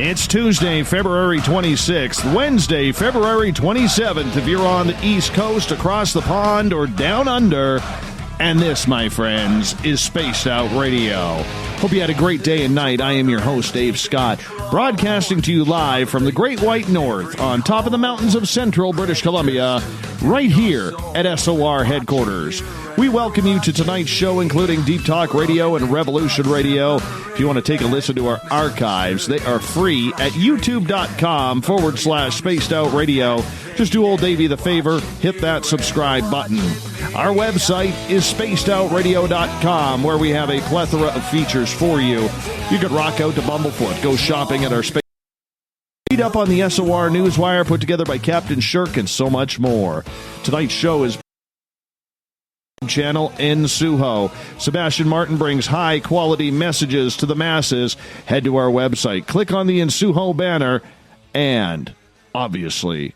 It's Tuesday, February 26th, Wednesday, February 27th, if you're on the East Coast, across the pond, or down under. And this, my friends, is Spaced Out Radio. Hope you had a great day and night. I am your host, Dave Scott, broadcasting to you live from the Great White North on top of the mountains of central British Columbia, right here at SOR headquarters. We welcome you to tonight's show, including Deep Talk Radio and Revolution Radio. If you want to take a listen to our archives, they are free at youtube.com/Spaced Out Radio. Just do old Davey the favor, hit that subscribe button. Our website is spacedoutradio.com, where we have a plethora of features for you. You could rock out to Bumblefoot, go shopping at our space. Read up on the SOR Newswire put together by Captain Shirk, and so much more. Tonight's show is channel in Suho. Sebastian Martin brings high-quality messages to the masses. Head to our website, click on the Insuho banner, and obviously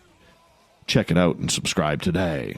check it out and subscribe today.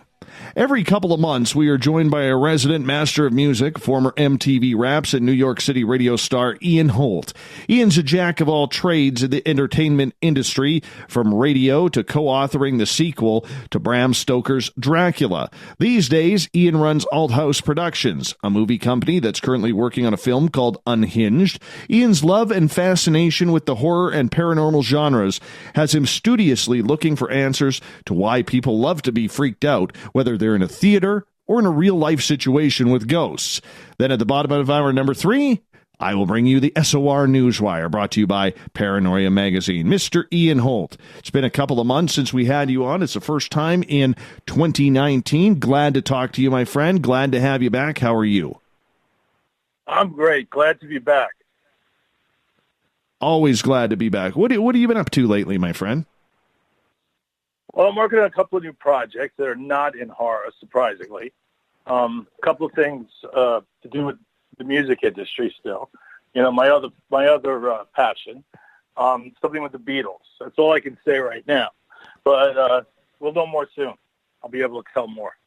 Every couple of months, we are joined by a resident master of music, former MTV Raps and New York City radio star Ian Holt. Ian's a jack of all trades in the entertainment industry, from radio to co-authoring the sequel to Bram Stoker's Dracula. These days, Ian runs Alt House Productions, a movie company that's currently working on a film called Unhinged. Ian's love and fascination with the horror and paranormal genres has him studiously looking for answers to why people love to be freaked out, whether they're in a theater or in a real-life situation with ghosts. Then at the bottom of hour number 3, I will bring you the SOR Newswire, brought to you by Paranoia Magazine. Mr. Ian Holt, it's been a couple of months since we had you on. It's the first time in 2019. Glad to talk to you, my friend. Glad to have you back. How are you? I'm great. Glad to be back. Always glad to be back. What have you been up to lately, my friend? Well, I'm working on a couple of new projects that are not in horror, surprisingly. A couple of things to do with the music industry still. You know, my other passion, something with the Beatles. That's all I can say right now. But we'll know more soon. I'll be able to tell more.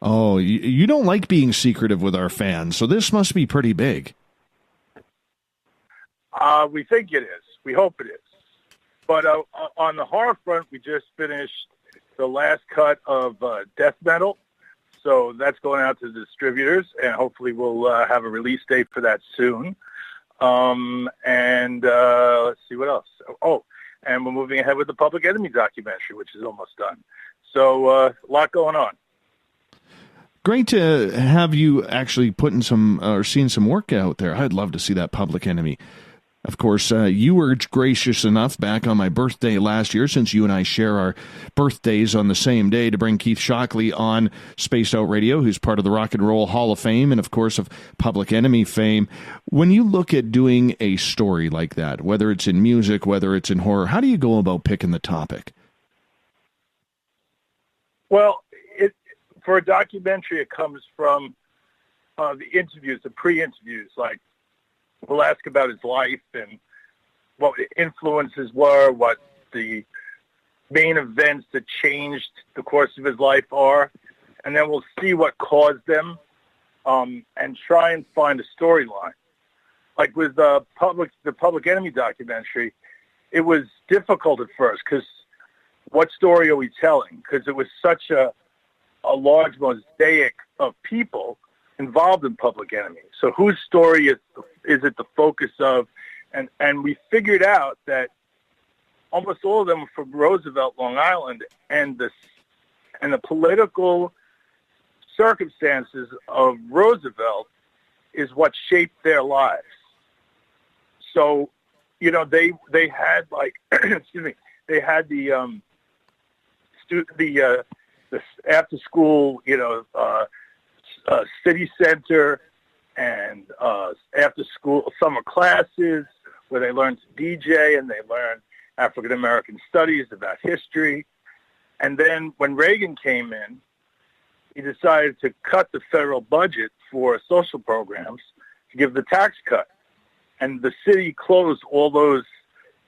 Oh, you don't like being secretive with our fans, so this must be pretty big. We think it is. We hope it is. But on the horror front, we just finished the last cut of Death Metal. So that's going out to the distributors, and hopefully we'll have a release date for that soon. And let's see what else. Oh, and we're moving ahead with the Public Enemy documentary, which is almost done. So a lot going on. Great to have you actually putting some or seeing some work out there. I'd love to see that Public Enemy. Of course, you were gracious enough back on my birthday last year, since you and I share our birthdays on the same day, to bring Keith Shockley on Spaced Out Radio, who's part of the Rock and Roll Hall of Fame and, of course, of Public Enemy fame. When you look at doing a story like that, whether it's in music, whether it's in horror, how do you go about picking the topic? Well, for a documentary, it comes from the interviews, the pre-interviews, like, we'll ask about his life and what influences were, what the main events that changed the course of his life are, and then we'll see what caused them, and try and find a storyline. Like with the Public Enemy documentary, it was difficult at first, because what story are we telling? Because it was such a large mosaic of people involved in Public Enemy. So whose story is it the focus of? And we figured out that almost all of them were from Roosevelt, Long Island, and the political circumstances of Roosevelt is what shaped their lives. So, you know, they had like excuse me, they had the after school, you know, city center and after school summer classes where they learned to DJ and they learned African American studies about history. And then when Reagan came in, he decided to cut the federal budget for social programs to give the tax cut. And the city closed all those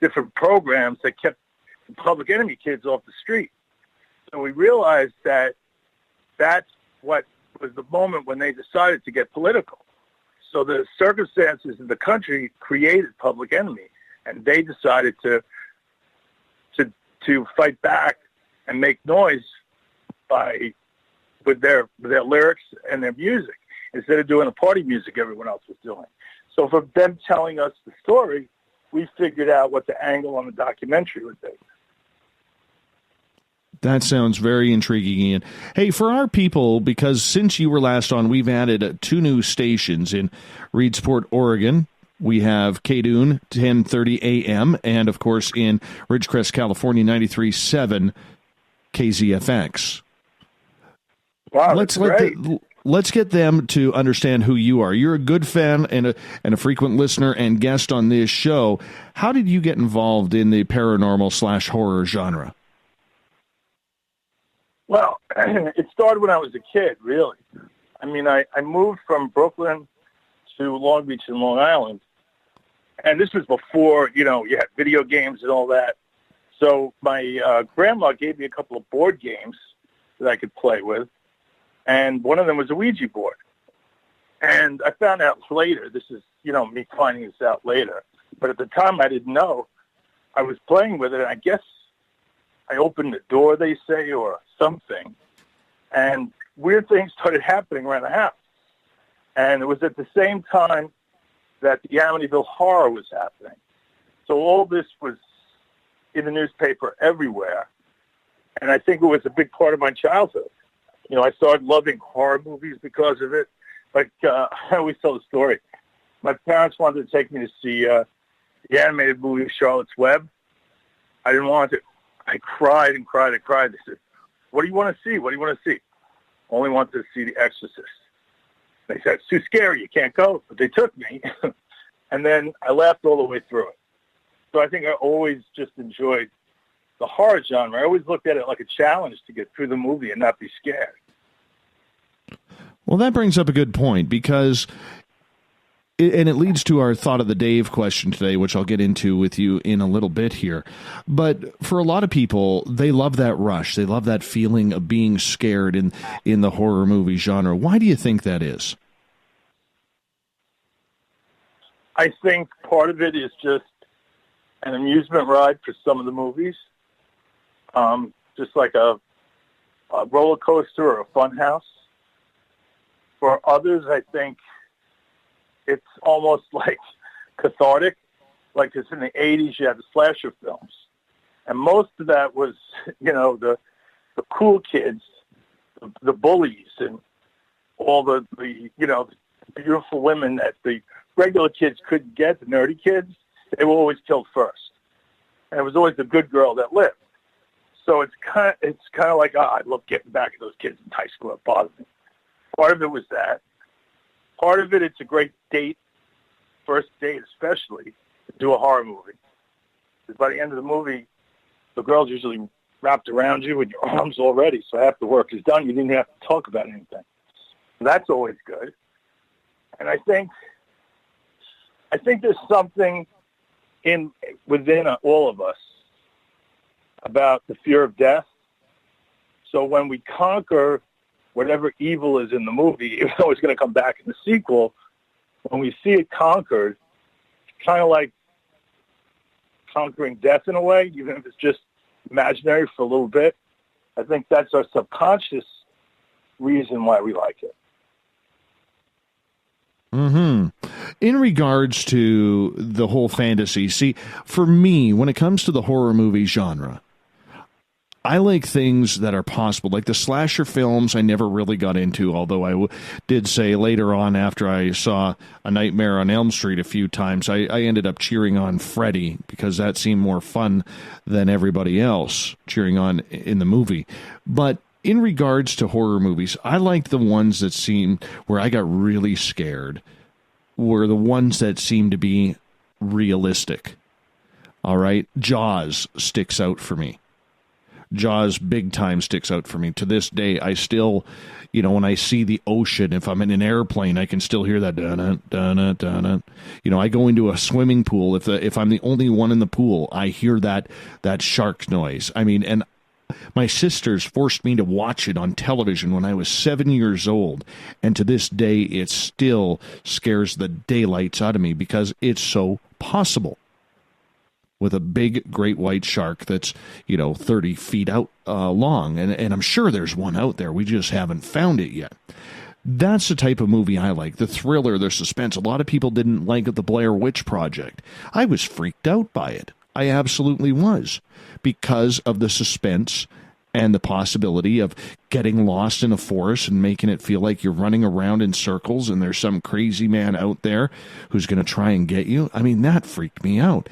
different programs that kept the Public Enemy kids off the street. So we realized that that's what was the moment when they decided to get political. So the circumstances in the country created Public Enemy. and they decided to fight back and make noise with their lyrics and their music instead of doing the party music everyone else was doing. So for them telling us the story, we figured out what the angle on the documentary would be. That sounds very intriguing, Ian. Hey, for our people, because since you were last on, we've added 2 new stations in Reedsport, Oregon. We have KDUN, 1030 a.m., and, of course, in Ridgecrest, California, 93.7 KZFX. Wow, let's get them to understand who you are. You're a good fan and a frequent listener and guest on this show. How did you get involved in the paranormal/horror genre? Well, it started when I was a kid, really. I mean, I moved from Brooklyn to Long Beach and Long Island, and this was before, you had video games and all that. So my grandma gave me a couple of board games that I could play with, and one of them was a Ouija board. And I found out later, this is, me finding this out later, but at the time I didn't know. I was playing with it, and I guess I opened the door, they say, or something, and weird things started happening around the house. And it was at the same time that the Amityville horror was happening. So all this was in the newspaper everywhere, and I think it was a big part of my childhood. I started loving horror movies because of it. Like, I always tell the story. My parents wanted to take me to see the animated movie Charlotte's Web. I didn't want to. I cried and cried and cried. They said, "What do you want to see? What do you want to see?" Only wanted to see The Exorcist. They said, "It's too scary. You can't go." But they took me, and then I laughed all the way through it. So I think I always just enjoyed the horror genre. I always looked at it like a challenge to get through the movie and not be scared. Well, that brings up a good point, because and it leads to our Thought of the Dave question today, which I'll get into with you in a little bit here. But for a lot of people, they love that rush. They love that feeling of being scared in the horror movie genre. Why do you think that is? I think part of it is just an amusement ride for some of the movies, just like a roller coaster or a fun house. For others, I think it's almost like cathartic, like it's in the 80s, you had the slasher films. And most of that was, the cool kids, the bullies, and all the beautiful women that the regular kids couldn't get, the nerdy kids, they were always killed first. And it was always the good girl that lived. So it's kind of like, I love getting back at those kids in high school. It bothered me. Part of it was that. Part of it, it's a great date, first date especially, to do a horror movie. Because by the end of the movie, the girl's usually wrapped around you with your arms already, so half the work is done. You didn't have to talk about anything. So that's always good. And I think there's something within all of us about the fear of death. So when we conquer whatever evil is in the movie, even though it's going to come back in the sequel, when we see it conquered, it's kind of like conquering death in a way, even if it's just imaginary for a little bit. I think that's our subconscious reason why we like it. Mm-hmm. In regards to the whole fantasy, see, for me, when it comes to the horror movie genre, I like things that are possible. Like the slasher films, I never really got into, although I did say later on, after I saw A Nightmare on Elm Street a few times, I ended up cheering on Freddy because that seemed more fun than everybody else cheering on in the movie. But in regards to horror movies, I like the ones that seemed where I got really scared were the ones that seemed to be realistic. All right? Jaws sticks out for me. Jaws big time sticks out for me. To this day, I still, when I see the ocean, if I'm in an airplane, I can still hear that dun dun dun. I go into a swimming pool. If I'm the only one in the pool, I hear that shark noise. I mean, and my sisters forced me to watch it on television when I was 7 years old, and to this day, it still scares the daylights out of me because it's so possible. with a big great white shark that's, 30 feet out long. And I'm sure there's one out there. We just haven't found it yet. That's the type of movie I like, the thriller, the suspense. A lot of people didn't like the Blair Witch Project. I was freaked out by it. I absolutely was, because of the suspense and the possibility of getting lost in a forest and making it feel like you're running around in circles and there's some crazy man out there who's going to try and get you. I mean, that freaked me out.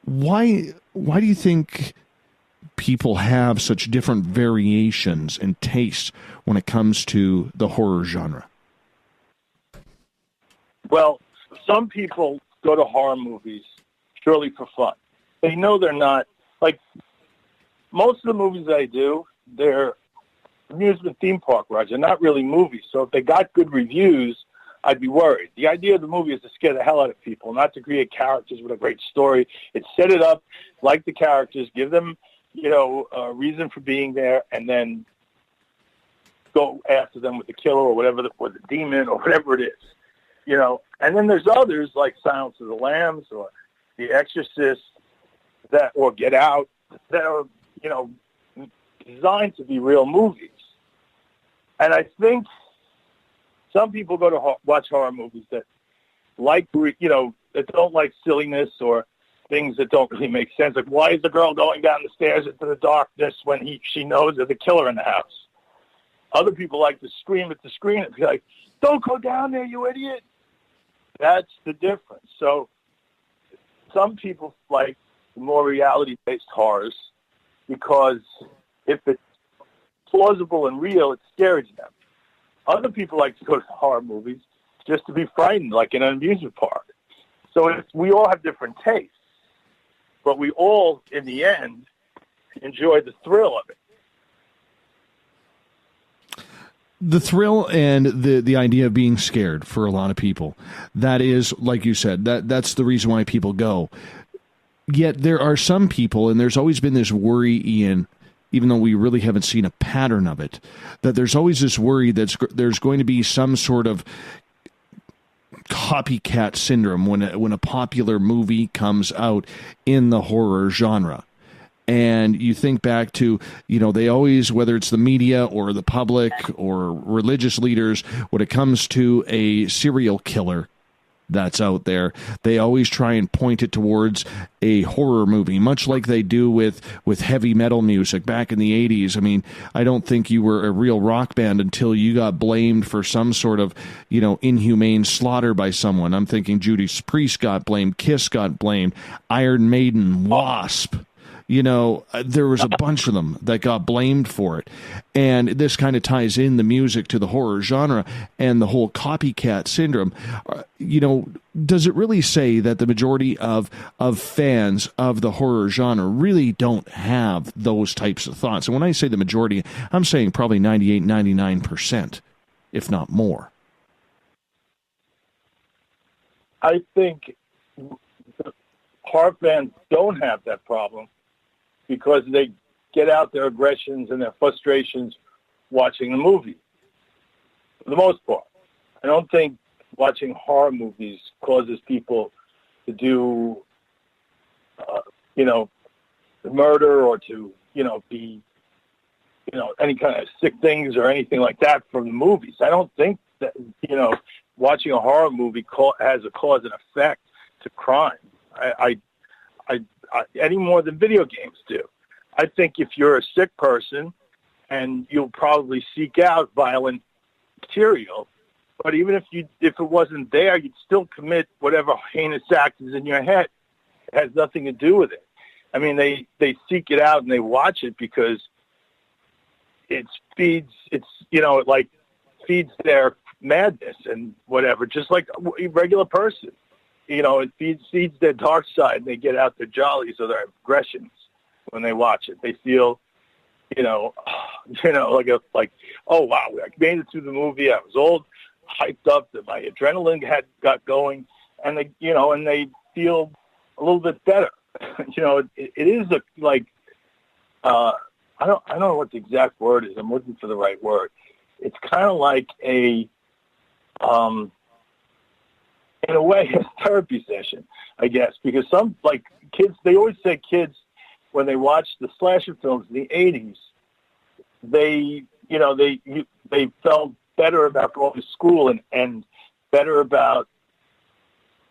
Why do you think people have such different variations and tastes when it comes to the horror genre? Well, some people go to horror movies purely for fun. They know they're not, like, most of the movies I do, they're amusement theme park rides. They're not really movies. So if they got good reviews, I'd be worried. The idea of the movie is to scare the hell out of people, not to create characters with a great story. It's set it up like the characters, give them, a reason for being there, and then go after them with the killer or whatever, or the demon or whatever it is, And then there's others like Silence of the Lambs or The Exorcist or Get Out that are, designed to be real movies. And I think some people go to watch horror movies that that don't like silliness or things that don't really make sense. Like, why is the girl going down the stairs into the darkness when she knows there's a killer in the house? Other people like to scream at the screen and be like, don't go down there, you idiot. That's the difference. So some people like the more reality-based horrors because if it's plausible and real, it's scary to them. Other people like to go to horror movies just to be frightened, like in an amusement park. So we all have different tastes, but we all, in the end, enjoy the thrill of it. The thrill and the idea of being scared for a lot of people. That is, like you said, that's the reason why people go. Yet there are some people, and there's always been this worry, Ian, even though we really haven't seen a pattern of it, that there's always this worry that there's going to be some sort of copycat syndrome when a popular movie comes out in the horror genre. And you think back to, they always, whether it's the media or the public or religious leaders, when it comes to a serial killer that's out there, they always try and point it towards a horror movie, much like they do with heavy metal music back in the 80s. I mean, I don't think you were a real rock band until you got blamed for some sort of, inhumane slaughter by someone. I'm thinking Judas Priest got blamed, Kiss got blamed, Iron Maiden, Wasp. There was a bunch of them that got blamed for it. And this kind of ties in the music to the horror genre and the whole copycat syndrome. Does it really say that the majority of fans of the horror genre really don't have those types of thoughts? And when I say the majority, I'm saying probably 98, 99%, if not more. I think horror fans don't have that problem, because they get out their aggressions and their frustrations watching the movie, for the most part. I don't think watching horror movies causes people to do, murder or to, be, any kind of sick things or anything like that from the movies. I don't think that, watching a horror movie has a cause and effect to crime. I any more than video games do. I think if you're a sick person, and you'll probably seek out violent material, but even if it wasn't there, you'd still commit whatever heinous act is in your head. It has nothing to do with it. I mean, they seek it out and they watch it because it feeds their madness and whatever, just like a regular person. It feeds their dark side, and they get out their jollies or their aggressions when they watch it. They feel, oh wow, I made it through the movie. I was all hyped up that my adrenaline got going, and they feel a little bit better. It is I don't know what the exact word is. I'm looking for the right word. It's kind of like in a way, a therapy session, I guess, because some, like, kids, they always say kids, when they watch the slasher films in the 80s, they felt better about going to school and better about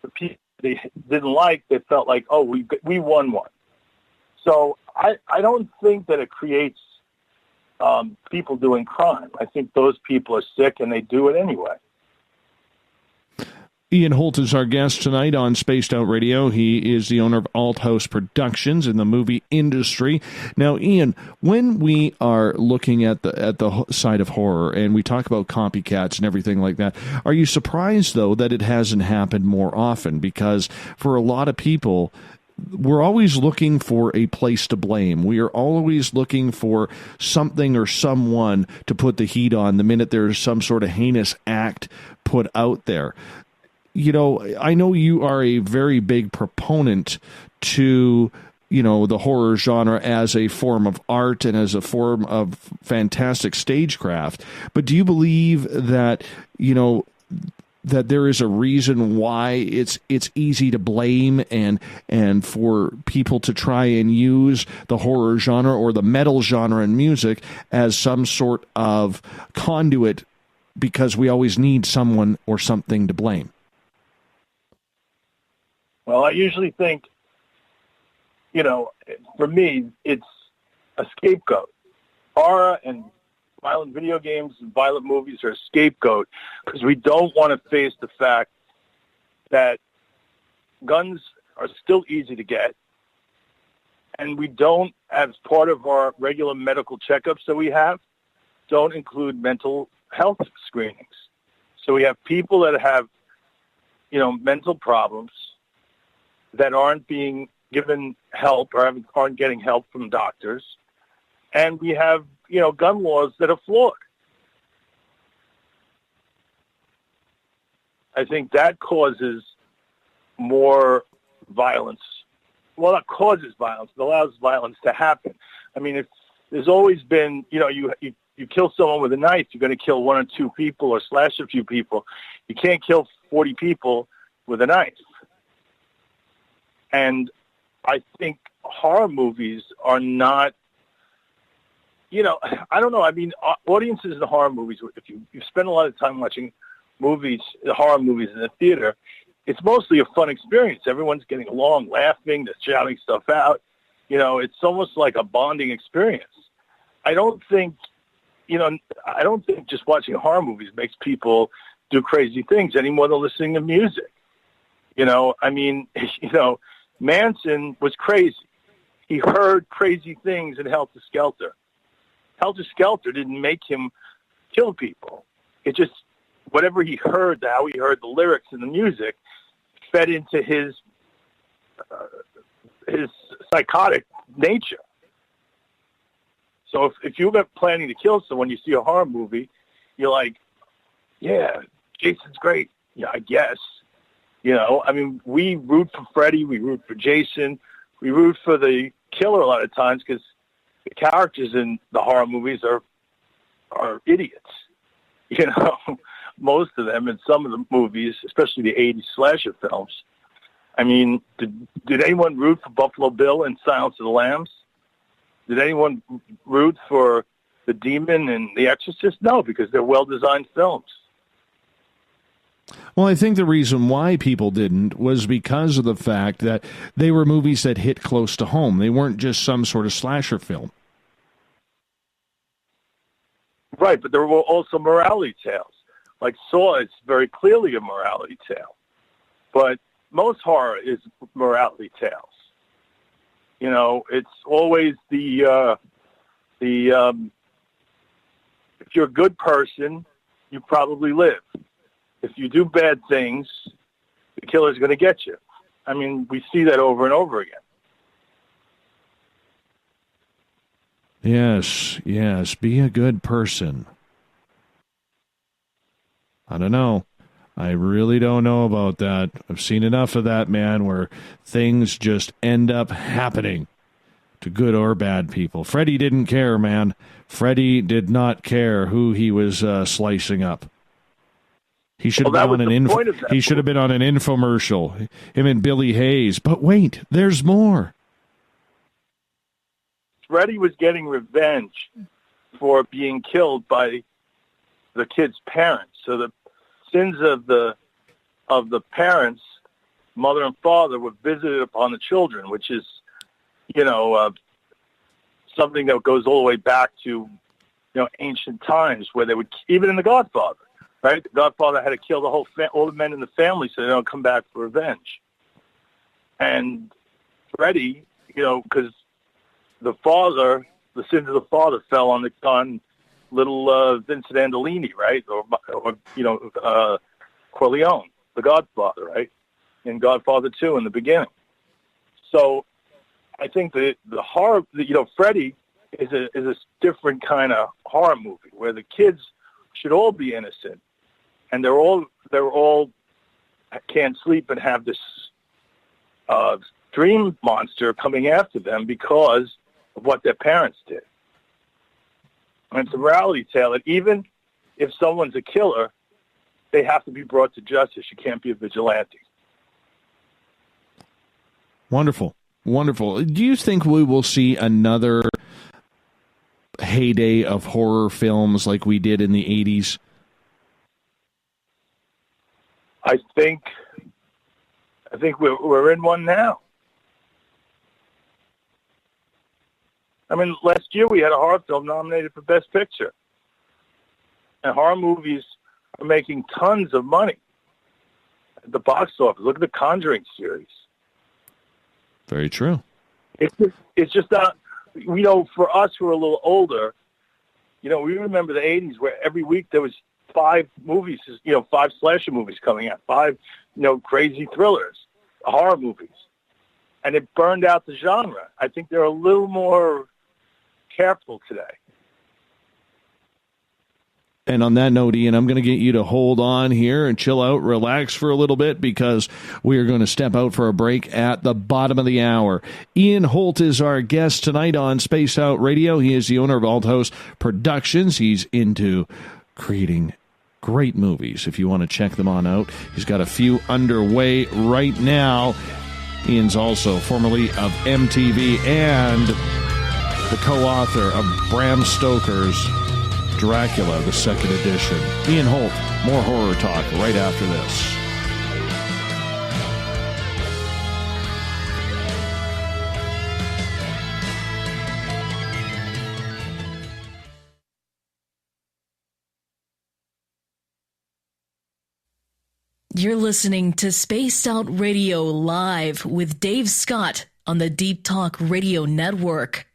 the people they didn't like. They felt like, oh, we won one. So I don't think that it creates people doing crime. I think those people are sick and they do it anyway. Ian Holt is our guest tonight on Spaced Out Radio. He is the owner of Alt House Productions in the movie industry. Now, Ian, when we are looking at the side of horror and we talk about copycats and everything like that, are you surprised, though, that it hasn't happened more often? Because for a lot of people, we're always looking for a place to blame. We are always looking for something or someone to put the heat on the minute there's some sort of heinous act put out there. You know, I know you are a very big proponent to, you know, the horror genre as a form of art and as a form of fantastic stagecraft. But do you believe that, you know, that there is a reason why it's easy to blame and for people to try and use the horror genre or the metal genre in music as some sort of conduit, because we always need someone or something to blame? Well, I usually think, you know, for me, it's a scapegoat. Horror and violent video games and violent movies are a scapegoat because we don't want to face the fact that guns are still easy to get, and we don't, as part of our regular medical checkups that we have, don't include mental health screenings. So we have people that have, you know, mental problems that aren't being given help or aren't getting help from doctors. And we have, you know, gun laws that are flawed. I think that causes more violence. Well, that causes violence. It allows violence to happen. I mean, there's always been, you know, you kill someone with a knife, you're going to kill one or two people or slash a few people. You can't kill 40 people with a knife. And I think horror movies are not, you know, I don't know. I mean, audiences in horror movies, if you spend a lot of time watching movies, horror movies in the theater, it's mostly a fun experience. Everyone's getting along, laughing, they're shouting stuff out. You know, it's almost like a bonding experience. I don't think just watching horror movies makes people do crazy things any more than listening to music. You know, I mean, you know, Manson was crazy. He heard crazy things in Helter Skelter. Helter Skelter didn't make him kill people. It just, whatever he heard, how he heard the lyrics and the music, fed into his psychotic nature. So if you're planning to kill someone, you see a horror movie, you're like, yeah, Jason's great. Yeah, I guess. You know, I mean, we root for Freddy, we root for Jason, we root for the killer a lot of times because the characters in the horror movies are idiots. You know, most of them in some of the movies, especially the 80s slasher films. I mean, did anyone root for Buffalo Bill and Silence of the Lambs? Did anyone root for the Demon and The Exorcist? No, because they're well-designed films. Well, I think the reason why people didn't was because of the fact that they were movies that hit close to home. They weren't just some sort of slasher film. Right, but there were also morality tales. Like Saw is very clearly a morality tale. But most horror is morality tales. You know, it's always if you're a good person, you probably live. If you do bad things, the killer's going to get you. I mean, we see that over and over again. Yes, be a good person. I don't know. I really don't know about that. I've seen enough of that, man, where things just end up happening to good or bad people. Freddy didn't care, man. Freddy did not care who he was slicing up. He should have been on he should have been on an infomercial. Him and Billy Hayes. But wait, there's more. Freddy was getting revenge for being killed by the kid's parents. So the sins of the parents, mother and father, were visited upon the children, which is, something that goes all the way back to, ancient times, where they would, even in The Godfather, right? The Godfather had to kill all the men in the family so they don't come back for revenge. And Freddy, because the sins of the father fell on little Vincent Andolini, right? Or Corleone, the Godfather, right? In Godfather 2 in the beginning. So I think the horror, Freddy is a different kind of horror movie where the kids should all be innocent, and they're all can't sleep and have this dream monster coming after them because of what their parents did. And it's a morality tale that even if someone's a killer, they have to be brought to justice. You can't be a vigilante. Wonderful. Wonderful. Do you think we will see another heyday of horror films like we did in the 80s? I think we're in one now. I mean, last year we had a horror film nominated for Best Picture. And horror movies are making tons of money at the box office. Look at the Conjuring series. Very true. It's just not, for us who are a little older, we remember the 80s where every week there was 5 movies, 5 slasher movies coming out, 5, crazy thrillers, horror movies. And it burned out the genre. I think they're a little more careful today. And on that note, Ian, I'm going to get you to hold on here and chill out, relax for a little bit, because we are going to step out for a break at the bottom of the hour. Ian Holt is our guest tonight on Spaced Out Radio. He is the owner of Alt House Productions. He's into creating great movies. If you want to check them on out, he's got a few underway right now. Ian's also formerly of MTV and the co-author of Bram Stoker's Dracula, the second edition. Ian Holt, more horror talk right after this. You're listening to Spaced Out Radio Live with Dave Scott on the Deep Talk Radio Network.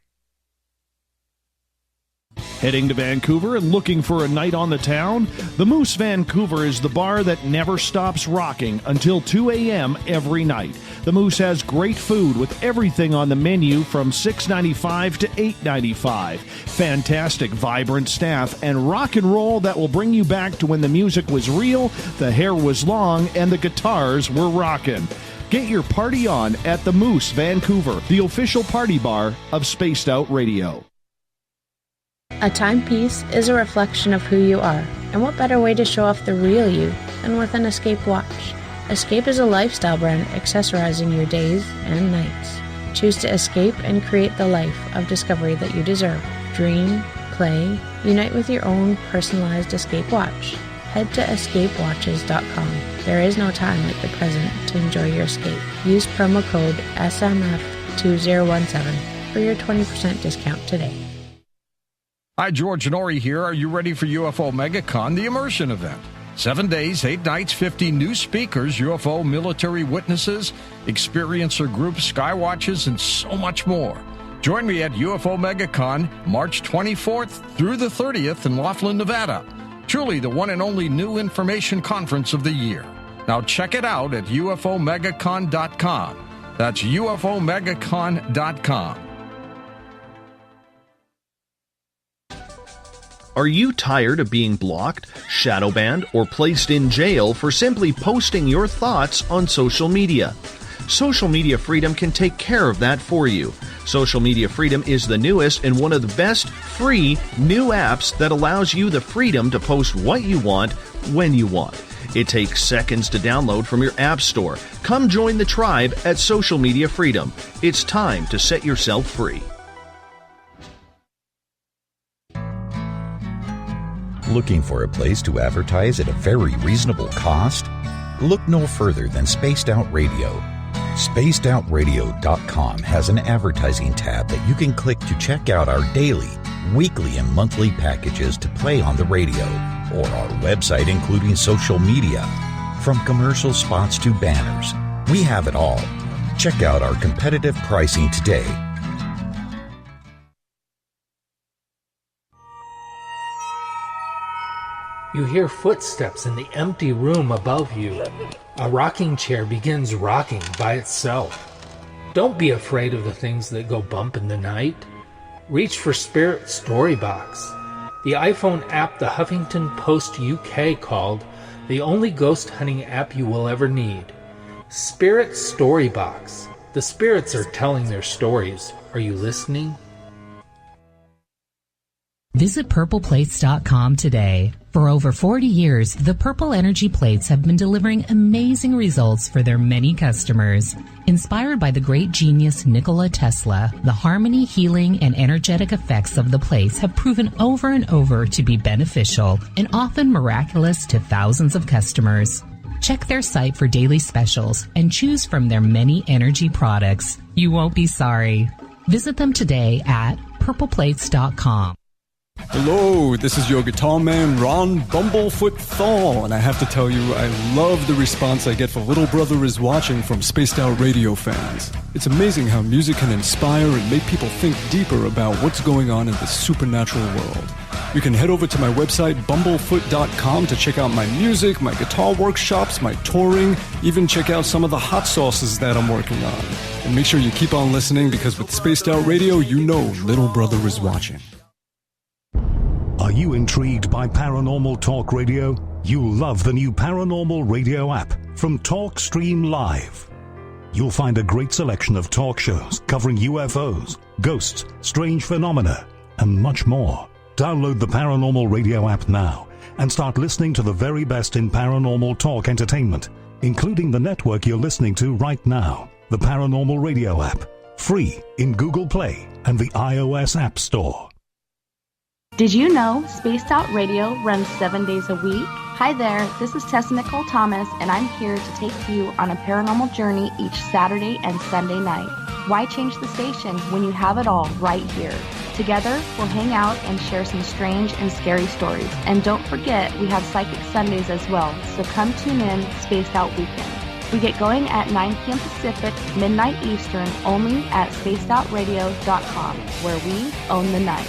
Heading to Vancouver and looking for a night on the town? The Moose Vancouver is the bar that never stops rocking until 2 a.m. every night. The Moose has great food with everything on the menu from $6.95 to $8.95. Fantastic, vibrant staff and rock and roll that will bring you back to when the music was real, the hair was long, and the guitars were rocking. Get your party on at the Moose Vancouver, the official party bar of Spaced Out Radio. A timepiece is a reflection of who you are, and what better way to show off the real you than with an Escape watch? Escape is a lifestyle brand accessorizing your days and nights. Choose to escape and create the life of discovery that you deserve. Dream, play, unite with your own personalized Escape watch. Head to escapewatches.com. There is no time like the present to enjoy your escape. Use promo code SMF2017 for your 20% discount today. Hi, George Norrie here. Are you ready for UFO MegaCon, the immersion event? 7 days, 8 nights, 50 new speakers, UFO military witnesses, experiencer groups, skywatches, and so much more. Join me at UFO MegaCon, March 24th through the 30th in Laughlin, Nevada. Truly the one and only new information conference of the year. Now check it out at UFOMegaCon.com. That's UFOMegaCon.com. Are you tired of being blocked, shadow banned, or placed in jail for simply posting your thoughts on social media? Social Media Freedom can take care of that for you. Social Media Freedom is the newest and one of the best free new apps that allows you the freedom to post what you want when you want. It takes seconds to download from your app store. Come join the tribe at Social Media Freedom. It's time to set yourself free. Looking for a place to advertise at a very reasonable cost? Look no further than Spaced Out Radio. SpacedOutRadio.com has an advertising tab that you can click to check out our daily, weekly, and monthly packages to play on the radio, or our website including social media. From commercial spots to banners, we have it all. Check out our competitive pricing today. You hear footsteps in the empty room above you. A rocking chair begins rocking by itself. Don't be afraid of the things that go bump in the night. Reach for Spirit Storybox, the iPhone app the Huffington Post UK called the only ghost hunting app you will ever need. Spirit Storybox. The spirits are telling their stories. Are you listening? Visit purpleplates.com today. For over 40 years, the Purple Energy Plates have been delivering amazing results for their many customers. Inspired by the great genius Nikola Tesla, the harmony, healing, and energetic effects of the plates have proven over and over to be beneficial and often miraculous to thousands of customers. Check their site for daily specials and choose from their many energy products. You won't be sorry. Visit them today at purpleplates.com. Hello, this is your guitar man, Ron Bumblefoot Thaw, and I have to tell you, I love the response I get for Little Brother is Watching from Spaced Out Radio fans. It's amazing how music can inspire and make people think deeper about what's going on in the supernatural world. You can head over to my website, bumblefoot.com, to check out my music, my guitar workshops, my touring, even check out some of the hot sauces that I'm working on. And make sure you keep on listening, because with Spaced Out Radio, you know Little Brother is watching. Are you intrigued by Paranormal Talk Radio? You'll love the new Paranormal Radio app from TalkStream Live. You'll find a great selection of talk shows covering UFOs, ghosts, strange phenomena, and much more. Download the Paranormal Radio app now and start listening to the very best in paranormal talk entertainment, including the network you're listening to right now, the Paranormal Radio app, free in Google Play and the iOS App Store. Did you know Spaced Out Radio runs 7 days a week? Hi there, this is Tessa Nicole Thomas, and I'm here to take you on a paranormal journey each Saturday and Sunday night. Why change the station when you have it all right here? Together, we'll hang out and share some strange and scary stories. And don't forget, we have Psychic Sundays as well, so come tune in Spaced Out Weekend. We get going at 9 p.m. Pacific, midnight Eastern, only at spacedoutradio.com, where we own the night.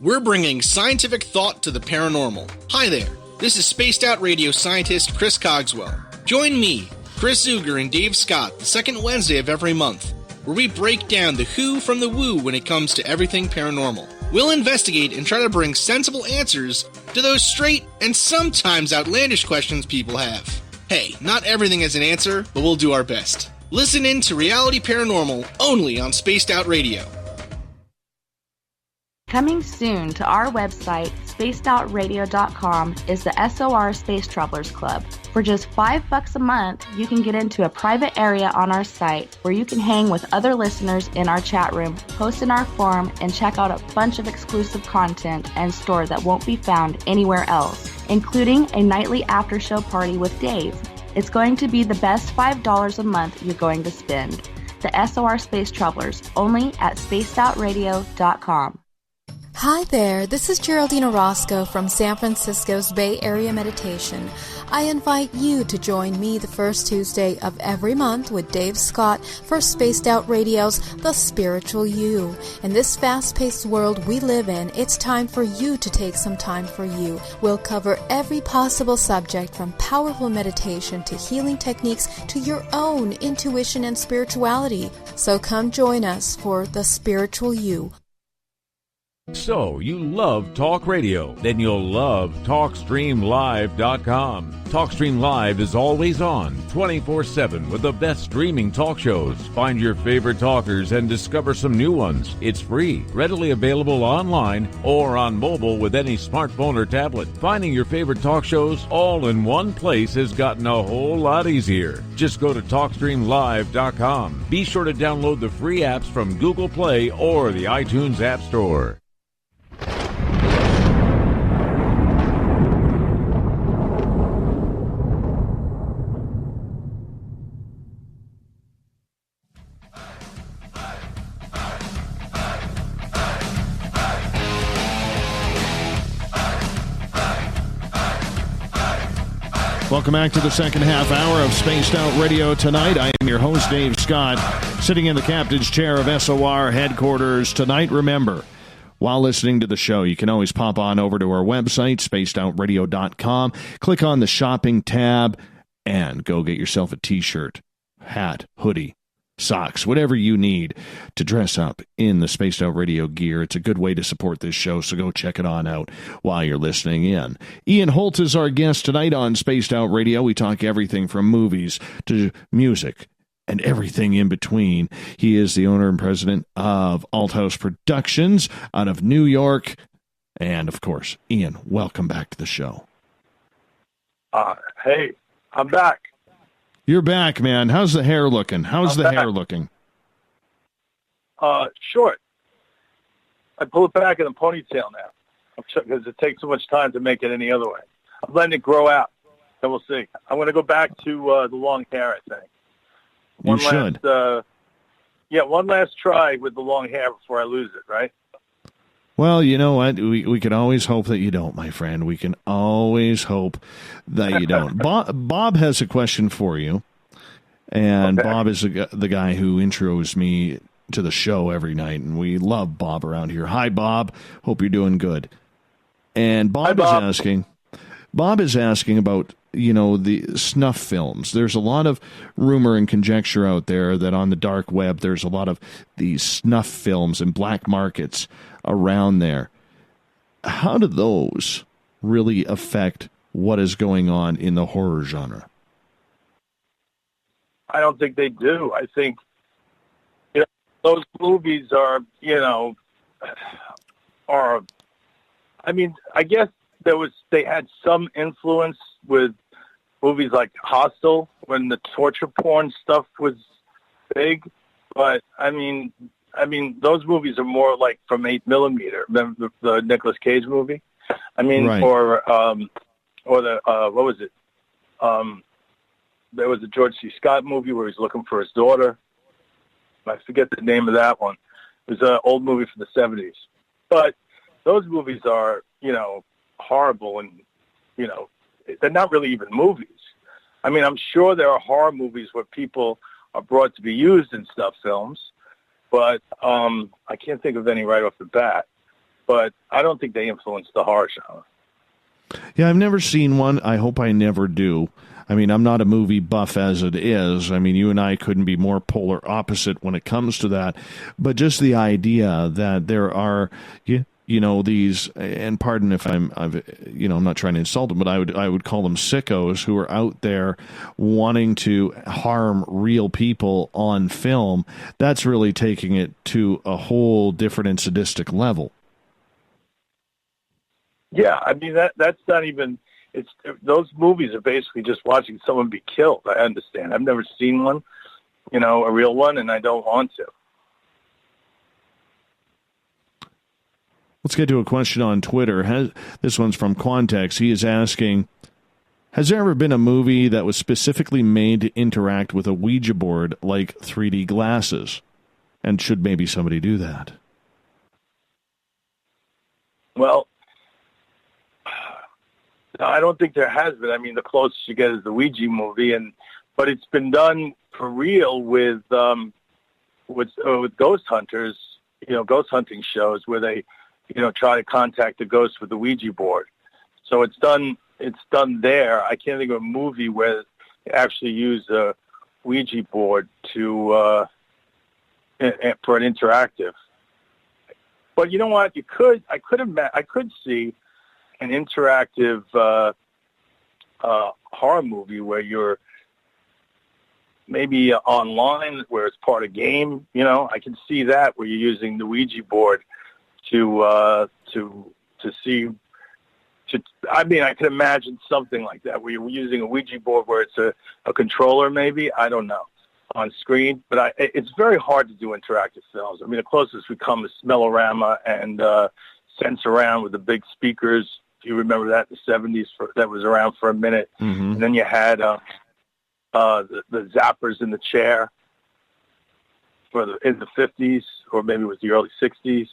We're bringing scientific thought to the paranormal. Hi there, this is Spaced Out Radio scientist Chris Cogswell. Join me, Chris Zuger, and Dave Scott the second Wednesday of every month, where we break down the who from the woo when it comes to everything paranormal. We'll investigate and try to bring sensible answers to those straight and sometimes outlandish questions people have. Hey, not everything has an answer, but we'll do our best. Listen in to Reality Paranormal only on Spaced Out Radio. Coming soon to our website, spacedoutradio.com, is the SOR Space Travelers Club. For just $5 a month, you can get into a private area on our site where you can hang with other listeners in our chat room, post in our forum, and check out a bunch of exclusive content and store that won't be found anywhere else, including a nightly after-show party with Dave. It's going to be the best $5 a month you're going to spend. The SOR Space Travelers, only at spacedoutradio.com. Hi there, this is Geraldine Orozco from San Francisco's Bay Area Meditation. I invite you to join me the first Tuesday of every month with Dave Scott for Spaced Out Radio's The Spiritual You. In this fast-paced world we live in, it's time for you to take some time for you. We'll cover every possible subject from powerful meditation to healing techniques to your own intuition and spirituality. So come join us for The Spiritual You. So, you love talk radio? Then you'll love TalkStreamLive.com. TalkStream Live is always on, 24/7, with the best streaming talk shows. Find your favorite talkers and discover some new ones. It's free, readily available online or on mobile with any smartphone or tablet. Finding your favorite talk shows all in one place has gotten a whole lot easier. Just go to TalkStreamLive.com. Be sure to download the free apps from Google Play or the iTunes App Store. Welcome back to the second half hour of Spaced Out Radio tonight. I am your host, Dave Scott, sitting in the captain's chair of SOR headquarters tonight. Remember, while listening to the show, you can always pop on over to our website, spacedoutradio.com, click on the shopping tab, and go get yourself a t-shirt, hat, hoodie, socks, whatever you need to dress up in the Spaced Out Radio gear. It's a good way to support this show, so go check it on out while you're listening in. Ian Holt is our guest tonight on Spaced Out Radio. We talk everything from movies to music and everything in between. He is the owner and president of Alt House Productions out of New York. And, of course, Ian, welcome back to the show. Hey, I'm back. You're back, man. How's the hair looking? How's the hair looking? Short. I pull it back in a ponytail now because it takes so much time to make it any other way. I'm letting it grow out, and we'll see. I'm going to go back to the long hair, I think. You should. One last try with the long hair before I lose it, right? Well, you know what? We can always hope that you don't, my friend. We can always hope that you don't. Bob has a question for you, and okay. Bob is the guy who intros me to the show every night, and we love Bob around here. Hi, Bob. Hope you're doing good. And Bob is asking about, the snuff films. There's a lot of rumor and conjecture out there that on the dark web there's a lot of these snuff films and black markets around there. How do those really affect what is going on in the horror genre? I don't think they do. I think those movies I guess they had some influence with movies like Hostel when the torture porn stuff was big, but I mean those movies are more like from 8mm. Remember the Nicolas Cage movie? Right. Or the what was it? There was a George C. Scott movie where he's looking for his daughter. I forget the name of that one. It was an old movie from the 70s. But those movies are, horrible, and they're not really even movies. I'm sure there are horror movies where people are brought to be used in snuff films, but I can't think of any right off the bat. But I don't think they influence the horror genre. Yeah, I've never seen one. I hope I never do. I'm not a movie buff as it is. You and I couldn't be more polar opposite when it comes to that. But just the idea that there are, these, and pardon if I'm not trying to insult them, but I would call them sickos who are out there wanting to harm real people on film. That's really taking it to a whole different and sadistic level. Yeah, that's not even. Those movies are basically just watching someone be killed. I understand. I've never seen one, a real one, and I don't want to. Let's get to a question on Twitter. This one's from Quantex. He is asking, has there ever been a movie that was specifically made to interact with a Ouija board like 3D glasses? And should maybe somebody do that? Well, I don't think there has been. The closest you get is the Ouija movie, but it's been done for real with ghost hunters, ghost hunting shows where they, try to contact the ghost with the Ouija board. So it's done there. I can't think of a movie where they actually use a Ouija board for an interactive. But you know what? I could see an interactive horror movie where you're maybe online, where it's part of game. You know, I can see that where you're using the Ouija board to see. I mean, I can imagine something like that where you're using a Ouija board where it's a controller, maybe. I don't know, on screen. But it's very hard to do interactive films. I mean, the closest we come is Smellorama and Sense Around with the big speakers. If you remember that, in the 70s, that was around for a minute. Mm-hmm. And then you had the zappers in the chair in the 50s, or maybe it was the early 60s.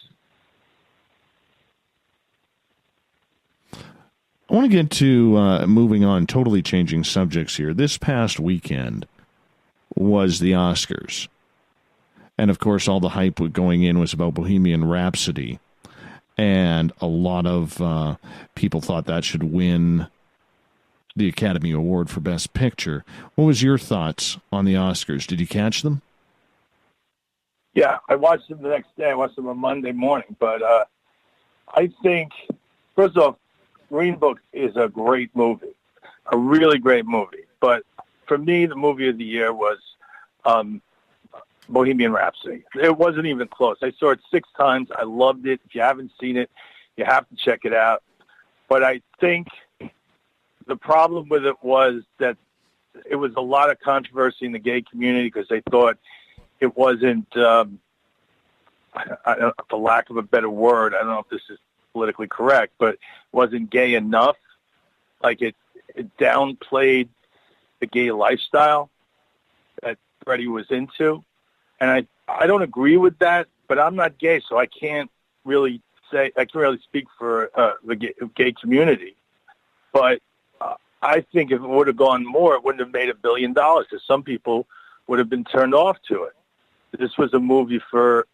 I want to get to moving on, totally changing subjects here. This past weekend was the Oscars. And, of course, all the hype going in was about Bohemian Rhapsody. And a lot of people thought that should win the Academy Award for Best Picture. What was your thoughts on the Oscars? Did you catch them? Yeah, I watched them the next day. I watched them on Monday morning. But I think, first off, Green Book is a great movie, a really great movie. But for me, the movie of the year was Bohemian Rhapsody. It wasn't even close. I saw it 6 times. I loved it. If you haven't seen it, you have to check it out. But I think the problem with it was that it was a lot of controversy in the gay community because they thought it wasn't, for lack of a better word, I don't know if this is politically correct, but it wasn't gay enough. Like it downplayed the gay lifestyle that Freddie was into. And I don't agree with that, but I'm not gay, so I can't really speak for the gay community. But I think if it would have gone more, it wouldn't have made $1 billion, because some people would have been turned off to it. This was a movie for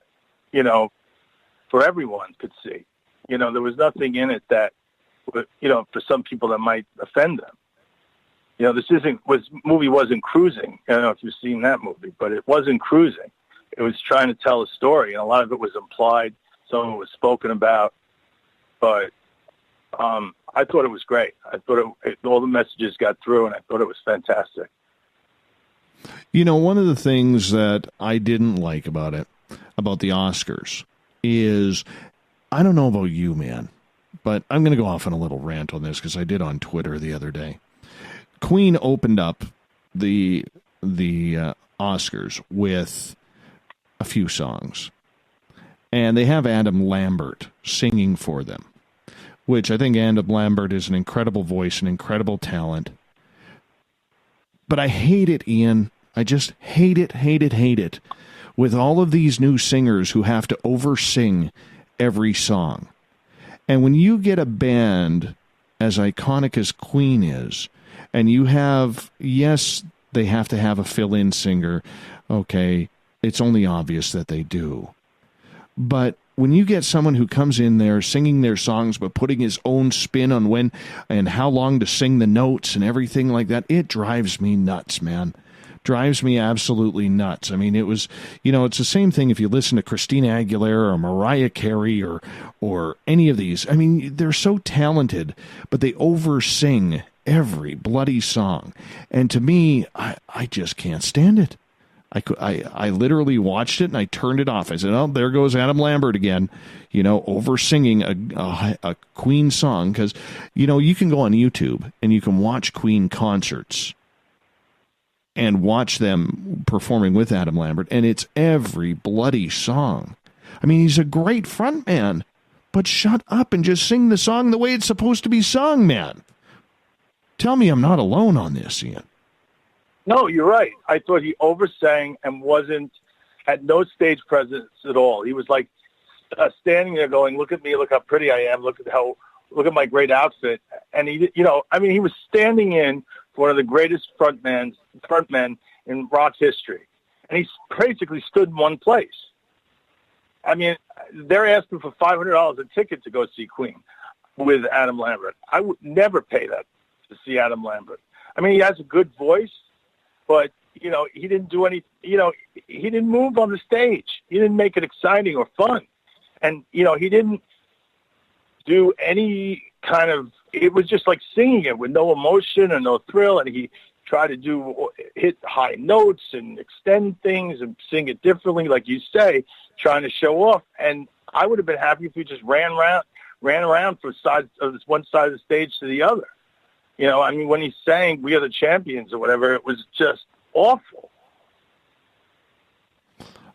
everyone could see. You know, there was nothing in it that, for some people that might offend them. You know, movie wasn't Cruising. I don't know if you've seen that movie, but it wasn't Cruising. It was trying to tell a story, and a lot of it was implied. Some of it was spoken about, but I thought it was great. I thought all the messages got through, and I thought it was fantastic. You know, one of the things that I didn't like about the Oscars, is, I don't know about you, man, but I'm going to go off on a little rant on this because I did on Twitter the other day. Queen opened up the Oscars with a few songs, and they have Adam Lambert singing for them, which I think Adam Lambert is an incredible voice, an incredible talent. But I hate it, Ian. I just hate it with all of these new singers who have to oversing every song. And when you get a band as iconic as Queen is, and you have, yes, they have to have a fill-in singer. Okay, it's only obvious that they do. But when you get someone who comes in there singing their songs but putting his own spin on when and how long to sing the notes and everything like that, it drives me nuts, man. Drives me absolutely nuts. I mean, it was, it's the same thing if you listen to Christina Aguilera or Mariah Carey or any of these. I mean, they're so talented, but they oversing every bloody song. And to me, I just can't stand it. I literally watched it and I turned it off. I said, oh, there goes Adam Lambert again, oversinging a Queen song. Because, you can go on YouTube and you can watch Queen concerts and watch them performing with Adam Lambert, and it's every bloody song. I mean, he's a great frontman, but shut up and just sing the song the way it's supposed to be sung, man. Tell me I'm not alone on this, Ian. No, you're right. I thought he oversang and had no stage presence at all. He was like standing there going, look at me, look how pretty I am, look at my great outfit. And he was standing in for one of the greatest frontmen in rock history. And he basically stood in one place. I mean, they're asking for $500 a ticket to go see Queen with Adam Lambert. I would never pay that to see Adam Lambert. I mean, he has a good voice, but, he didn't do any, he didn't move on the stage. He didn't make it exciting or fun. And, you know, he didn't do any kind of, it was just like singing it with no emotion and no thrill. And he tried to hit high notes and extend things and sing it differently, like you say, trying to show off. And I would have been happy if he just ran around from one side of the stage to the other. You know, I mean, when he sang "We Are the Champions" or whatever, it was just awful.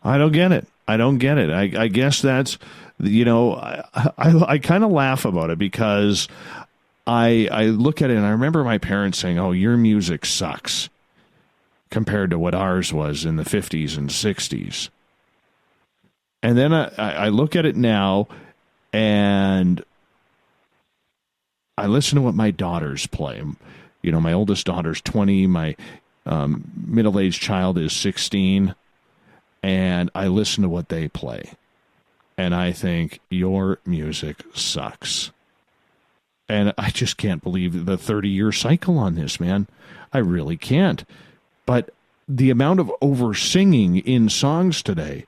I don't get it. I guess that's, you know, I kind of laugh about it because I look at it and I remember my parents saying, "Oh, your music sucks," compared to what ours was in the 50s and 60s. And then I look at it now and I listen to what my daughters play. You know, my oldest daughter's 20, my middle-aged child is 16, and I listen to what they play. And I think, your music sucks. And I just can't believe the 30-year cycle on this, man. I really can't. But the amount of over-singing in songs today,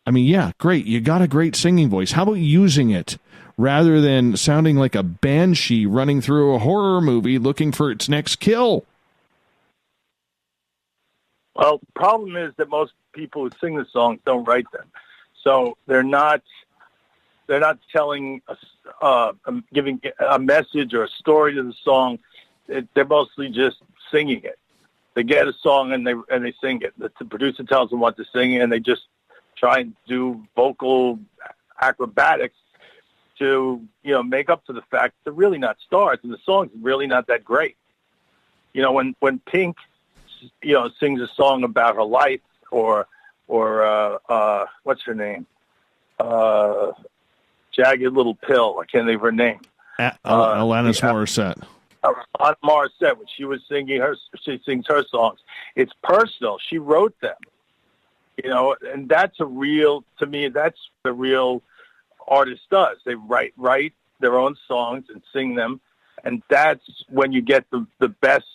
I mean, yeah, great. You got a great singing voice. How about using it rather than sounding like a banshee running through a horror movie looking for its next kill? Well, the problem is that most people who sing the songs don't write them. So they're not telling giving a message or a story to the song. They're mostly just singing it. They get a song and they sing it. The producer tells them what to sing, and they just try and do vocal acrobatics to, you know, make up for the fact they're really not stars and the song's really not that great. You know, when Pink, you know, sings a song about her life or what's her name? Jagged Little Pill. I can't think of her name. Alanis Morissette. On Morissette, when she sings her songs. It's personal. She wrote them. You know, and that's to me, that's the real artist does. They write their own songs and sing them, and that's when you get the best.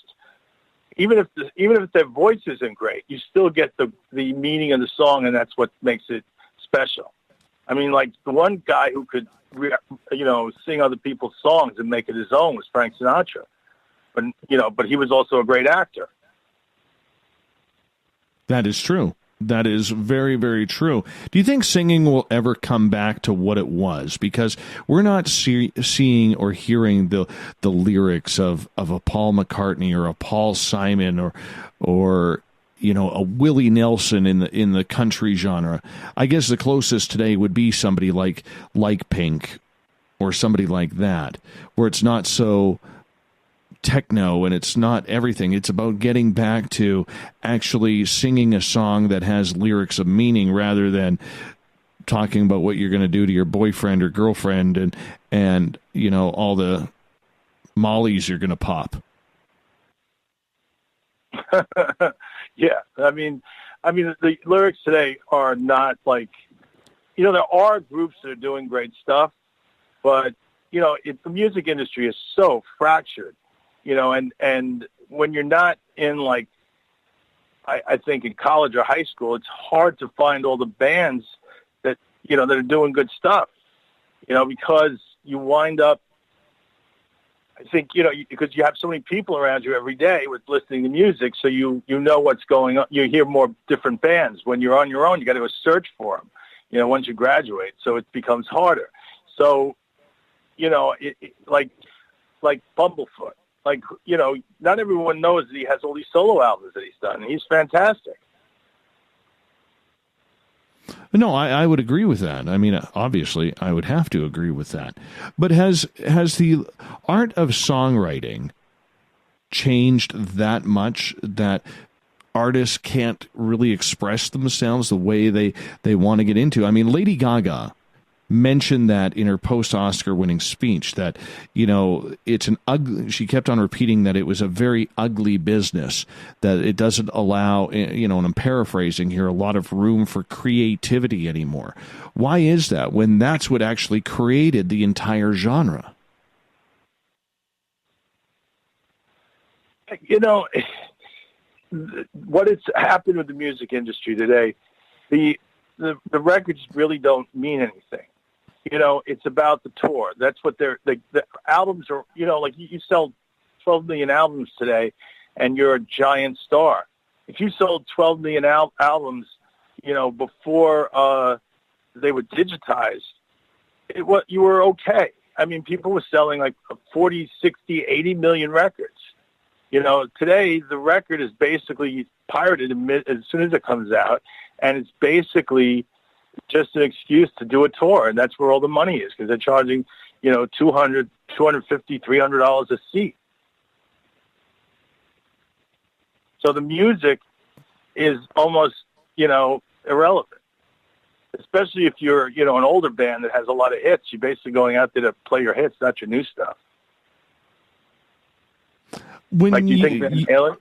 Even if their voice isn't great, you still get the meaning of the song, and that's what makes it special. I mean, like the one guy who could, you know, sing other people's songs and make it his own was Frank Sinatra, but he was also a great actor. That is true. That is very, very true. Do you think singing will ever come back to what it was? Because we're not seeing or hearing the lyrics of a Paul McCartney or a Paul Simon or you know, a Willie Nelson in the country genre. I guess the closest today would be somebody like Pink or somebody like that, where it's not so techno and it's not everything. It's about getting back to actually singing a song that has lyrics of meaning rather than talking about what you're going to do to your boyfriend or girlfriend and you know, all the mollies you're going to pop. Yeah, I mean, the lyrics today are not like, you know, there are groups that are doing great stuff, but you know, the music industry is so fractured. You know, and when you're not in, like, I think in college or high school, it's hard to find all the bands that, you know, that are doing good stuff, you know, because you wind up, I think, you know, because you have so many people around you every day with listening to music, so you know what's going on. You hear more different bands. When you're on your own, you got to go search for them, you know, once you graduate, so it becomes harder. So, you know, like Bumblefoot. Like, you know, not everyone knows that he has all these solo albums that he's done, and he's fantastic. No, I would agree with that. I mean, obviously, I would have to agree with that. But has the art of songwriting changed that much that artists can't really express themselves the way they want to get into? I mean, Lady Gaga mentioned that in her post-Oscar winning speech that, you know, it's an ugly, she kept on repeating that it was a very ugly business, that it doesn't allow, you know, and I'm paraphrasing here, a lot of room for creativity anymore. Why is that when that's what actually created the entire genre? You know, what has happened with the music industry today, the records really don't mean anything. It's about the tour. That's what the albums are. Like you sell 12 million albums today, and you're a giant star. If you sold 12 million albums, before they were digitized, you were okay. I mean, people were selling like 40, 60, 80 million records. Today the record is basically pirated as soon as it comes out, and it's basically just an excuse to do a tour, and that's where all the money is, because they're charging, $200, $250, $300 a seat. So the music is almost, irrelevant, especially if you're, an older band that has a lot of hits. You're basically going out there to play your hits, not your new stuff. When like, you think Van Halen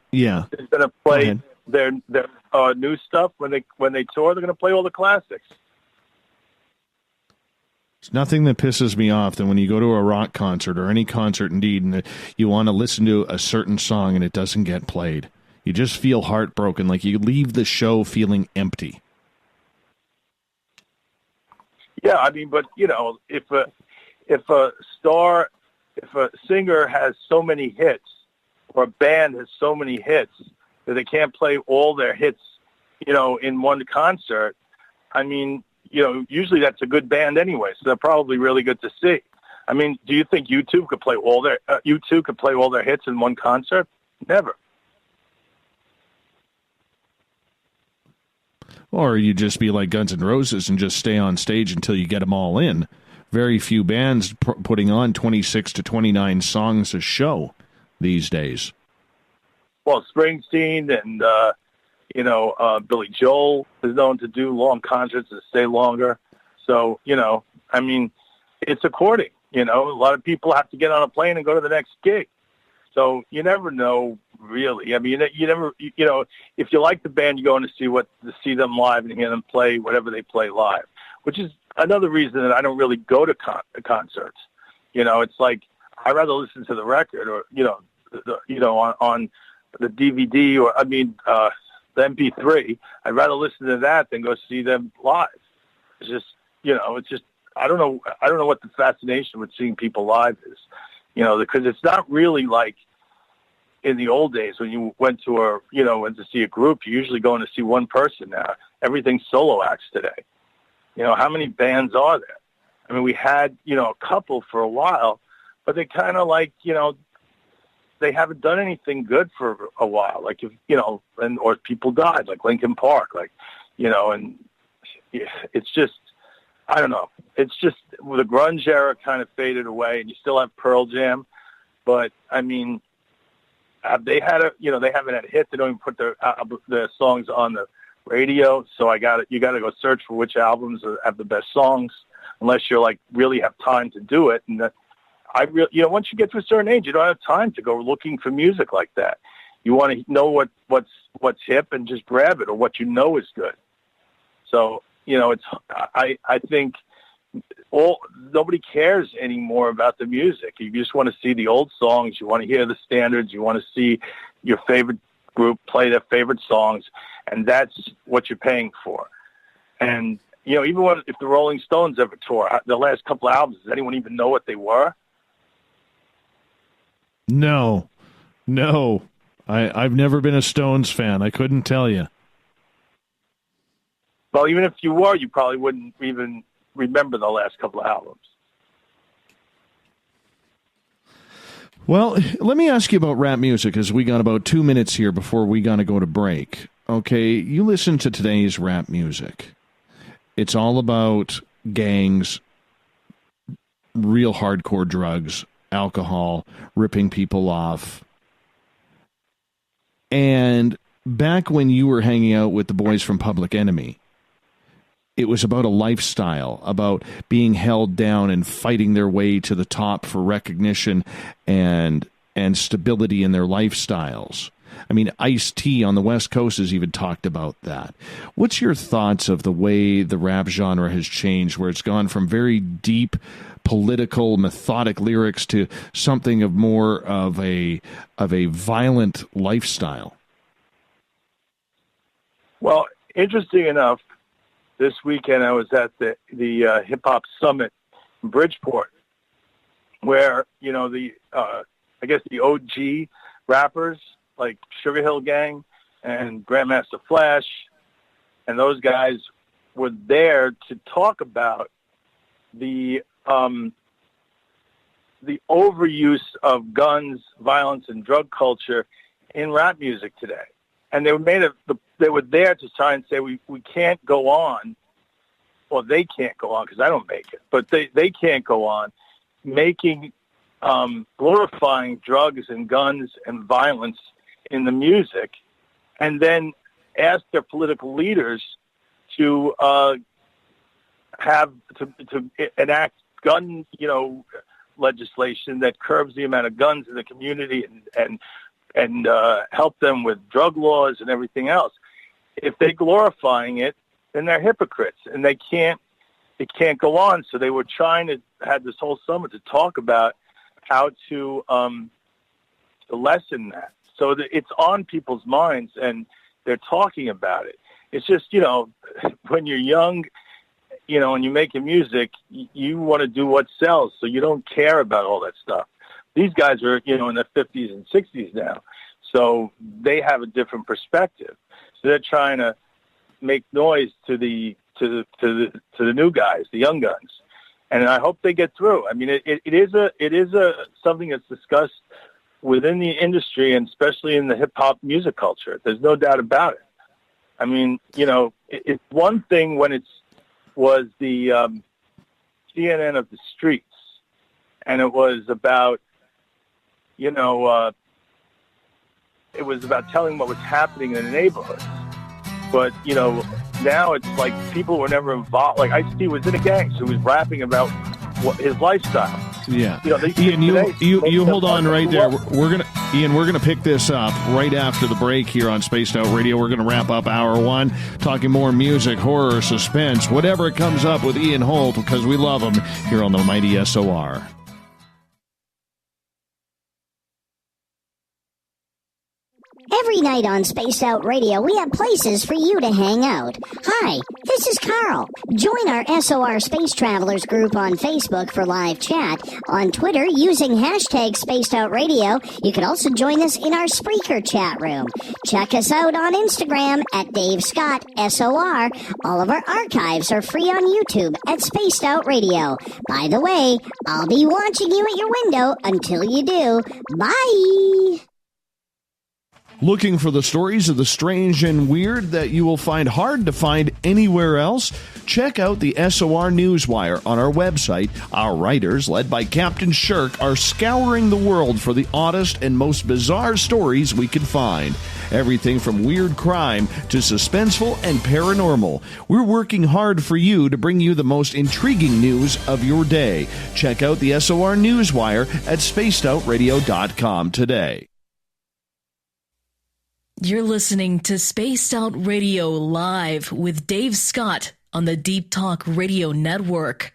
is going to play their new stuff when they tour? They're going to play all the classics. There's nothing that pisses me off than when you go to a rock concert or any concert indeed, and you want to listen to a certain song and it doesn't get played. You just feel heartbroken, like you leave the show feeling empty. Yeah, I mean, but if a singer has so many hits, or a band has so many hits that they can't play all their hits, in one concert, I mean, usually that's a good band anyway, so they're probably really good to see. I mean, do you think U2 could play all their hits in one concert? Never. Or you just be like Guns N' Roses and just stay on stage until you get them all in. Very few bands putting on 26 to 29 songs a show these days. Well, Springsteen and, Billy Joel is known to do long concerts and stay longer. So, I mean, it's a courting. A lot of people have to get on a plane and go to the next gig. So you never know, really. I mean, you never, if you like the band, you go in to see them live and hear them play whatever they play live, which is another reason that I don't really go to concerts. It's like I'd rather listen to the record or, on the DVD or, the MP3. I'd rather listen to that than go see them live. It's just, I don't know what the fascination with seeing people live is. Because it's not really like in the old days when you went to see a group. You're usually going to see one person now. Everything's solo acts today. How many bands are there? I mean, we had, a couple for a while, but they kind of like, they haven't done anything good for a while. Like, or people died, like Linkin Park, and it's just, I don't know. It's just the grunge era kind of faded away, and you still have Pearl Jam, but I mean, they haven't had a hit. They don't even put their songs on the radio. So you got to go search for which albums have the best songs, unless you're like really have time to do it. And once you get to a certain age, you don't have time to go looking for music like that. You want to know what's hip and just grab it, or what is good. So. I think nobody cares anymore about the music. You just want to see the old songs. You want to hear the standards. You want to see your favorite group play their favorite songs, and that's what you're paying for. And, even if the Rolling Stones ever tour, the last couple of albums, does anyone even know what they were? No. I've never been a Stones fan. I couldn't tell you. Well, even if you were, you probably wouldn't even remember the last couple of albums. Well, let me ask you about rap music, as we got about 2 minutes here before we got to go to break. Okay, you listen to today's rap music. It's all about gangs, real hardcore drugs, alcohol, ripping people off. And back when you were hanging out with the boys from Public Enemy, it was about a lifestyle, about being held down and fighting their way to the top for recognition and stability in their lifestyles. I mean, Ice-T on the West Coast has even talked about that. What's your thoughts of the way the rap genre has changed, where it's gone from very deep, political, methodic lyrics to something of more of a violent lifestyle? Well, interesting enough, this weekend I was at the Hip Hop Summit in Bridgeport, where, you know, I guess the OG rappers like Sugar Hill Gang and Grandmaster Flash and those guys were there to talk about the overuse of guns, violence, and drug culture in rap music today. And they were there to try and say we can't go on, or they can't go on because I don't make it, but they can't go on making glorifying drugs and guns and violence in the music, and then ask their political leaders to enact gun, you know, legislation that curbs the amount of guns in the community and help them with drug laws and everything else. If they're glorifying it, then they're hypocrites, and it can't go on. So they were trying to have this whole summit to talk about how to lessen that. So that it's on people's minds, and they're talking about it. It's just, you know, when you're young, you know, and you're making music, you want to do what sells, so you don't care about all that stuff. These guys are, you know, in their 50s and 60s now, so they have a different perspective. So they're trying to make noise to the new guys, the young guns, and I hope they get through. I mean, it is something that's discussed within the industry, and especially in the hip hop music culture. There's no doubt about it. I mean, you know, it's one thing when was the CNN of the streets, and it was about, you know, it was about telling what was happening in the neighborhood. But, you know, now it's like people were never involved. Like Ice-T was in a gang, so he was rapping about his lifestyle. Yeah, you know, Ian, you hold on right there. We're gonna pick this up right after the break here on Spaced Out Radio. We're gonna wrap up hour one, talking more music, horror, suspense, whatever it comes up with Ian Holt, because we love him here on the mighty SOR. Every night on Spaced Out Radio, we have places for you to hang out. Hi, this is Carl. Join our SOR Space Travelers group on Facebook for live chat. On Twitter, using hashtag Spaced Out Radio. You can also join us in our Spreaker chat room. Check us out on Instagram at Dave Scott SOR. All of our archives are free on YouTube at Spaced Out Radio. By the way, I'll be watching you at your window until you do. Bye! Looking for the stories of the strange and weird that you will find hard to find anywhere else? Check out the SOR Newswire on our website. Our writers, led by Captain Shirk, are scouring the world for the oddest and most bizarre stories we can find. Everything from weird crime to suspenseful and paranormal. We're working hard for you to bring you the most intriguing news of your day. Check out the SOR Newswire at spacedoutradio.com today. You're listening to Spaced Out Radio Live with Dave Scott on the Deep Talk Radio Network.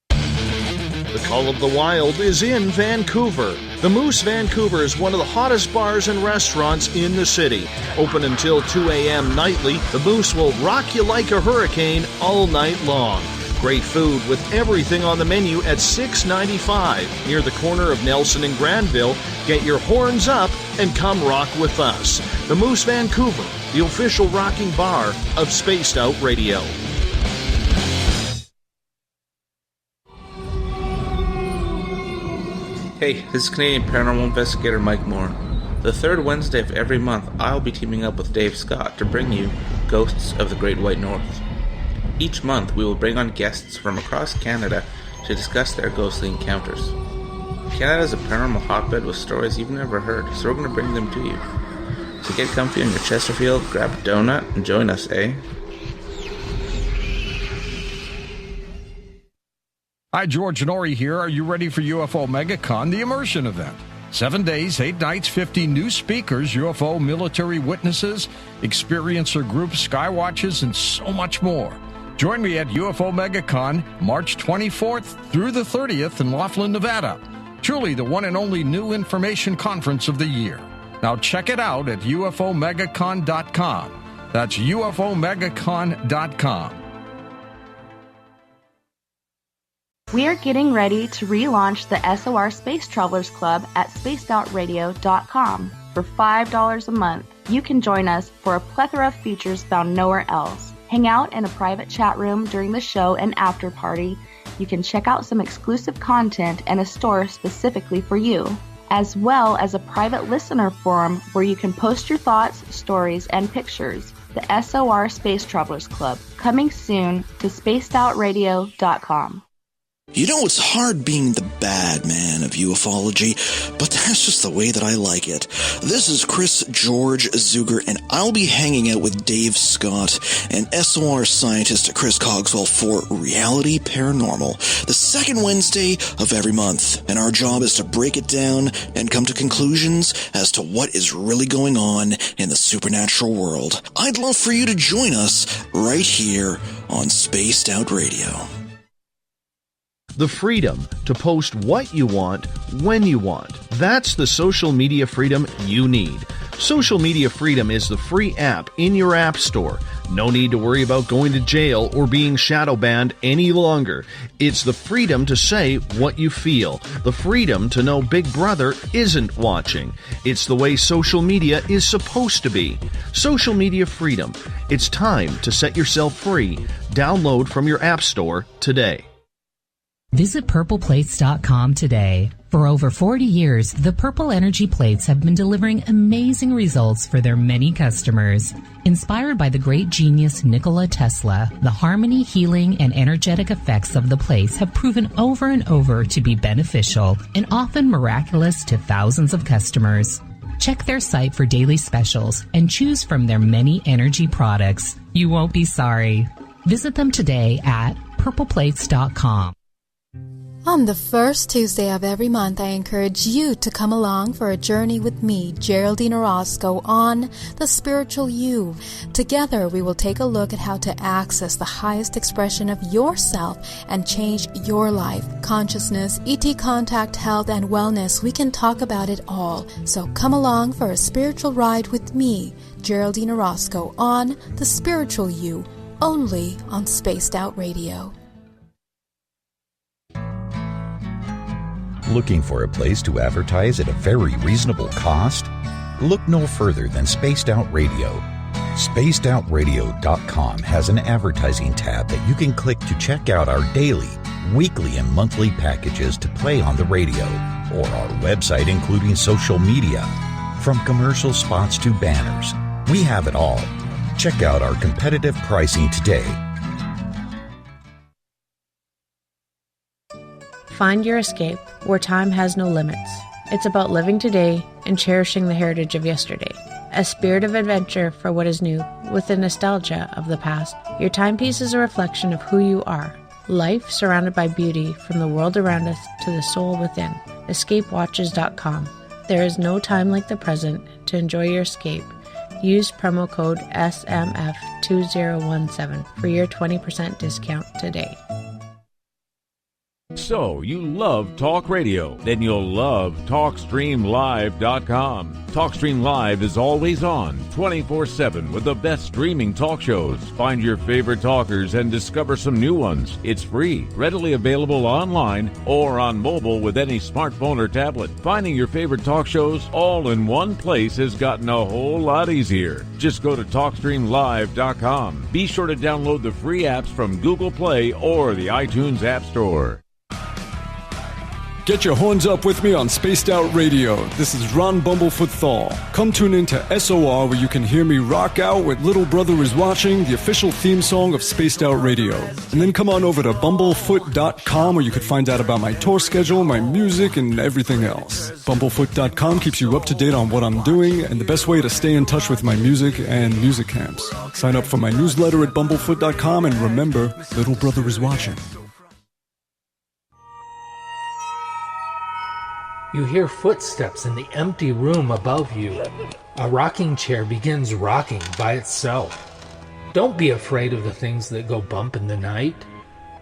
The Call of the Wild is in Vancouver. The Moose Vancouver is one of the hottest bars and restaurants in the city. Open until 2 a.m. nightly, the Moose will rock you like a hurricane all night long. Great food with everything on the menu at $6.95 near the corner of Nelson and Granville. Get your horns up and come rock with us. The Moose Vancouver, the official rocking bar of Spaced Out Radio. Hey, this is Canadian Paranormal Investigator Mike Moore. The third Wednesday of every month, I'll be teaming up with Dave Scott to bring you Ghosts of the Great White North. Each month, we will bring on guests from across Canada to discuss their ghostly encounters. Canada is a paranormal hotbed with stories you've never heard, so we're going to bring them to you. So get comfy on your Chesterfield, grab a donut, and join us, eh? Hi, George Norrie here. Are you ready for UFO MegaCon, the immersion event? 7 days, 8 nights, 50 new speakers, UFO military witnesses, experiencer groups, skywatches, and so much more. Join me at UFO MegaCon, March 24th through the 30th in Laughlin, Nevada. Truly the one and only new information conference of the year. Now check it out at UFOMegaCon.com. That's UFOMegaCon.com. We are getting ready to relaunch the SOR Space Travelers Club at spacedoutradio.com. For $5 a month, you can join us for a plethora of features found nowhere else. Hang out in a private chat room during the show and after party. You can check out some exclusive content and a store specifically for you, as well as a private listener forum where you can post your thoughts, stories, and pictures. The SOR Space Travelers Club, coming soon to spacedoutradio.com. You know, it's hard being the bad man of ufology, but that's just the way that I like it. This is Chris George Zuger, and I'll be hanging out with Dave Scott and SOR scientist Chris Cogswell for Reality Paranormal, the second Wednesday of every month. And our job is to break it down and come to conclusions as to what is really going on in the supernatural world. I'd love for you to join us right here on Spaced Out Radio. The freedom to post what you want, when you want. That's the social media freedom you need. Social Media Freedom is the free app in your app store. No need to worry about going to jail or being shadow banned any longer. It's the freedom to say what you feel. The freedom to know Big Brother isn't watching. It's the way social media is supposed to be. Social Media Freedom. It's time to set yourself free. Download from your app store today. Visit purpleplates.com today. For over 40 years, the Purple Energy Plates have been delivering amazing results for their many customers. Inspired by the great genius Nikola Tesla, the harmony, healing, and energetic effects of the plates have proven over and over to be beneficial and often miraculous to thousands of customers. Check their site for daily specials and choose from their many energy products. You won't be sorry. Visit them today at purpleplates.com. On the first Tuesday of every month, I encourage you to come along for a journey with me, Geraldine Orozco, on The Spiritual You. Together, we will take a look at how to access the highest expression of yourself and change your life. Consciousness, ET contact, health, and wellness, we can talk about it all. So come along for a spiritual ride with me, Geraldine Orozco, on The Spiritual You, only on Spaced Out Radio. Looking for a place to advertise at a very reasonable cost? Look no further than Spaced Out Radio. SpacedOutRadio.com has an advertising tab that you can click to check out our daily, weekly, and monthly packages to play on the radio, or our website including social media. From commercial spots to banners, we have it all. Check out our competitive pricing today. Find your escape where time has no limits. It's about living today and cherishing the heritage of yesterday. A spirit of adventure for what is new with the nostalgia of the past. Your timepiece is a reflection of who you are. Life surrounded by beauty from the world around us to the soul within. EscapeWatches.com. There is no time like the present to enjoy your escape. Use promo code SMF2017 for your 20% discount today. So, you love talk radio? Then you'll love TalkStreamLive.com. TalkStream Live is always on, 24/7, with the best streaming talk shows. Find your favorite talkers and discover some new ones. It's free, readily available online or on mobile with any smartphone or tablet. Finding your favorite talk shows all in one place has gotten a whole lot easier. Just go to TalkStreamLive.com. Be sure to download the free apps from Google Play or the iTunes App Store. Get your horns up with me on Spaced Out Radio. This is Ron Bumblefoot THAL. Come tune in to SOR where you can hear me rock out with Little Brother Is Watching, the official theme song of Spaced Out Radio. And then come on over to bumblefoot.com where you could find out about my tour schedule, my music, and everything else. Bumblefoot.com keeps you up to date on what I'm doing and the best way to stay in touch with my music and music camps. Sign up for my newsletter at bumblefoot.com and remember, Little Brother Is Watching. You hear footsteps in the empty room above you. A rocking chair begins rocking by itself. Don't be afraid of the things that go bump in the night.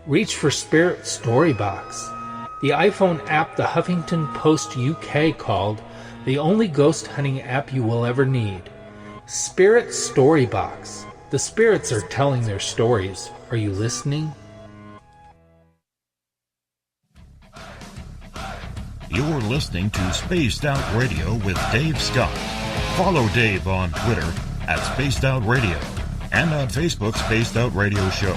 Reach for Spirit Storybox, the iPhone app the Huffington Post UK called the only ghost hunting app you will ever need. Spirit Story Box. The spirits are telling their stories. Are you listening? You're listening to Spaced Out Radio with Dave Scott. Follow Dave on Twitter at Spaced Out Radio and on Facebook, Spaced Out Radio Show.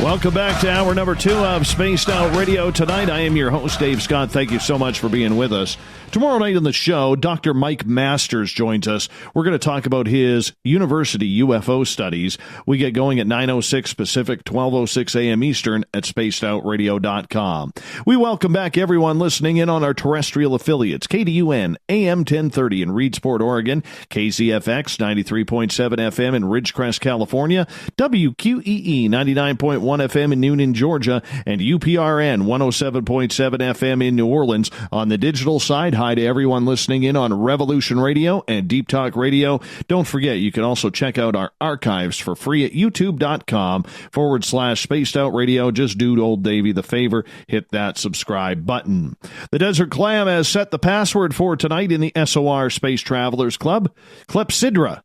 Welcome back to hour number 2 of Spaced Out Radio. Tonight, I am your host, Dave Scott. Thank you so much for being with us. Tomorrow night on the show, Dr. Mike Masters joins us. We're going to talk about his university UFO studies. We get going at 9:06 Pacific, 12:06 a.m. Eastern at spacedoutradio.com. We welcome back everyone listening in on our terrestrial affiliates, KDUN, AM 1030 in Reedsport, Oregon, KZFX 93.7 FM in Ridgecrest, California, WQEE 99.1 FM in Noonan, Georgia, and UPRN 107.7 FM in New Orleans. On the digital side, hi to everyone listening in on Revolution Radio and Deep Talk Radio. Don't forget, you can also check out our archives for free at youtube.com/Spaced Out Radio. Just do old Davey the favor, hit that subscribe button. The Desert Clam has set the password for tonight in the SOR Space Travelers Club. Clepsydra.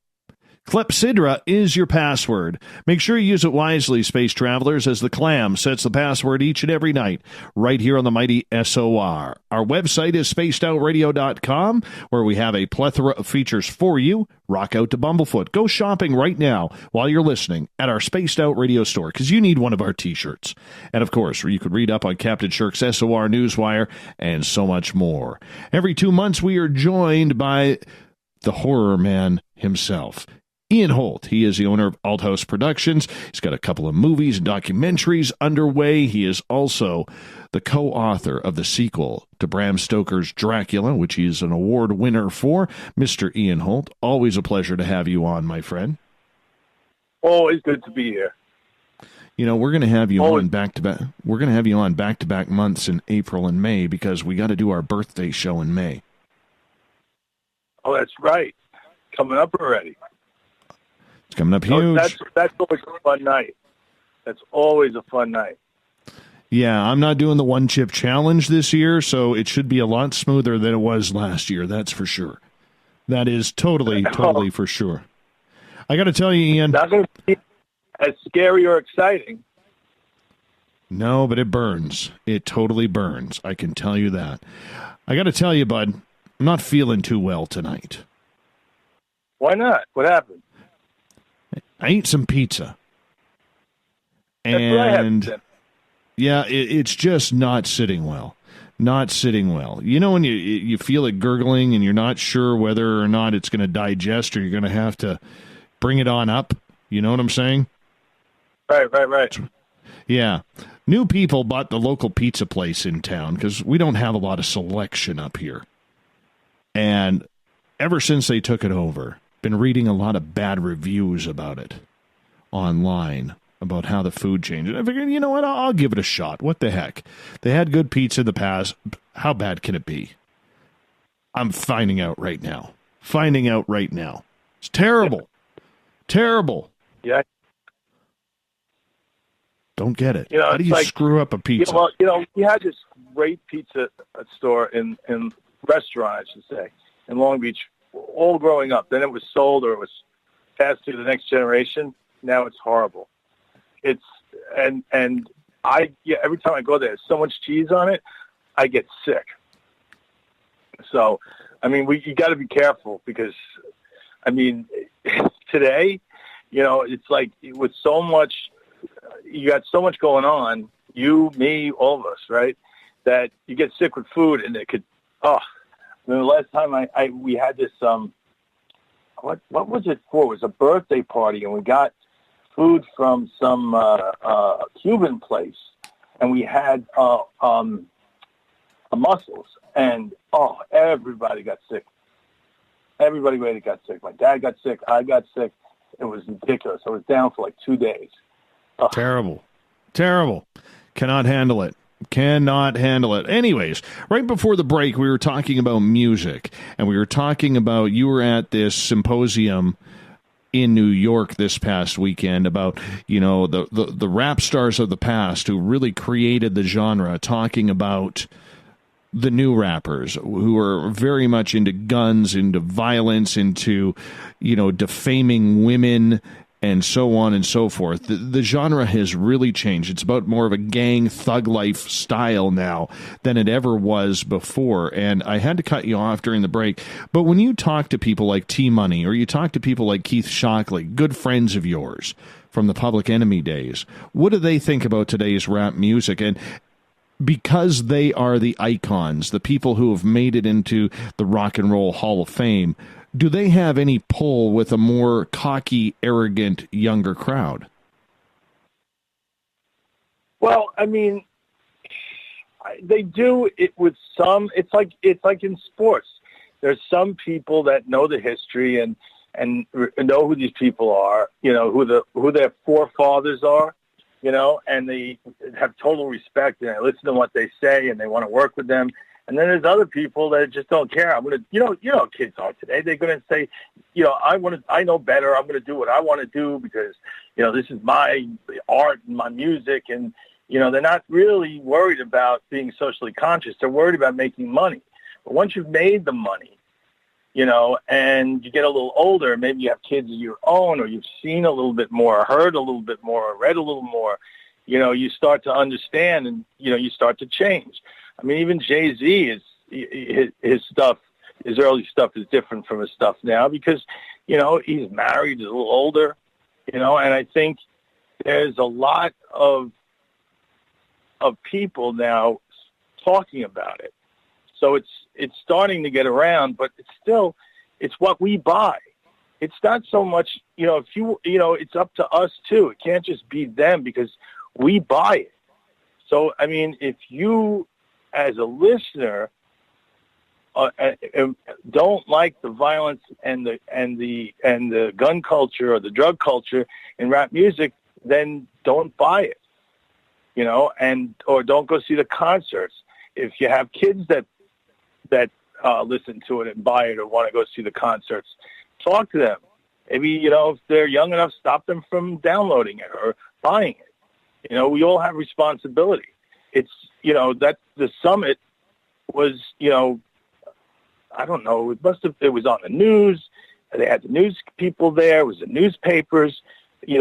Clepsydra is your password. Make sure you use it wisely, Space Travelers, as the Clam sets the password each and every night right here on the mighty SOR. Our website is spacedoutradio.com, where we have a plethora of features for you. Rock out to Bumblefoot. Go shopping right now while you're listening at our Spaced Out Radio store, because you need one of our T-shirts. And, of course, you could read up on Captain Shirk's SOR Newswire and so much more. Every 2 months, we are joined by the horror man himself, Ian Holt. He is the owner of Alt House Productions. He's got a couple of movies and documentaries underway. He is also the co-author of the sequel to Bram Stoker's Dracula, which he is an award winner for. Mr. Ian Holt, always a pleasure to have you on, my friend. Always good to be here. You know, we're going to have you on back-to-back. We're going to have you on back-to-back months in April and May, because we got to do our birthday show in May. Oh, that's right. Coming up already. It's coming up huge. That's always a fun night. That's always a fun night. Yeah, I'm not doing the one chip challenge this year, so it should be a lot smoother than it was last year. That's for sure. That is totally for sure. I got to tell you, Ian. Not going to be as scary or exciting. No, but it burns. It totally burns. I can tell you that. I got to tell you, bud, I'm not feeling too well tonight. Why not? What happened? I ate some pizza. That's what I had. Yeah, it's just not sitting well. Not sitting well. You know when you feel it gurgling and you're not sure whether or not it's going to digest, or you're going to have to bring it on up? You know what I'm saying? Right. Yeah. New people bought the local pizza place in town, because we don't have a lot of selection up here. And ever since they took it over, been reading a lot of bad reviews about it online, about how the food changed. I figured, you know what, I'll give it a shot. What the heck? They had good pizza in the past. How bad can it be? I'm finding out right now. It's terrible. Terrible. Yeah. Don't get it. You know, how do you screw up a pizza? We had this great pizza store in restaurant, I should say, in Long Beach, all growing up. Then it was sold, or it was passed to the next generation. Now it's horrible. Every time I go there, there's so much cheese on it, I get sick. So, I mean, you got to be careful, because, I mean, today, you know, it's like with so much, you got so much going on, you, me, all of us, right, that you get sick with food, and it could, the last time we had this, what was it for? It was a birthday party, and we got food from some Cuban place, and we had mussels, and everybody got sick. Everybody really got sick. My dad got sick. I got sick. It was ridiculous. I was down for like 2 days. Terrible. Cannot handle it. Anyways, right before the break, we were talking about music, and we were talking about, you were at this symposium in New York this past weekend about, you know, the rap stars of the past who really created the genre, talking about the new rappers who are very much into guns, into violence, into, defaming women, and so on and so forth. The genre has really changed. It's about more of a gang thug life style now than it ever was before. And I had to cut you off during the break. But when you talk to people like T-Money, or you talk to people like Keith Shockley, good friends of yours from the Public Enemy days, what do they think about today's rap music? And because they are the icons, the people who have made it into the Rock and Roll Hall of Fame, do they have any pull with a more cocky, arrogant, younger crowd? Well, I mean, they do it with some. It's like in sports. There's some people that know the history and know who these people are. Who their forefathers are. And they have total respect and they listen to what they say and they want to work with them. And then there's other people that just don't care. I'm going to, kids are today. They're going to say, I know better. I'm going to do what I want to do because, this is my art and my music. And, they're not really worried about being socially conscious. They're worried about making money. But once you've made the money, and you get a little older, maybe you have kids of your own, or you've seen a little bit more, heard a little bit more, or read a little more, you start to understand and, you start to change. I mean, even Jay-Z, his stuff, his early stuff is different from his stuff now because, he's married, he's a little older, and I think there's a lot of people now talking about it. So it's starting to get around, but it's what we buy. It's not so much, it's up to us too. It can't just be them because we buy it. So, I mean, if you as a listener don't like the violence and the gun culture or the drug culture in rap music, then don't buy it, or don't go see the concerts. If you have kids that listen to it and buy it or want to go see the concerts, talk to them. Maybe, if they're young enough, stop them from downloading it or buying it. We all have responsibility. It's, that the summit was, I don't know, it was on the news. They had the news people there. It was the newspapers. It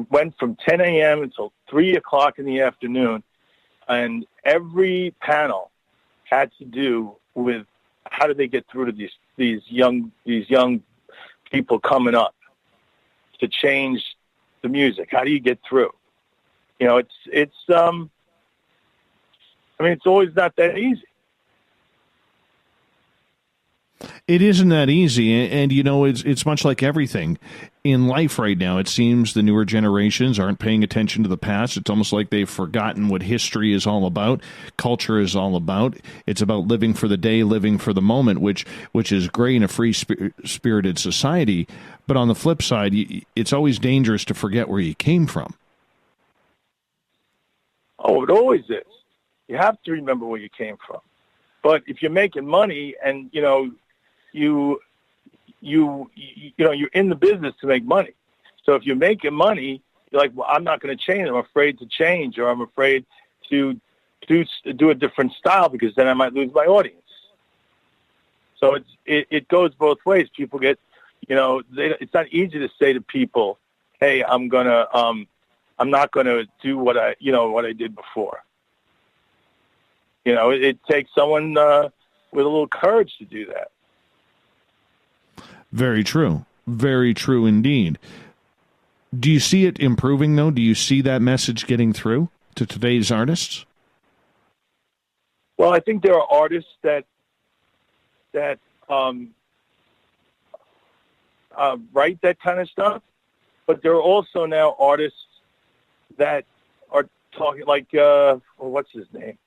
went from 10 a.m. until 3 o'clock in the afternoon. And every panel had to do with how do they get through to these young people coming up to change the music. How do you get through? It's always not that easy. It isn't that easy, and it's much like everything in life right now. It seems the newer generations aren't paying attention to the past. It's almost like they've forgotten what history is all about, culture is all about. It's about living for the day, living for the moment, which is great in a free-spirited society. But on the flip side, it's always dangerous to forget where you came from. Oh, it always is. You have to remember where you came from. But if you're making money and, you're in the business to make money. So if you're making money, you're like, well, I'm not going to change. I'm afraid to change, or I'm afraid to do a different style because then I might lose my audience. So it goes both ways. People get, it's not easy to say to people, hey, I'm not going to do what I did before. It takes someone with a little courage to do that. Very true. Very true indeed. Do you see it improving, though? Do you see that message getting through to today's artists? Well, I think there are artists that write that kind of stuff, but there are also now artists that are talking like, what's his name?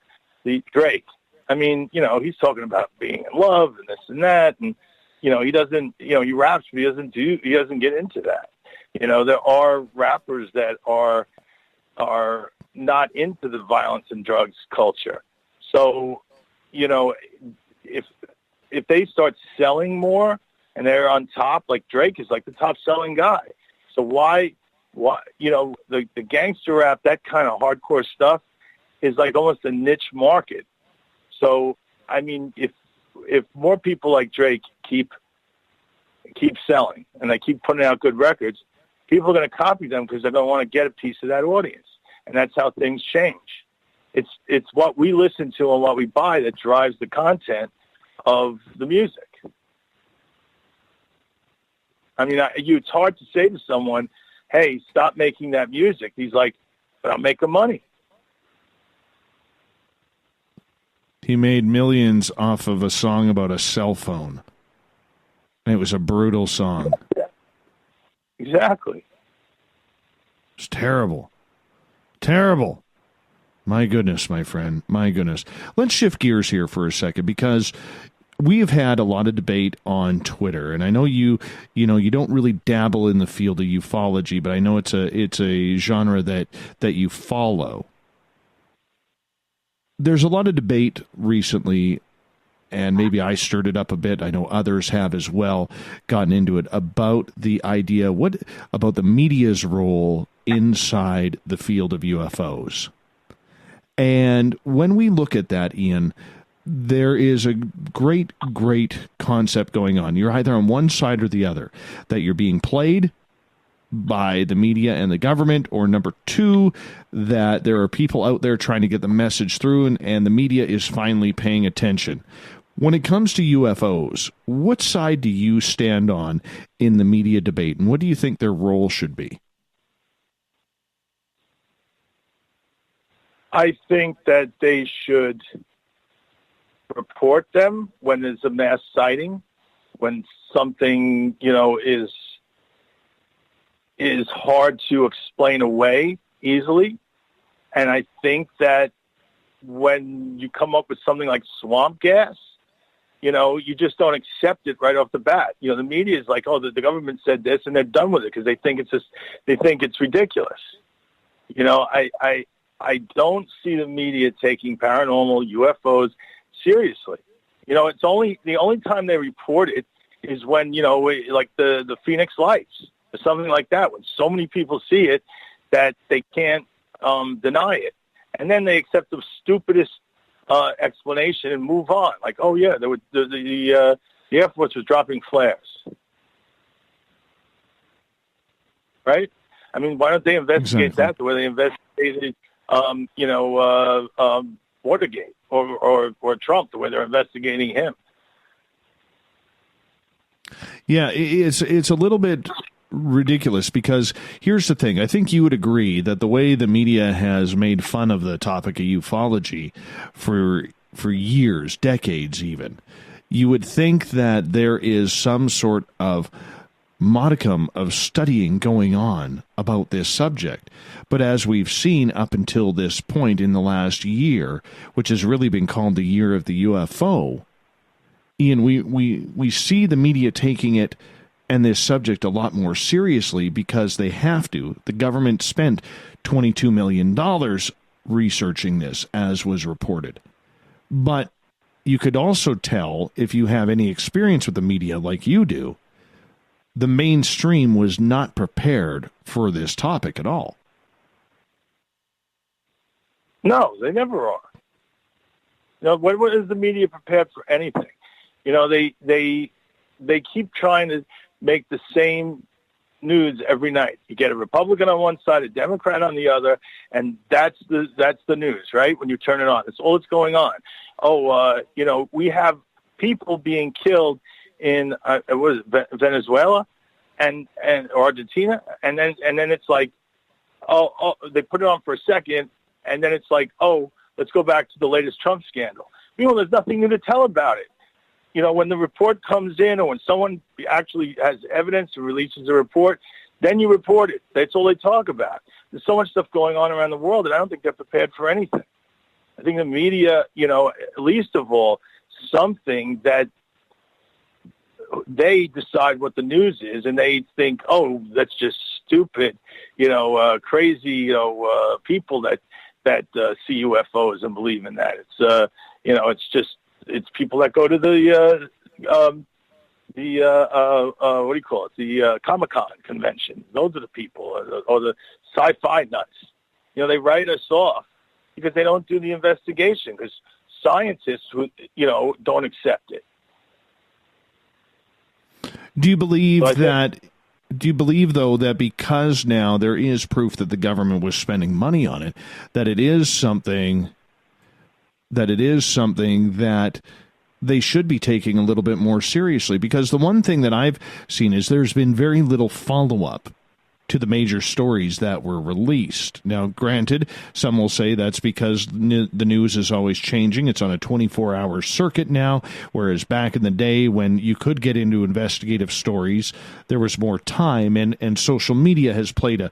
Drake. I mean, he's talking about being in love and this and that, and he doesn't, he raps, but he doesn't get into that. There are rappers that are not into the violence and drugs culture. So, if they start selling more and they're on top, like Drake is like the top selling guy. So why, the gangster rap, that kind of hardcore stuff is like almost a niche market. So, I mean, if more people like Drake keep selling and they keep putting out good records, people are going to copy them because they're going to want to get a piece of that audience. And that's how things change. It's what we listen to and what we buy that drives the content of the music. I mean, it's hard to say to someone, hey, stop making that music. He's like, but I'm making money. He made millions off of a song about a cell phone. And it was a brutal song. Exactly. It's terrible. Terrible. My goodness, my friend. My goodness. Let's shift gears here for a second, because we have had a lot of debate on Twitter, and I know you don't really dabble in the field of ufology, but I know it's a genre that you follow. There's a lot of debate recently, and maybe I stirred it up a bit. I know others have as well gotten into it about the idea, what about the media's role inside the field of UFOs. And when we look at that, Ian, there is a great concept going on. You're either on one side or the other, that you're being played by the media and the government, or number two, that there are people out there trying to get the message through, and the media is finally paying attention. When it comes to UFOs, what side do you stand on in the media debate, and what do you think their role should be? I think that they should report them when there's a mass sighting, when something, is hard to explain away easily. And I think that when you come up with something like swamp gas, you just don't accept it right off the bat. The media is like, oh, the government said this, and they're done with it because they think it's ridiculous. I don't see the media taking paranormal UFOs seriously. It's only the only time they report it is when, like the Phoenix Lights or something like that, when so many people see it that they can't deny it. And then they accept the stupidest explanation and move on. Like, oh yeah, the Air Force was dropping flares. Right? I mean, why don't they investigate that the way they investigated Watergate or Trump, the way they're investigating him? Yeah, it's a little bit ridiculous, because here's the thing. I think you would agree that the way the media has made fun of the topic of ufology for years, decades even, you would think that there is some sort of modicum of studying going on about this subject. But as we've seen up until this point in the last year, which has really been called the year of the UFO, Ian, we see the media taking it and this subject a lot more seriously because they have to. The government spent $22 million researching this, as was reported. But you could also tell, if you have any experience with the media like you do, the mainstream was not prepared for this topic at all. No, they never are. When is the media prepared for anything? They keep trying to make the same news every night. You get a Republican on one side, a Democrat on the other, and that's the news, right? When you turn it on, that's all that's going on. We have people being killed in Venezuela and Argentina, and then it's like, they put it on for a second, and then it's like, let's go back to the latest Trump scandal. There's nothing new to tell about it. When the report comes in, or when someone actually has evidence and releases a report, then you report it. That's all they talk about. There's so much stuff going on around the world that I don't think they're prepared for anything. I think the media, least of all, something that they decide what the news is, and they think, that's just stupid, crazy, people that see UFOs and believe in that. It's people that go to the Comic-Con convention. Those are the people, or the sci-fi nuts. They write us off because they don't do the investigation, because scientists who, don't accept it. Do you believe Do you believe, though, that because now there is proof that the government was spending money on it, that it is something that they should be taking a little bit more seriously? Because the one thing that I've seen is there's been very little follow-up to the major stories that were released. Now, granted, some will say that's because the news is always changing. It's on a 24-hour circuit now, whereas back in the day when you could get into investigative stories, there was more time, and social media has played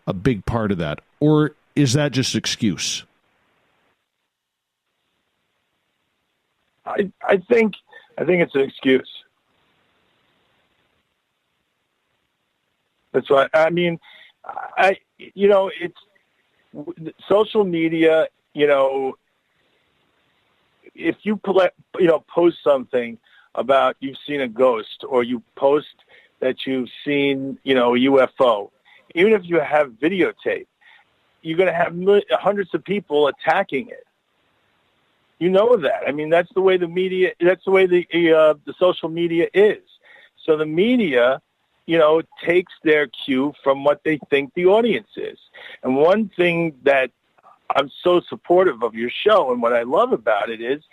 a big part of that. Or is that just excuse? I think it's an excuse. That's right. I mean, it's social media. If you post something about you've seen a ghost, or you post that you've seen a UFO, even if you have videotape, you're going to have hundreds of people attacking it. You know that. I mean, that's the way the media. That's the way the social media is. So the media, takes their cue from what they think the audience is. And one thing that I'm so supportive of your show, and what I love about it is,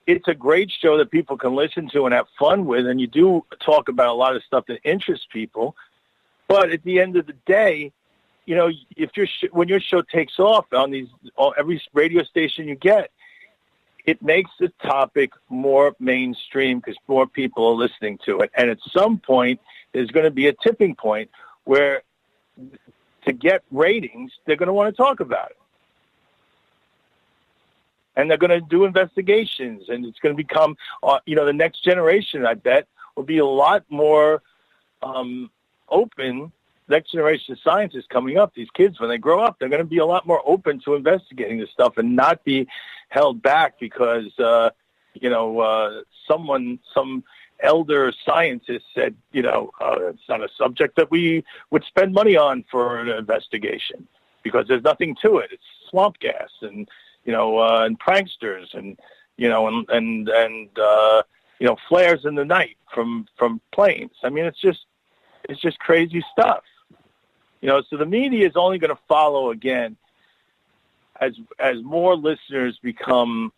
it's a great show that people can listen to and have fun with. And you do talk about a lot of stuff that interests people. But at the end of the day, if when your show takes off on every radio station you get, it makes the topic more mainstream because more people are listening to it. And at some point, there's going to be a tipping point where, to get ratings, they're going to want to talk about it. And they're going to do investigations, and it's going to become, the next generation, I bet, will be a lot more open. Next generation some coming up, these kids, when they grow up, they're going to be a lot more open to investigating this stuff and not be held back because, some elder scientist said, it's not a subject that we would spend money on for an investigation because there's nothing to it. It's swamp gas and pranksters and flares in the night from planes. I mean, it's just crazy stuff. So the media is only going to follow again as more listeners become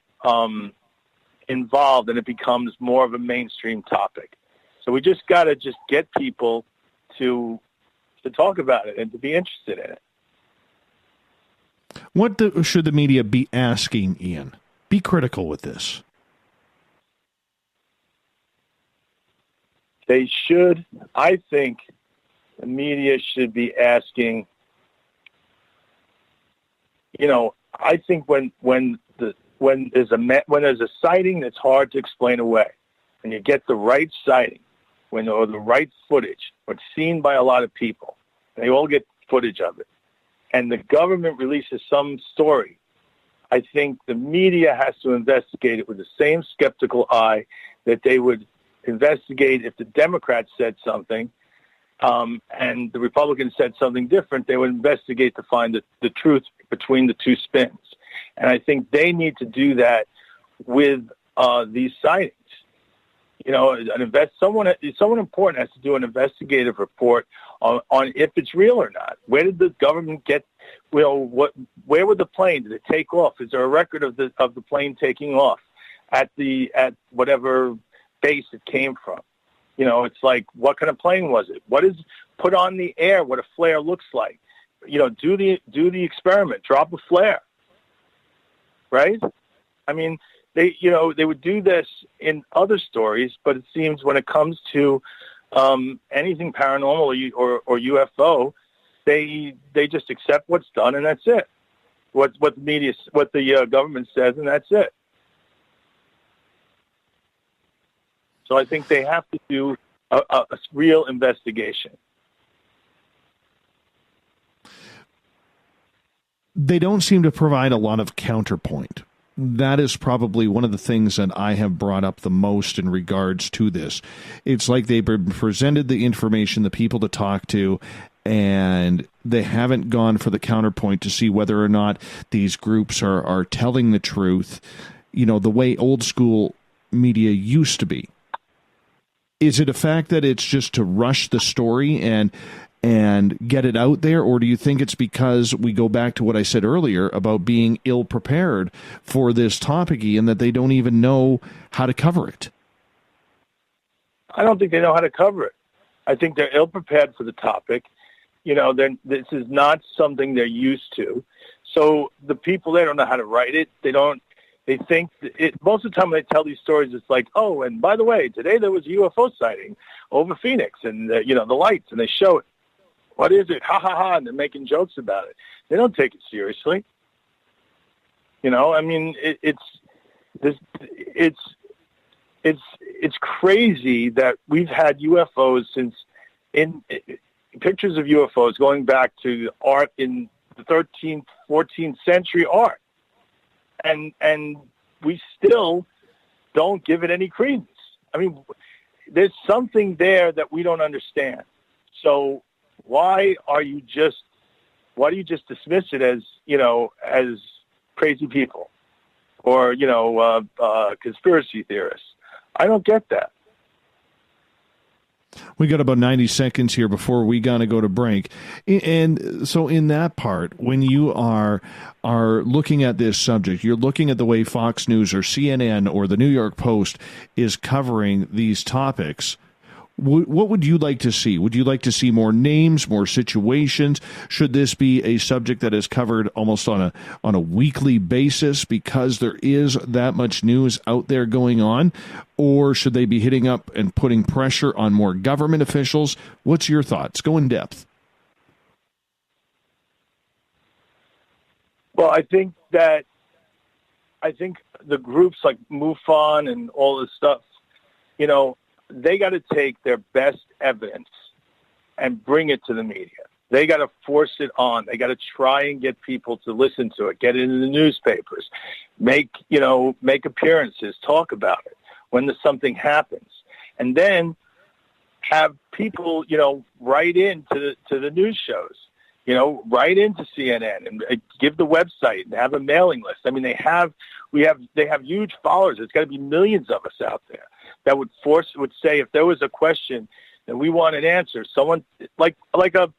involved and it becomes more of a mainstream topic. So we just got to get people to talk about it and to be interested in it. What should the media be asking, Ian? Be critical with this. They should, I think, the media should be asking, I think when there's a sighting that's hard to explain away, and you get the right sighting, or the right footage, or it's seen by a lot of people, they all get footage of it, and the government releases some story, I think the media has to investigate it with the same skeptical eye that they would investigate if the Democrats said something and the Republicans said something different. They would investigate to find the truth between the two spins. And I think they need to do that with these sightings. Someone important has to do an investigative report on if it's real or not. Where did the government get? Where was the plane? Did it take off? Is there a record of the plane taking off at whatever base it came from? It's like, what kind of plane was it? What is put on the air? What a flare looks like? Do the experiment. Drop a flare. Right? I mean, they would do this in other stories, but it seems when it comes to anything paranormal or UFO, they just accept what's done and that's it. What the government says, and that's it. So I think they have to do a real investigation. They don't seem to provide a lot of counterpoint. That is probably one of the things that I have brought up the most in regards to this. It's like they've presented the information, the people to talk to, and they haven't gone for the counterpoint to see whether or not these groups are telling the truth. the way old school media used to be? Is it a fact that it's just to rush the story and get it out there, or do you think it's because we go back to what I said earlier about being ill prepared for this topic and that they don't even know how to cover it? I don't think they know how to cover it. I think they're ill prepared for the topic. This is not something they're used to. So the people, they don't know how to write it. They think most of the time when they tell these stories, it's like, oh, and by the way, today there was a UFO sighting over Phoenix, and the lights, and they show it. What is it? Ha ha ha! And they're making jokes about it. They don't take it seriously. It's crazy that we've had UFOs since pictures of UFOs going back to art in the 13th, 14th century art. And we still don't give it any credence. I mean, there's something there that we don't understand. So why do you just dismiss it as crazy people or, conspiracy theorists? I don't get that. We got about 90 seconds here before we got to go to break. And so in that part, when you are looking at this subject, you're looking at the way Fox News or CNN or the New York Post is covering these topics. What would you like to see? Would you like to see more names, more situations? Should this be a subject that is covered almost on a weekly basis because there is that much news out there going on? Or should they be hitting up and putting pressure on more government officials? What's your thoughts? Go in depth. Well, I think the groups like MUFON and all this stuff, they got to take their best evidence and bring it to the media. They got to force it on. They got to try and get people to listen to it, get it in the newspapers, make appearances, talk about it when something happens. And then have people, write into the news shows, write into CNN and give the website and have a mailing list. I mean, they have huge followers. There's got to be millions of us out there that would say if there was a question and we want an answer, someone like a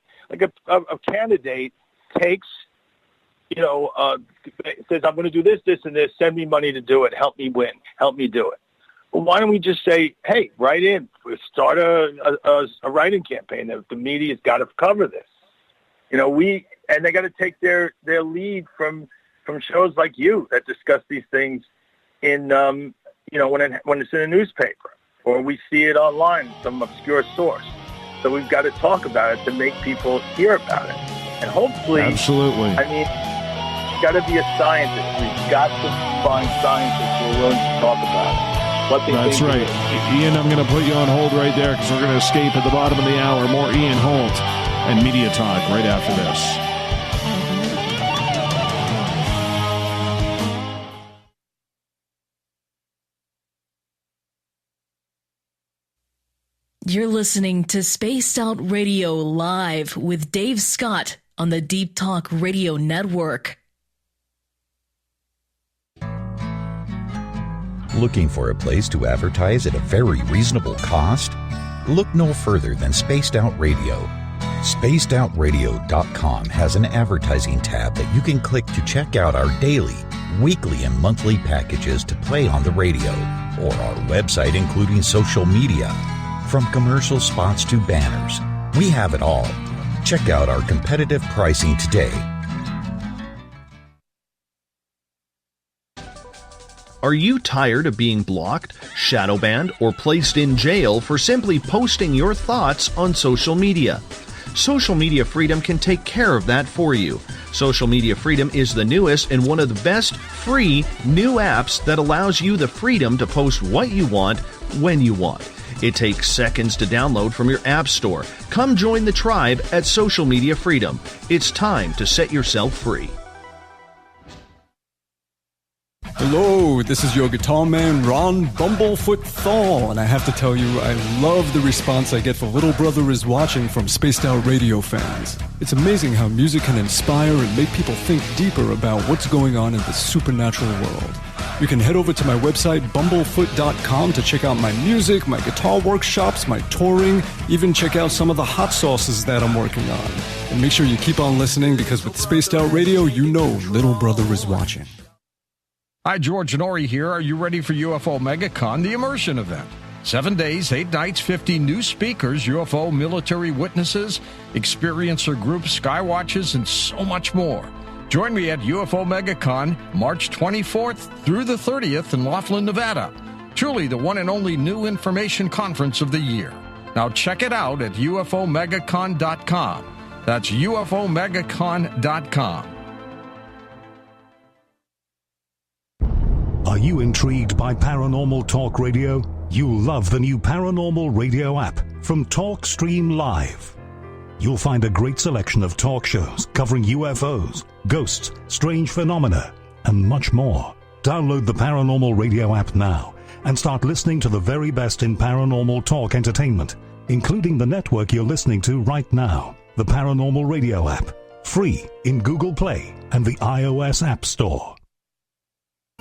candidate takes, says, I'm going to do this, and this, send me money to do it, help me win, help me do it. Well, why don't we just say, hey, write in, start a writing campaign. The media's got to cover this. And they got to take their lead from shows like you that discuss these things in, when it's in a newspaper or we see it online, some obscure source. So we've got to talk about it to make people hear about it. And hopefully, absolutely. I mean, it's got to be a scientist. We've got to find scientists who are willing to talk about it. That's right. Ian, I'm going to put you on hold right there because we're going to escape at the bottom of the hour. More Ian Holt and Media Talk right after this. You're listening to Spaced Out Radio Live with Dave Scott on the Deep Talk Radio Network. Looking for a place to advertise at a very reasonable cost? Look no further than Spaced Out Radio. SpacedOutRadio.com has an advertising tab that you can click to check out our daily, weekly, and monthly packages to play on the radio, or our website including social media. From commercial spots to banners, we have it all. Check out our competitive pricing today. Are you tired of being blocked, shadow banned, or placed in jail for simply posting your thoughts on social media? Social Media Freedom can take care of that for you. Social Media Freedom is the newest and one of the best free new apps that allows you the freedom to post what you want when you want. It takes seconds to download from your app store. Come join the tribe at Social Media Freedom. It's time to set yourself free. Hello, this is your guitar man, Ron Bumblefoot Thaw, and I have to tell you, I love the response I get for Little Brother is Watching from Spaced Out Radio fans. It's amazing how music can inspire and make people think deeper about what's going on in the supernatural world. You can head over to my website, bumblefoot.com, to check out my music, my guitar workshops, my touring, even check out some of the hot sauces that I'm working on. And make sure you keep on listening, because with Spaced Out Radio, you know little brother is watching. Hi, George Norrie here. Are you ready for UFO MegaCon, the immersion event? 7 days, 8 nights, 50 new speakers, UFO military witnesses, experiencer groups, skywatches, and so much more. Join me at UFO MegaCon, March 24th through the 30th in Laughlin, Nevada. Truly the one and only new information conference of the year. Now check it out at UFOMegaCon.com. That's UFOMegaCon.com. Are you intrigued by Paranormal Talk Radio? You'll love the new Paranormal Radio app from TalkStream Live. You'll find a great selection of talk shows covering UFOs, ghosts, strange phenomena, and much more. Download the Paranormal Radio app now and start listening to the very best in paranormal talk entertainment, including the network you're listening to right now, the Paranormal Radio app, free in Google Play and the iOS App Store.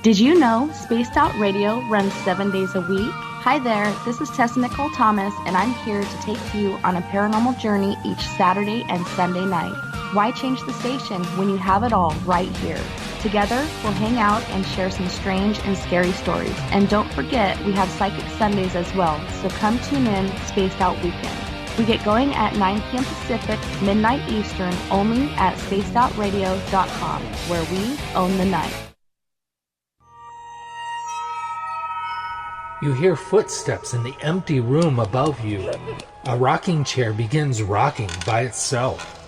Did you know Spaced Out Radio runs 7 days a week? Hi there, this is Tessa Nicole Thomas, and I'm here to take you on a paranormal journey each Saturday and Sunday night. Why change the station when you have it all right here? Together, we'll hang out and share some strange and scary stories. And don't forget, we have Psychic Sundays as well, so come tune in Spaced Out Weekend. We get going at 9 p.m. Pacific, midnight Eastern, only at spacedoutradio.com, where we own the night. You hear footsteps in the empty room above you. A rocking chair begins rocking by itself.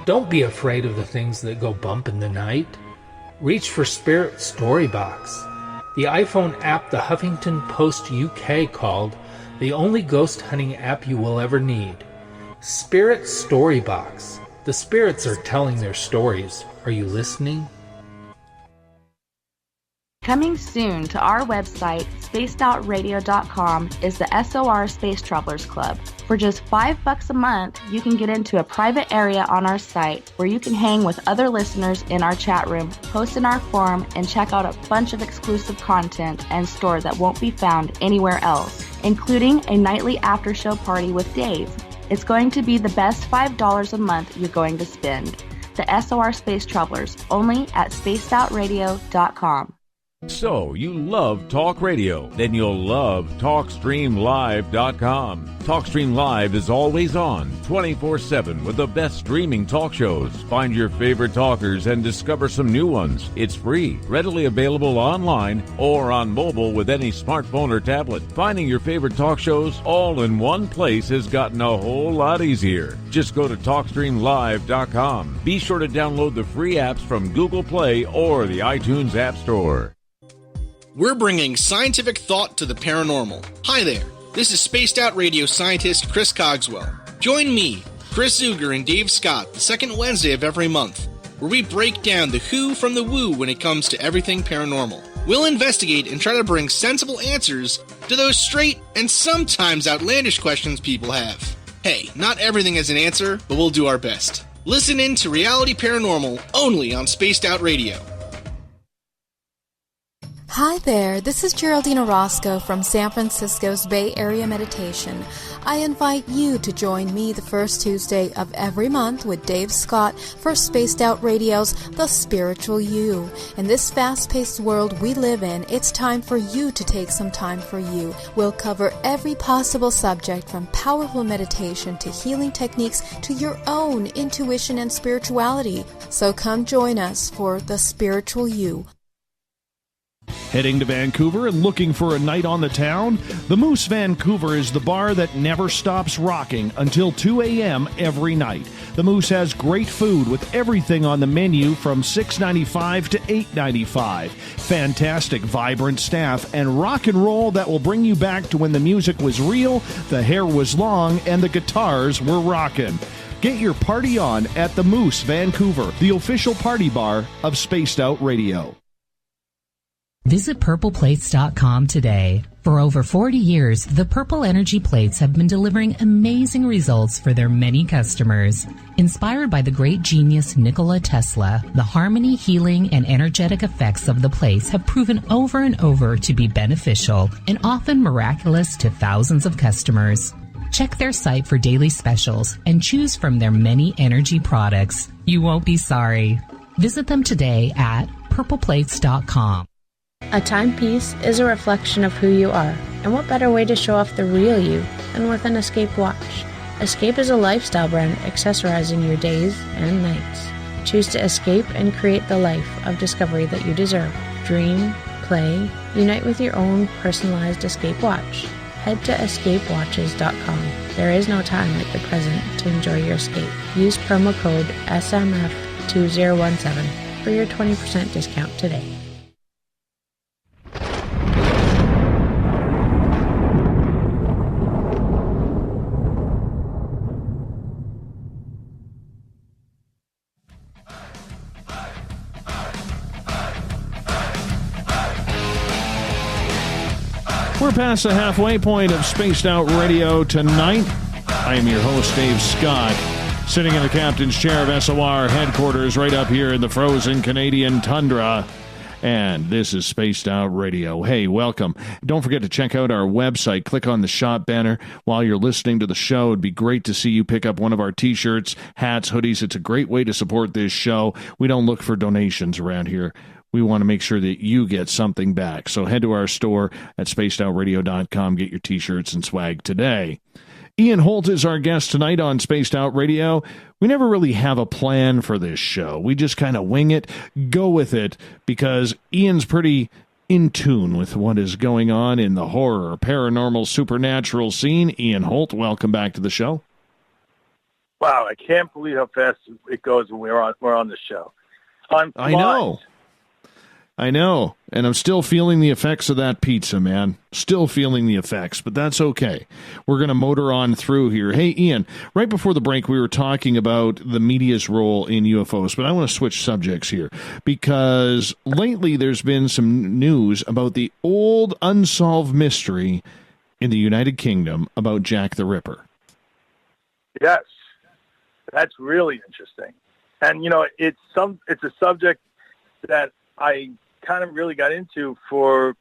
Don't be afraid of the things that go bump in the night. Reach for Spirit Storybox, the iPhone app the Huffington Post UK called the only ghost hunting app you will ever need. Spirit Storybox. The spirits are telling their stories. Are you listening? Coming soon to our website, spacedoutradio.com, is the SOR Space Travelers Club. For just $5 a month, you can get into a private area on our site where you can hang with other listeners in our chat room, post in our forum, and check out a bunch of exclusive content and store that won't be found anywhere else, including a nightly after-show party with Dave. It's going to be the best $5 a month you're going to spend. The SOR Space Travelers, only at spacedoutradio.com. So, you love talk radio? Then you'll love TalkStreamLive.com. TalkStream Live is always on, 24/7, with the best streaming talk shows. Find your favorite talkers and discover some new ones. It's free, readily available online or on mobile with any smartphone or tablet. Finding your favorite talk shows all in one place has gotten a whole lot easier. Just go to TalkStreamLive.com. Be sure to download the free apps from Google Play or the iTunes App Store. We're bringing scientific thought to the paranormal. Hi there, this is Spaced Out Radio scientist Chris Cogswell. Join me, Chris Zuger, and Dave Scott the second Wednesday of every month, where we break down the who from the woo when it comes to everything paranormal. We'll investigate and try to bring sensible answers to those straight and sometimes outlandish questions people have. Hey, not everything has an answer, but we'll do our best. Listen in to Reality Paranormal only on Spaced Out Radio. Hi there, this is Geraldine Orozco from San Francisco's Bay Area Meditation. I invite you to join me the first Tuesday of every month with Dave Scott for Spaced Out Radio's The Spiritual You. In this fast-paced world we live in, it's time for you to take some time for you. We'll cover every possible subject from powerful meditation to healing techniques to your own intuition and spirituality. So come join us for The Spiritual You. Heading to Vancouver and looking for a night on the town? The Moose Vancouver is the bar that never stops rocking until 2 a.m. every night. The Moose has great food with everything on the menu from $6.95 to $8.95. Fantastic, vibrant staff and rock and roll that will bring you back to when the music was real, the hair was long, and the guitars were rocking. Get your party on at the Moose Vancouver, the official party bar of Spaced Out Radio. Visit purpleplates.com today. For over 40 years, the Purple Energy Plates have been delivering amazing results for their many customers. Inspired by the great genius Nikola Tesla, the harmony, healing, and energetic effects of the plates have proven over and over to be beneficial and often miraculous to thousands of customers. Check their site for daily specials and choose from their many energy products. You won't be sorry. Visit them today at purpleplates.com. A timepiece is a reflection of who you are, and what better way to show off the real you than with an Escape watch? Escape is a lifestyle brand accessorizing your days and nights. Choose to escape and create the life of discovery that you deserve. Dream, play, unite with your own personalized Escape watch. Head to escapewatches.com. There is no time like the present to enjoy your escape. Use promo code SMF2017 for your 20% discount today. We're past the halfway point of Spaced Out Radio tonight. I am your host, Dave Scott, sitting in the captain's chair of SOR headquarters right up here in the frozen Canadian tundra. And this is Spaced Out Radio. Hey, welcome. Don't forget to check out our website. Click on the shop banner while you're listening to the show. It'd be great to see you pick up one of our t-shirts, hats, hoodies. It's a great way to support this show. We don't look for donations around here. We want to make sure that you get something back. So head to our store at spacedoutradio.com. Get your t-shirts and swag today. Ian Holt is our guest tonight on Spaced Out Radio. We never really have a plan for this show. We just kind of wing it, go with it, because Ian's pretty in tune with what is going on in the horror, paranormal, supernatural scene. Ian Holt, welcome back to the show. Wow, I can't believe how fast it goes when we're on the show. Time flies. I know, and I'm still feeling the effects of that pizza, man. Still feeling the effects, but that's okay. We're going to motor on through here. Hey, Ian, right before the break, we were talking about the media's role in UFOs, but I want to switch subjects here, because lately there's been some news about the old unsolved mystery in the United Kingdom about Jack the Ripper. Yes, that's really interesting. And, you know, it's a subject that I kind of really got into for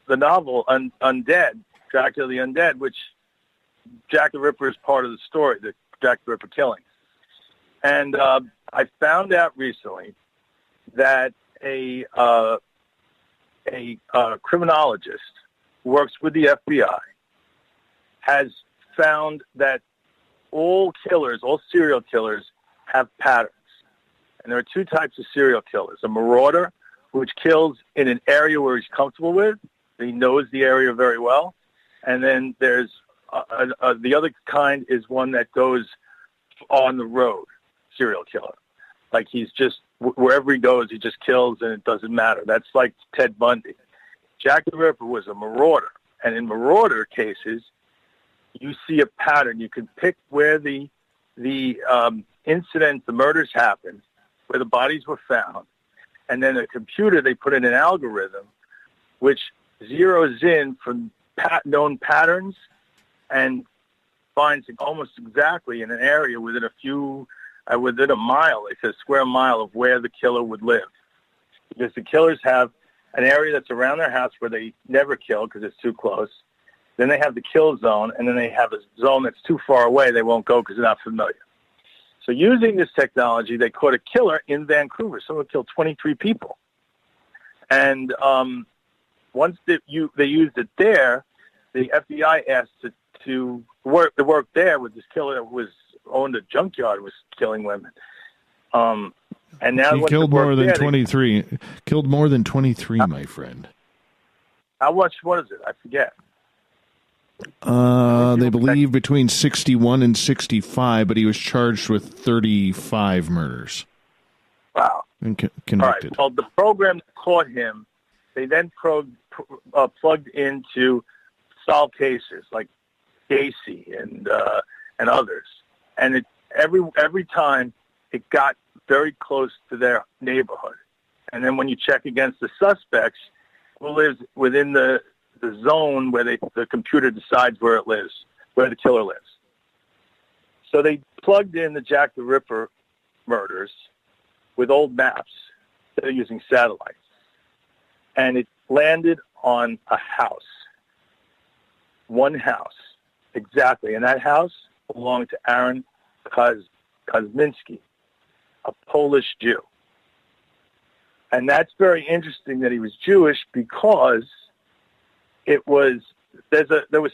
the novel Undead, Dracula the Undead, which Jack the Ripper is part of the story, the Jack the Ripper killings. And I found out recently that a criminologist who works with the FBI has found that all serial killers have patterns. And there are two types of serial killers: a marauder, which kills in an area where he's comfortable with. He knows the area very well. And then there's the other kind is one that goes on the road, serial killer. Like he's just, wherever he goes, he just kills and it doesn't matter. That's like Ted Bundy. Jack the Ripper was a marauder. And in marauder cases, you see a pattern. You can pick where the incident, the murders happened, where the bodies were found. And then a computer, they put in an algorithm which zeroes in from known patterns and finds almost exactly in an area within a mile, it's a square mile of where the killer would live. Because the killers have an area that's around their house where they never kill because it's too close. Then they have the kill zone, and then they have a zone that's too far away. They won't go because they're not familiar. So using this technology, they caught a killer in Vancouver. Someone killed 23 people. And once they used it there, the FBI asked to work there with this killer that owned a junkyard and was killing women. And now he killed more than 23. Killed more than 23, my friend. How much was it? I forget. They believe between 61 and 65, but he was charged with 35 murders. Wow. And convicted. All right. Well, the program that caught him, they then plugged into solved cases like Gacy and others. And every time it got very close to their neighborhood. And then when you check against the suspects who lives within the the zone where the computer decides where it lives, where the killer lives. So they plugged in the Jack the Ripper murders with old maps that are using satellites. And it landed on a house. One house. Exactly. And that house belonged to Aaron Kosminski, a Polish Jew. And that's very interesting that he was Jewish because there was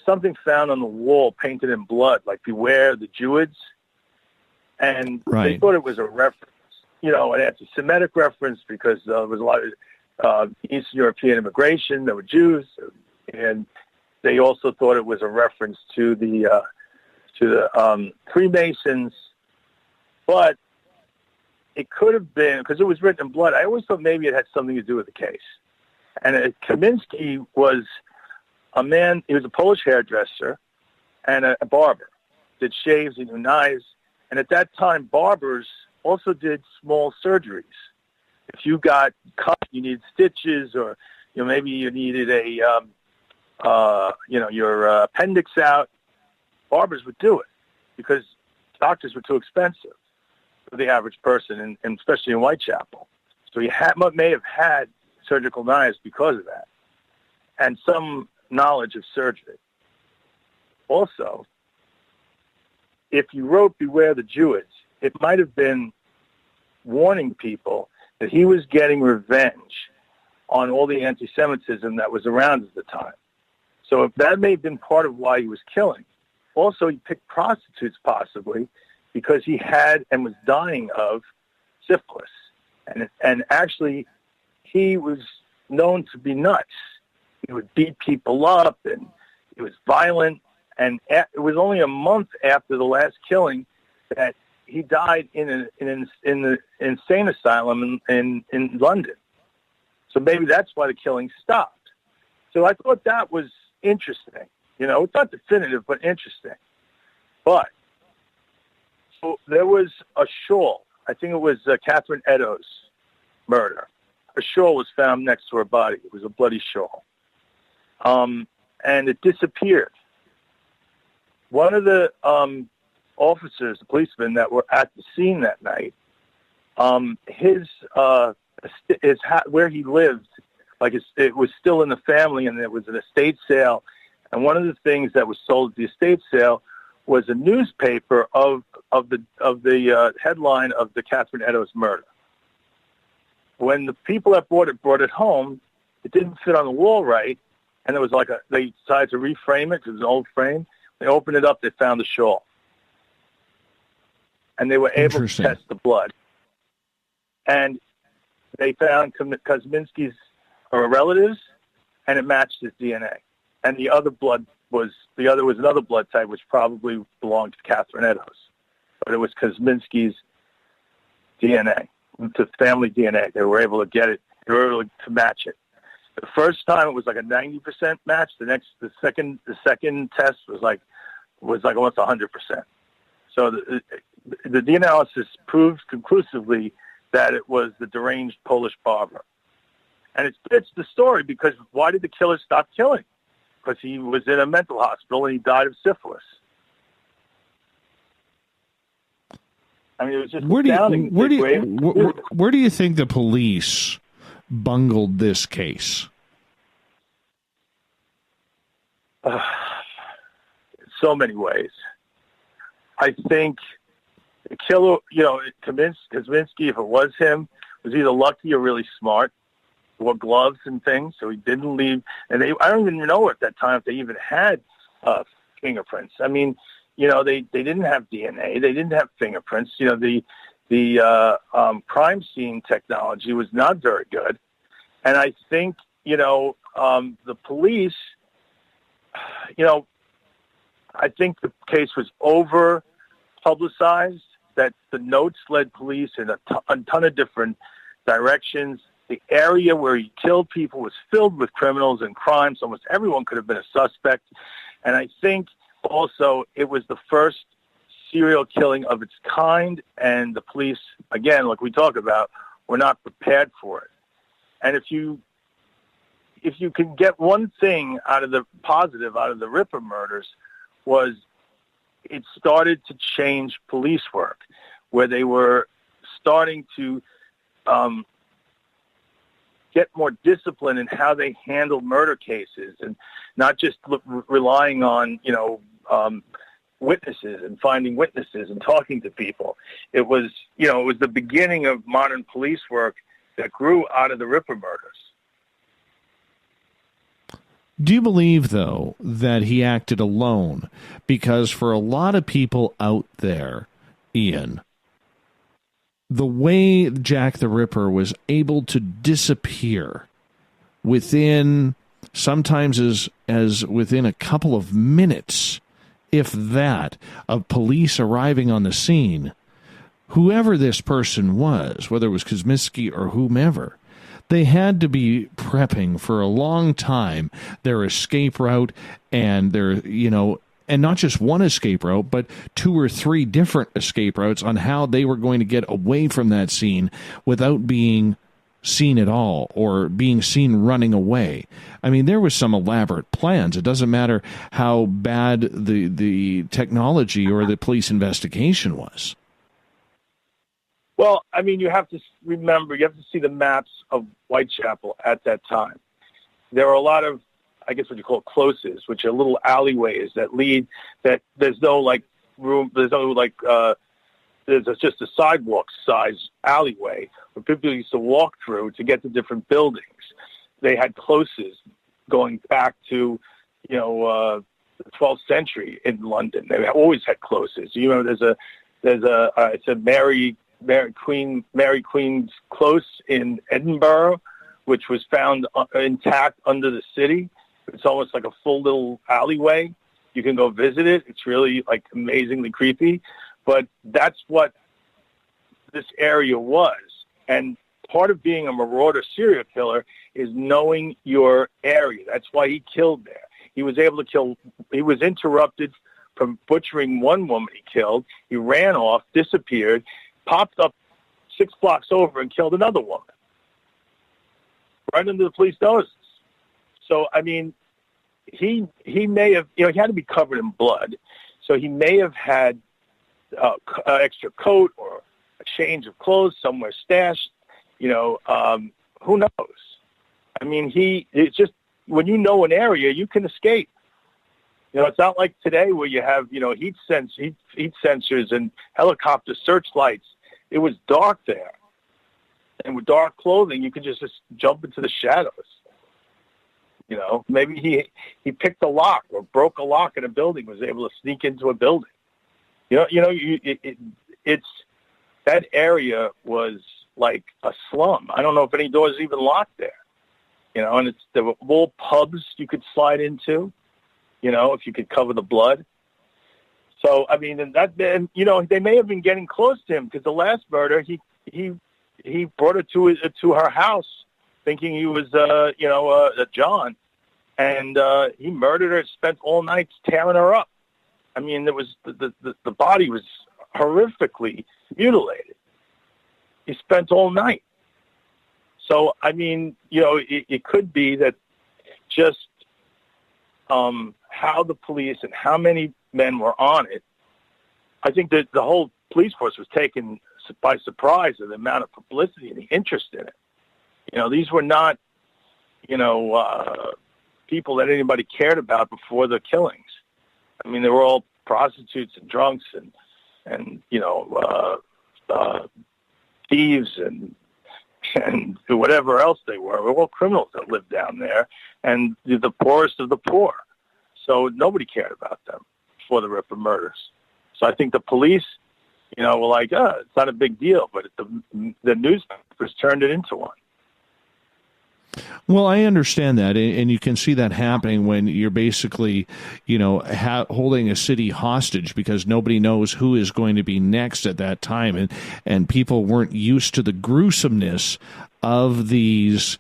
something found on the wall painted in blood, like "Beware the Jeweds," and they thought it was a reference, an anti-Semitic reference because there was a lot of Eastern European immigration. There were Jews, and they also thought it was a reference to the Freemasons, but it could have been, because it was written in blood, I always thought maybe it had something to do with the case. And Kaminsky was a man, he was a Polish hairdresser and a barber, did shaves, he knew knives, and at that time, barbers also did small surgeries. If you got cut, you needed stitches, or maybe you needed your appendix out, barbers would do it because doctors were too expensive for the average person, and especially in Whitechapel. So he may have had surgical knives because of that, and some knowledge of surgery. Also, if you wrote "Beware the Jeweds," it might have been warning people that he was getting revenge on all the anti-Semitism that was around at the time. So if that may have been part of why he was killing. Also, he picked prostitutes possibly because he had and was dying of syphilis. And actually, he was known to be nuts. He would beat people up, and he was violent. And it was only a month after the last killing that he died in the insane asylum in London. So maybe that's why the killing stopped. So I thought that was interesting. It's not definitive, but interesting. But so there was a shawl. I think it was Catherine Eddowes' murder. A shawl was found next to her body. It was a bloody shawl. And it disappeared. One of the officers, the policemen that were at the scene that night, where he lived, it was still in the family, and there was an estate sale. And one of the things that was sold at the estate sale was a newspaper of the headline of the Catherine Eddowes murder. When the people that brought it home, it didn't fit on the wall right, and there was they decided to reframe it because it was an old frame. They opened it up, they found the shawl. And they were able to test the blood. And they found Kosminski's relatives, and it matched his DNA. And the other was another blood type, which probably belonged to Catherine Eddowes. But it was Kosminski's DNA, the family DNA. They were able to get it. They were able to match it. The first time it was like a 90% match. The second test was like almost 100%. So the DNA analysis proved conclusively that it was the deranged Polish barber. And it fits the story because why did the killer stop killing? Because he was in a mental hospital and he died of syphilis. I mean, it was just astounding. Where do you think the police bungled this case? So many ways. I think the killer, Kosminski, if it was him, was either lucky or really smart. He wore gloves and things, so he didn't leave. And I don't even know at that time if they even had fingerprints. I mean, they didn't have DNA. They didn't have fingerprints. The crime scene technology was not very good. And I think, the police, I think the case was over-publicized, that the notes led police in a ton of different directions. The area where he killed people was filled with criminals and crimes. Almost everyone could have been a suspect. And I think also it was the first serial killing of its kind, and the police, again, like we talk about, were not prepared for it. And if you if you can get one thing out of the positive out of the Ripper murders, was it started to change police work, where they were starting to get more discipline in how they handle murder cases, and not just relying on, witnesses and finding witnesses and talking to people. It was the beginning of modern police work that grew out of the Ripper murders. Do you believe, though, that he acted alone? Because for a lot of people out there, Ian, the way Jack the Ripper was able to disappear within, sometimes as within a couple of minutes, if that, of police arriving on the scene, whoever this person was, whether it was Kosminski or whomever, they had to be prepping for a long time their escape route and their, and not just one escape route, but 2 or 3 different escape routes on how they were going to get away from that scene without being seen at all or being seen running away. I mean, there was some elaborate plans. It doesn't matter how bad the technology or the police investigation was. Well, I mean, you have to remember, you have to see the maps of Whitechapel at that time. There are a lot of, I guess what you call closes, which are little alleyways that lead, that there's no room, there's just a sidewalk size alleyway where people used to walk through to get to different buildings. They had closes going back to, the 12th century in London. They always had closes. There's a Mary Queen's Close in Edinburgh, which was found intact under the city. It's almost like a full little alleyway. You can go visit it. It's really amazingly creepy, but that's what this area was. And part of being a marauder serial killer is knowing your area. That's why he killed there. He was able to kill. He was interrupted from butchering one woman he killed. He ran off, disappeared, popped up 6 blocks over and killed another woman right under the police noses. So, I mean, he may have, he had to be covered in blood. So he may have had an extra coat or a change of clothes somewhere stashed, who knows? I mean, it's just, when you know an area, you can escape. It's not like today where you have, heat sensors and helicopter searchlights. It was dark there. And with dark clothing, you could just jump into the shadows. Maybe he picked a lock or broke a lock in a building, was able to sneak into a building. It's that area was like a slum. I don't know if any doors even locked there. And there were little pubs you could slide into, if you could cover the blood. So, I mean, they may have been getting close to him, because the last murder, he brought her to her house thinking he was, John. And he murdered her, spent all night tearing her up. I mean, there was the body was horrifically mutilated. He spent all night. So, I mean, it could be that just how the police and how many men were on it. I think that the whole police force was taken by surprise at the amount of publicity and the interest in it. These were not, people that anybody cared about before the killings. I mean, they were all prostitutes and drunks and thieves and whatever else they were. They were all criminals that lived down there, and the poorest of the poor. So nobody cared about them before the Ripper murders. So I think the police, were like, it's not a big deal, but the newspapers turned it into one. Well, I understand that, and you can see that happening when you're basically, holding a city hostage because nobody knows who is going to be next at that time, and people weren't used to the gruesomeness of these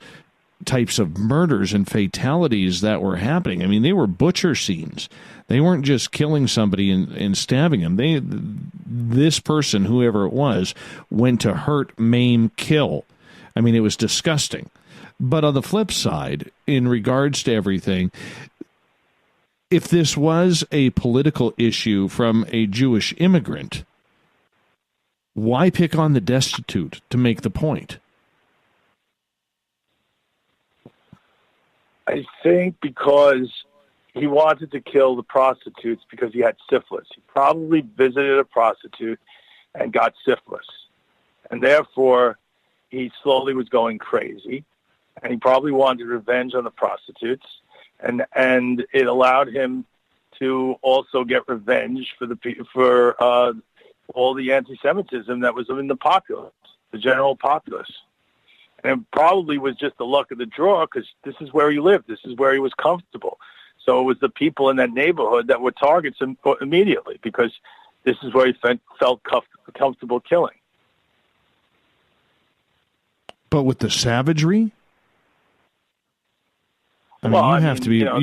types of murders and fatalities that were happening. I mean, they were butcher scenes. They weren't just killing somebody and stabbing them. This person, whoever it was, went to hurt, maim, kill. I mean, it was disgusting. But on the flip side, in regards to everything, if this was a political issue from a Jewish immigrant, why pick on the destitute to make the point? I think because he wanted to kill the prostitutes because he had syphilis. He probably visited a prostitute and got syphilis. And therefore, he slowly was going crazy. And he probably wanted revenge on the prostitutes. And it allowed him to also get revenge for all the anti-Semitism that was in the populace, the general populace. And it probably was just the luck of the draw because this is where he lived. This is where he was comfortable. So it was the people in that neighborhood that were targets immediately because this is where he felt comfortable killing. But with the savagery? I mean,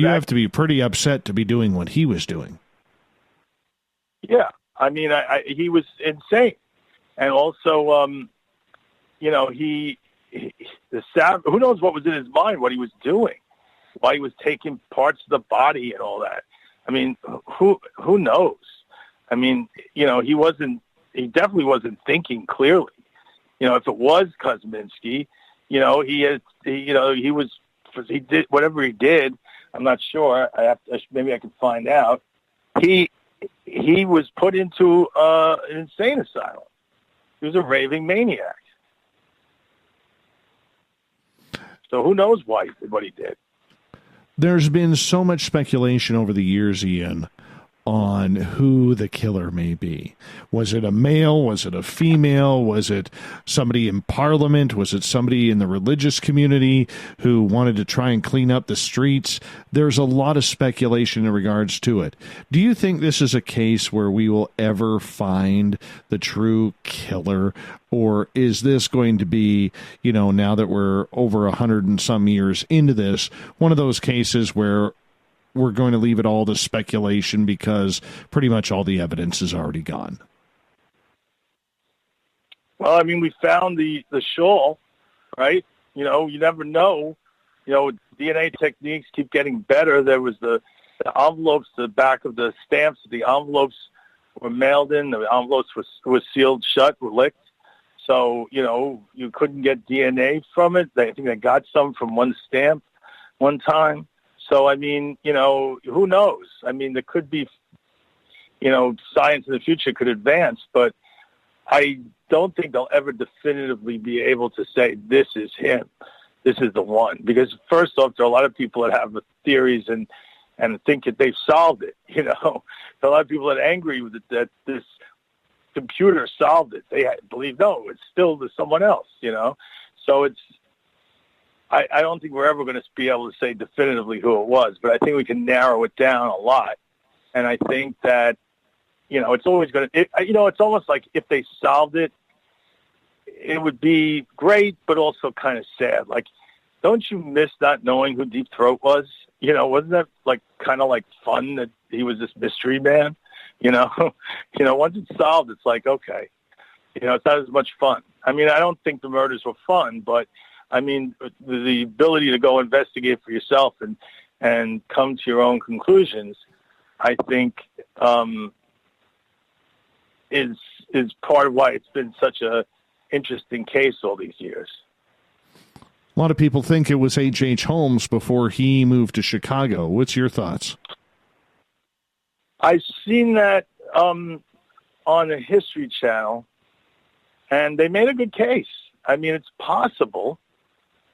you have to be pretty upset to be doing what he was doing. Yeah. I mean, he was insane. And also, who knows what was in his mind, what he was doing, why he was taking parts of the body and all that. I mean, who knows? I mean, he definitely wasn't thinking clearly. If it was Kosminski, he did whatever he did. I'm not sure. Maybe I can find out. He was put into an insane asylum. He was a raving maniac. So who knows why he did what he did? There's been so much speculation over the years, Ian, on who the killer may be. Was it a male? Was it a female? Was it somebody in Parliament? Was it somebody in the religious community who wanted to try and clean up the streets? There's a lot of speculation in regards to it. Do you think this is a case where we will ever find the true killer? Or is this going to be, now that we're over 100 and some years into this, one of those cases where we're going to leave it all to speculation because pretty much all the evidence is already gone? Well, I mean, we found the shawl, right? You never know. DNA techniques keep getting better. There was the envelopes, the back of the stamps, the envelopes were mailed in, the envelopes were sealed shut, were licked. So, you couldn't get DNA from it. I think they got some from one stamp one time. So, I mean, who knows? I mean, there could be, science in the future could advance, but I don't think they'll ever definitively be able to say this is him, this is the one. Because first off, there are a lot of people that have theories and think that they've solved it. There are a lot of people that are angry with it, that this computer solved it. They believe, no, it's still someone else, So I don't think we're ever going to be able to say definitively who it was, but I think we can narrow it down a lot. And I think that, it's always going to, it's almost like if they solved it, it would be great, but also kind of sad. Like, don't you miss not knowing who Deep Throat was? Wasn't that kind of fun that he was this mystery man? Once it's solved, it's like, okay, it's not as much fun. I mean, I don't think the murders were fun, but I mean, the ability to go investigate for yourself and come to your own conclusions, I think, is part of why it's been such a interesting case all these years. A lot of people think it was H.H. Holmes before he moved to Chicago. What's your thoughts? I've seen that on the History Channel, and they made a good case. I mean, it's possible.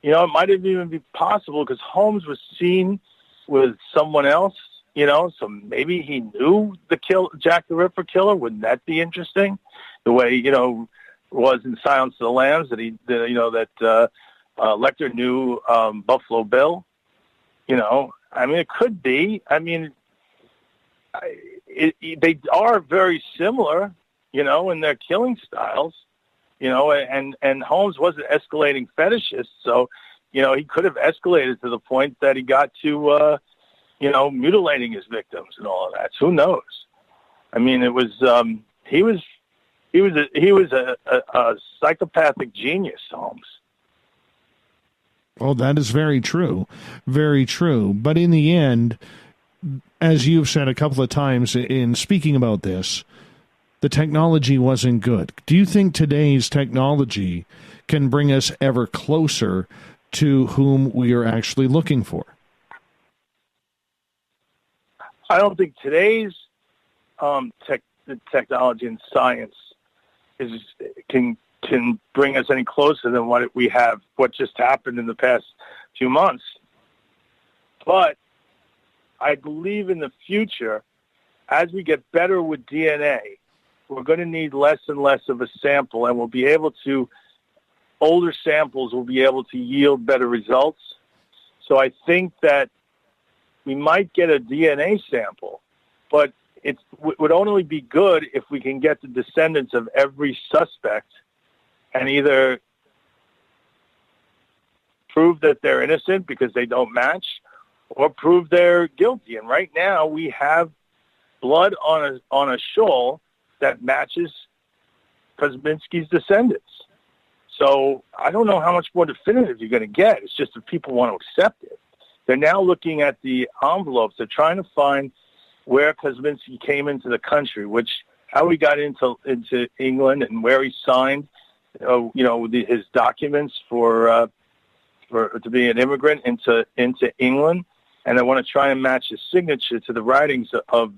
It might even be possible because Holmes was seen with someone else, so maybe he knew Jack the Ripper killer. Wouldn't that be interesting? The way, it was in Silence of the Lambs that Lecter knew Buffalo Bill. I mean, it could be. I mean, they are very similar, in their killing styles. And Holmes was an escalating fetishist, so, he could have escalated to the point that he got to, mutilating his victims and all of that. So who knows? I mean, it was, he was a psychopathic genius, Holmes. Oh, that is very true. Very true. But in the end, as you've said a couple of times in speaking about this, the technology wasn't good. Do you think today's technology can bring us ever closer to whom we are actually looking for? I don't think today's technology and science can bring us any closer than what just happened in the past few months. But I believe in the future, as we get better with DNA, we're going to need less and less of a sample, and older samples will be able to yield better results. So I think that we might get a DNA sample, but it would only be good if we can get the descendants of every suspect and either prove that they're innocent because they don't match or prove they're guilty. And right now we have blood on a shoal that matches Kosminski's descendants. So I don't know how much more definitive you're going to get. It's just if people want to accept it. They're now looking at the envelopes. They're trying to find where Kosminski came into the country, how he got into England and where he signed, his documents for to be an immigrant into England. And they want to try and match his signature to the writings of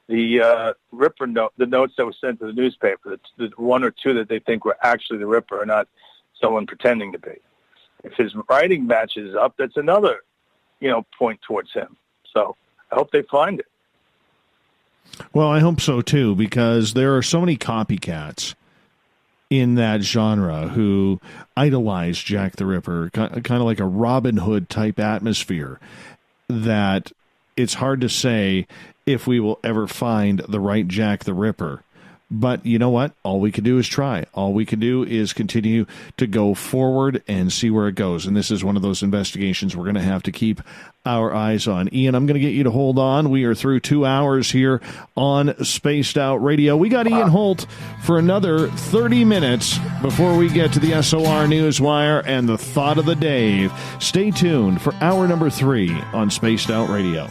the Ripper note, the notes that were sent to the newspaper, the one or two that they think were actually the Ripper or not someone pretending to be. If his writing matches up, that's another, point towards him. So I hope they find it. Well, I hope so too, because there are so many copycats in that genre who idolize Jack the Ripper, kind of like a Robin Hood type atmosphere, that it's hard to say if we will ever find the right Jack the Ripper. But you know what? All we can do is try. All we can do is continue to go forward and see where it goes. And this is one of those investigations we're going to have to keep our eyes on. Ian, I'm going to get you to hold on. We are through 2 hours here on Spaced Out Radio. We got Ian Holt for another 30 minutes before we get to the SOR Newswire and the Thought of the Day. Stay tuned for hour number 3 on Spaced Out Radio.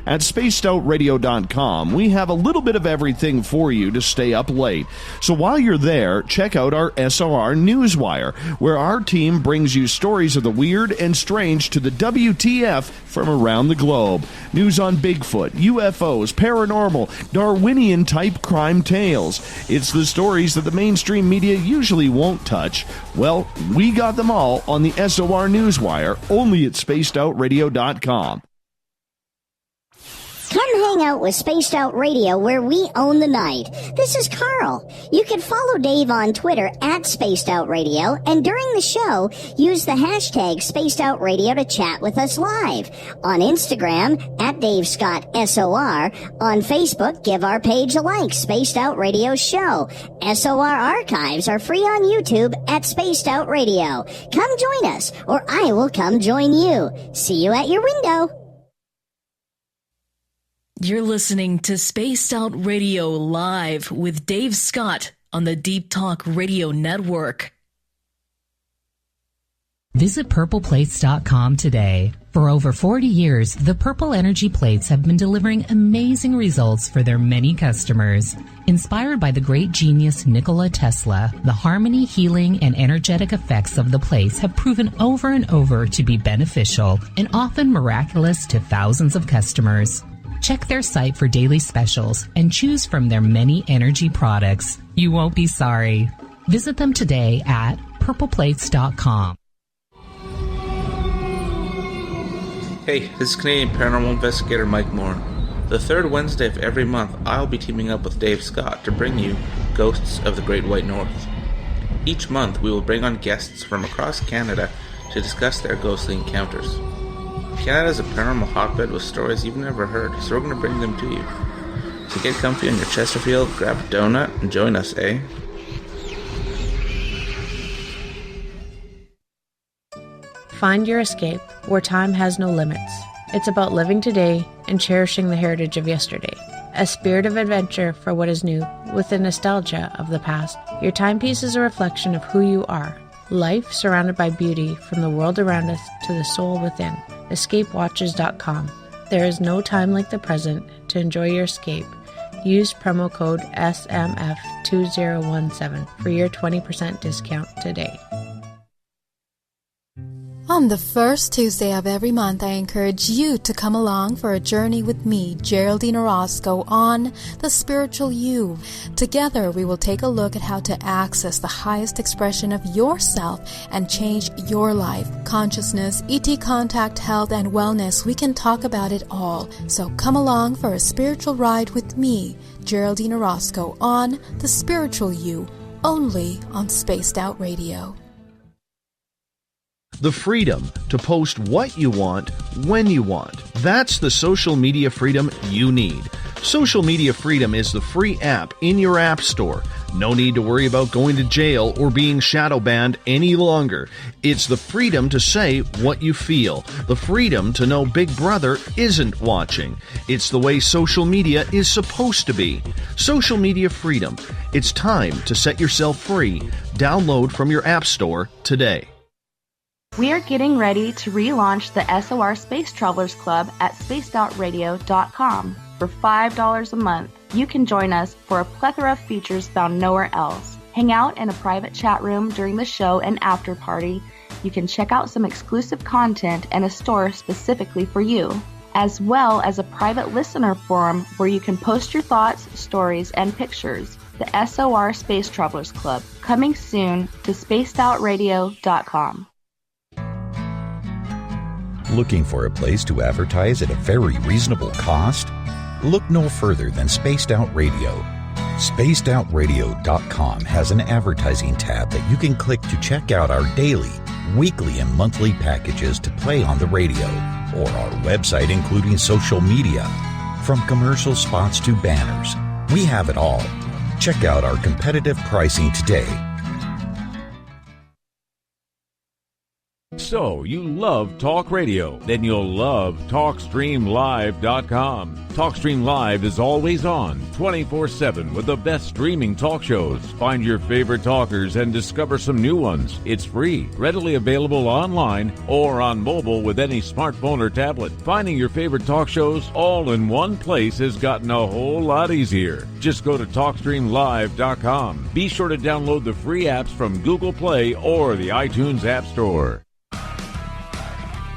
At spacedoutradio.com, we have a little bit of everything for you to stay up late. So while you're there, check out our SOR Newswire, where our team brings you stories of the weird and strange to the WTF from around the globe. News on Bigfoot, UFOs, paranormal, Darwinian-type crime tales. It's the stories that the mainstream media usually won't touch. Well, we got them all on the SOR Newswire, only at spacedoutradio.com. Come hang out with Spaced Out Radio, where we own the night. This is Carl. You can follow Dave on Twitter at Spaced Out Radio, and during the show, use the hashtag Spaced Out Radio to chat with us live. On Instagram, at Dave Scott SOR. On Facebook, give our page a like, Spaced Out Radio Show. SOR archives are free on YouTube at Spaced Out Radio. Come join us, or I will come join you. See you at your window. You're listening to Spaced Out Radio Live with Dave Scott on the Deep Talk Radio Network. Visit purpleplates.com today. For over 40 years, the Purple Energy Plates have been delivering amazing results for their many customers. Inspired by the great genius Nikola Tesla, the harmony, healing, and energetic effects of the plates have proven over and over to be beneficial and often miraculous to thousands of customers. Check their site for daily specials and choose from their many energy products. You won't be sorry. Visit them today at purpleplates.com. Hey, this is Canadian Paranormal Investigator Mike Moore. The third Wednesday of every month, I'll be teaming up with Dave Scott to bring you Ghosts of the Great White North. Each month, we will bring on guests from across Canada to discuss their ghostly encounters. Canada is a paranormal hotbed with stories you've never heard, so we're going to bring them to you. So get comfy on your Chesterfield, grab a donut, and join us, eh? Find your escape where time has no limits. It's about living today and cherishing the heritage of yesterday. A spirit of adventure for what is new, with the nostalgia of the past. Your timepiece is a reflection of who you are. Life surrounded by beauty from the world around us to the soul within. Escapewatches.com. There is no time like the present to enjoy your escape. Use promo code SMF2017 for your 20% discount today. On the first Tuesday of every month, I encourage you to come along for a journey with me, Geraldine Orozco, on The Spiritual You. Together, we will take a look at how to access the highest expression of yourself and change your life. Consciousness, ET contact, health, and wellness, we can talk about it all. So come along for a spiritual ride with me, Geraldine Orozco, on The Spiritual You, only on Spaced Out Radio. The freedom to post what you want, when you want. That's the social media freedom you need. Social Media Freedom is the free app in your app store. No need to worry about going to jail or being shadow banned any longer. It's the freedom to say what you feel. The freedom to know Big Brother isn't watching. It's the way social media is supposed to be. Social Media Freedom. It's time to set yourself free. Download from your app store today. We are getting ready to relaunch the SOR Space Travelers Club at spacedoutradio.com. For $5 a month, you can join us for a plethora of features found nowhere else. Hang out in a private chat room during the show and after party. You can check out some exclusive content and a store specifically for you, as well as a private listener forum where you can post your thoughts, stories, and pictures. The SOR Space Travelers Club, coming soon to spacedoutradio.com. Looking for a place to advertise at a very reasonable cost? Look no further than Spaced Out Radio. SpacedOutRadio.com has an advertising tab that you can click to check out our daily, weekly, and monthly packages to play on the radio, or our website including social media. From commercial spots to banners, we have it all. Check out our competitive pricing today. So, you love talk radio? Then you'll love TalkStreamLive.com. TalkStream Live is always on, 24/7, with the best streaming talk shows. Find your favorite talkers and discover some new ones. It's free, readily available online or on mobile with any smartphone or tablet. Finding your favorite talk shows all in one place has gotten a whole lot easier. Just go to TalkStreamLive.com. Be sure to download the free apps from Google Play or the iTunes App Store.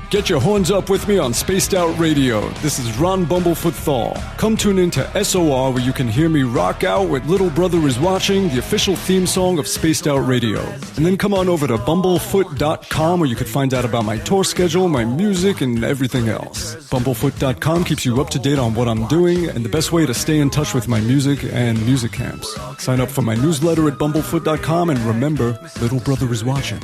Get your horns up with me on Spaced Out Radio. This is Ron Bumblefoot THAL. Come tune in to SOR where you can hear me rock out with Little Brother Is Watching, the official theme song of Spaced Out Radio. And then come on over to bumblefoot.com where you can find out about my tour schedule, my music, and everything else. Bumblefoot.com keeps you up to date on what I'm doing and the best way to stay in touch with my music and music camps. Sign up for my newsletter at bumblefoot.com and remember, Little Brother Is Watching.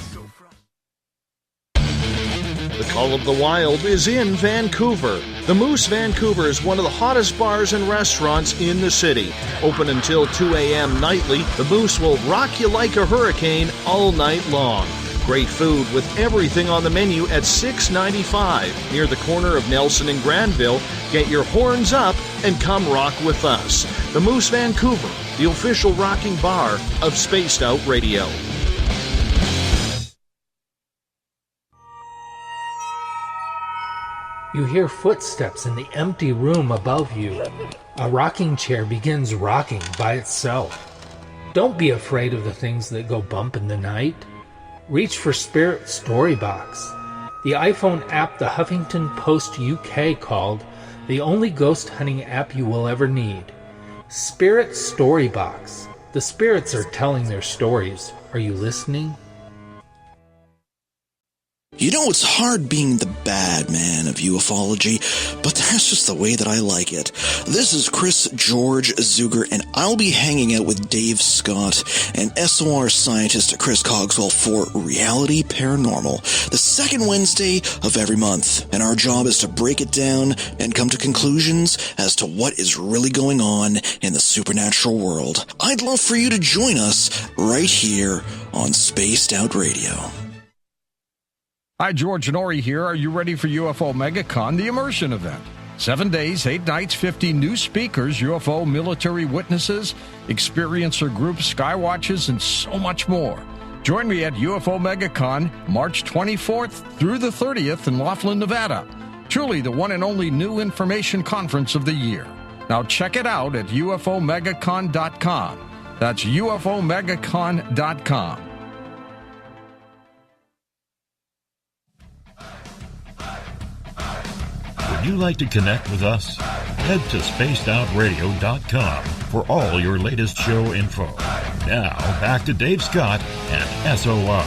The Call of the Wild is in Vancouver. The Moose Vancouver is one of the hottest bars and restaurants in the city. Open until 2 a.m. nightly, the Moose will rock you like a hurricane all night long. Great food with everything on the menu at $6.95 near the corner of Nelson and Granville. Get your horns up and come rock with us. The Moose Vancouver, the official rocking bar of Spaced Out Radio. You hear footsteps in the empty room above you. A rocking chair begins rocking by itself. Don't be afraid of the things that go bump in the night. Reach for Spirit Storybox, the iPhone app the Huffington Post UK called the only ghost hunting app you will ever need. Spirit Storybox. The spirits are telling their stories. Are you listening? You know, it's hard being the bad man of ufology, but that's just the way that I like it. This is Chris George Zuger, and I'll be hanging out with Dave Scott and SOR scientist Chris Cogswell for Reality Paranormal, the second Wednesday of every month. And our job is to break it down and come to conclusions as to what is really going on in the supernatural world. I'd love for you to join us right here on Spaced Out Radio. Hi, George and Ori here. Are you ready for UFO MegaCon, the immersion event? 7 days, 8 nights, 50 new speakers, UFO military witnesses, experiencer groups, skywatches, and so much more. Join me at UFO MegaCon, March 24th through the 30th in Laughlin, Nevada. Truly the one and only new information conference of the year. Now check it out at UFOMegaCon.com. That's UFOMegaCon.com. Would you like to connect with us? Head to spacedoutradio.com for all your latest show info. Now, back to Dave Scott and SOR.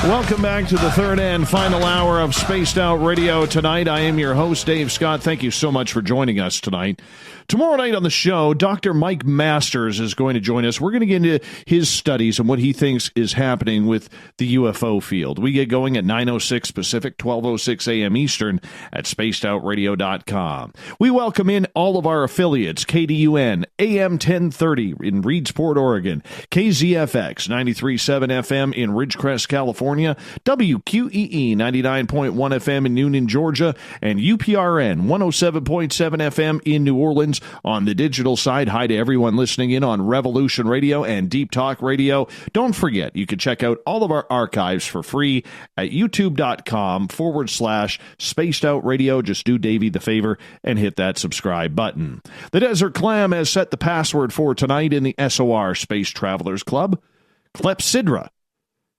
Welcome back to the third and final hour of Spaced Out Radio tonight. I am your host, Dave Scott. Thank you so much for joining us tonight. Tomorrow night on the show, Dr. Mike Masters is going to join us. We're going to get into his studies and what he thinks is happening with the UFO field. We get going at 9:06 Pacific, 12:06 a.m. Eastern at spacedoutradio.com. We welcome in all of our affiliates, KDUN, AM 1030 in Reedsport, Oregon, KZFX 93.7 FM in Ridgecrest, California, WQEE 99.1 FM in Noonan, Georgia, and UPRN 107.7 FM in New Orleans. On the digital side, hi to everyone listening in on Revolution Radio and Deep Talk Radio. Don't forget, you can check out all of our archives for free at youtube.com/Spaced Out Radio. Just do Davey the favor and hit that subscribe button. The Desert Clam has set the password for tonight in the SOR Space Travelers Club. Clepsydra.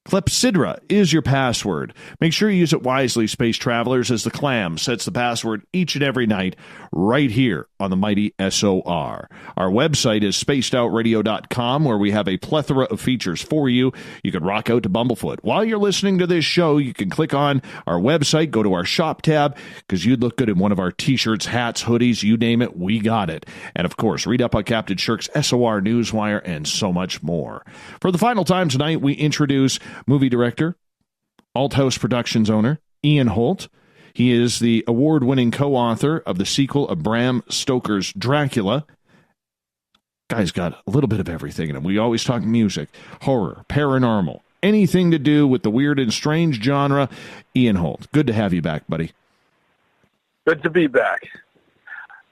Clepsydra is your password. Make sure you use it wisely, Space Travelers, as the Clam sets the password each and every night right here on the mighty SOR. Our website is spacedoutradio.com, where we have a plethora of features for you. You can rock out to Bumblefoot. While you're listening to this show, you can click on our website, go to our shop tab, because you'd look good in one of our t-shirts, hats, hoodies, you name it, we got it. And of course, read up on Captain Shirk's SOR Newswire and so much more. For the final time tonight, we introduce movie director, Alt House Productions owner, Ian Holt. He is the award-winning co-author of the sequel of Bram Stoker's Dracula. Guy's got a little bit of everything in him. We always talk music, horror, paranormal, anything to do with the weird and strange genre. Ian Holt, good to have you back, buddy. Good to be back.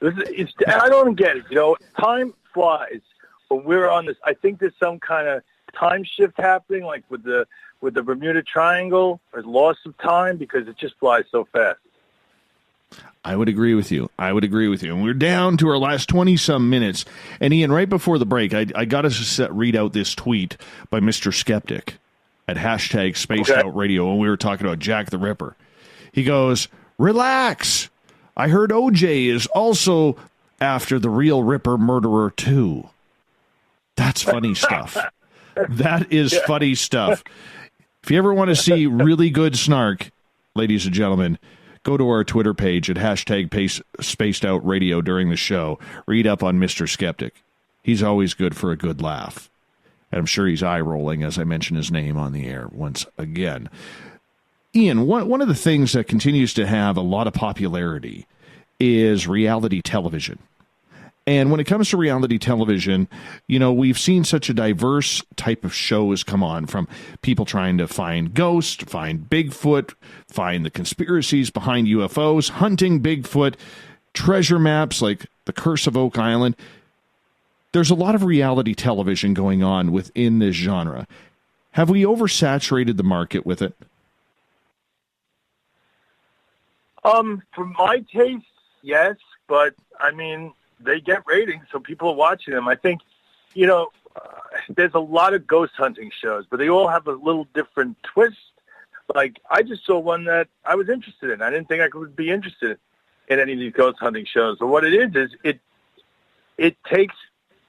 I don't get it. You know, time flies when we're on this. I think there's some kind of time shift happening, like with the Bermuda Triangle, or loss of time, because it just flies so fast. I would agree with you. And we're down to our last 20-some minutes. And Ian, right before the break, I got us to read out this tweet by Mr. Skeptic at hashtag Spaced Out Radio when we were talking about Jack the Ripper. He goes, "Relax. I heard OJ is also after the real Ripper murderer too." That's funny stuff. That is funny stuff. If you ever want to see really good snark, ladies and gentlemen, go to our Twitter page at hashtag Spaced Out Radio during the show. Read up on Mr. Skeptic. He's always good for a good laugh. And I'm sure he's eye-rolling as I mention his name on the air once again. Ian, one of the things that continues to have a lot of popularity is reality television. And when it comes to reality television, you know, we've seen such a diverse type of shows come on, from people trying to find ghosts, find Bigfoot, find the conspiracies behind UFOs, hunting Bigfoot, treasure maps like The Curse of Oak Island. There's a lot of reality television going on within this genre. Have we oversaturated the market with it? For my taste, yes, but I mean, they get ratings, so people are watching them. I think, you know, there's a lot of ghost hunting shows, but they all have a little different twist. Like, I just saw one that I was interested in. I didn't think I would be interested in any of these ghost hunting shows. But what it is it takes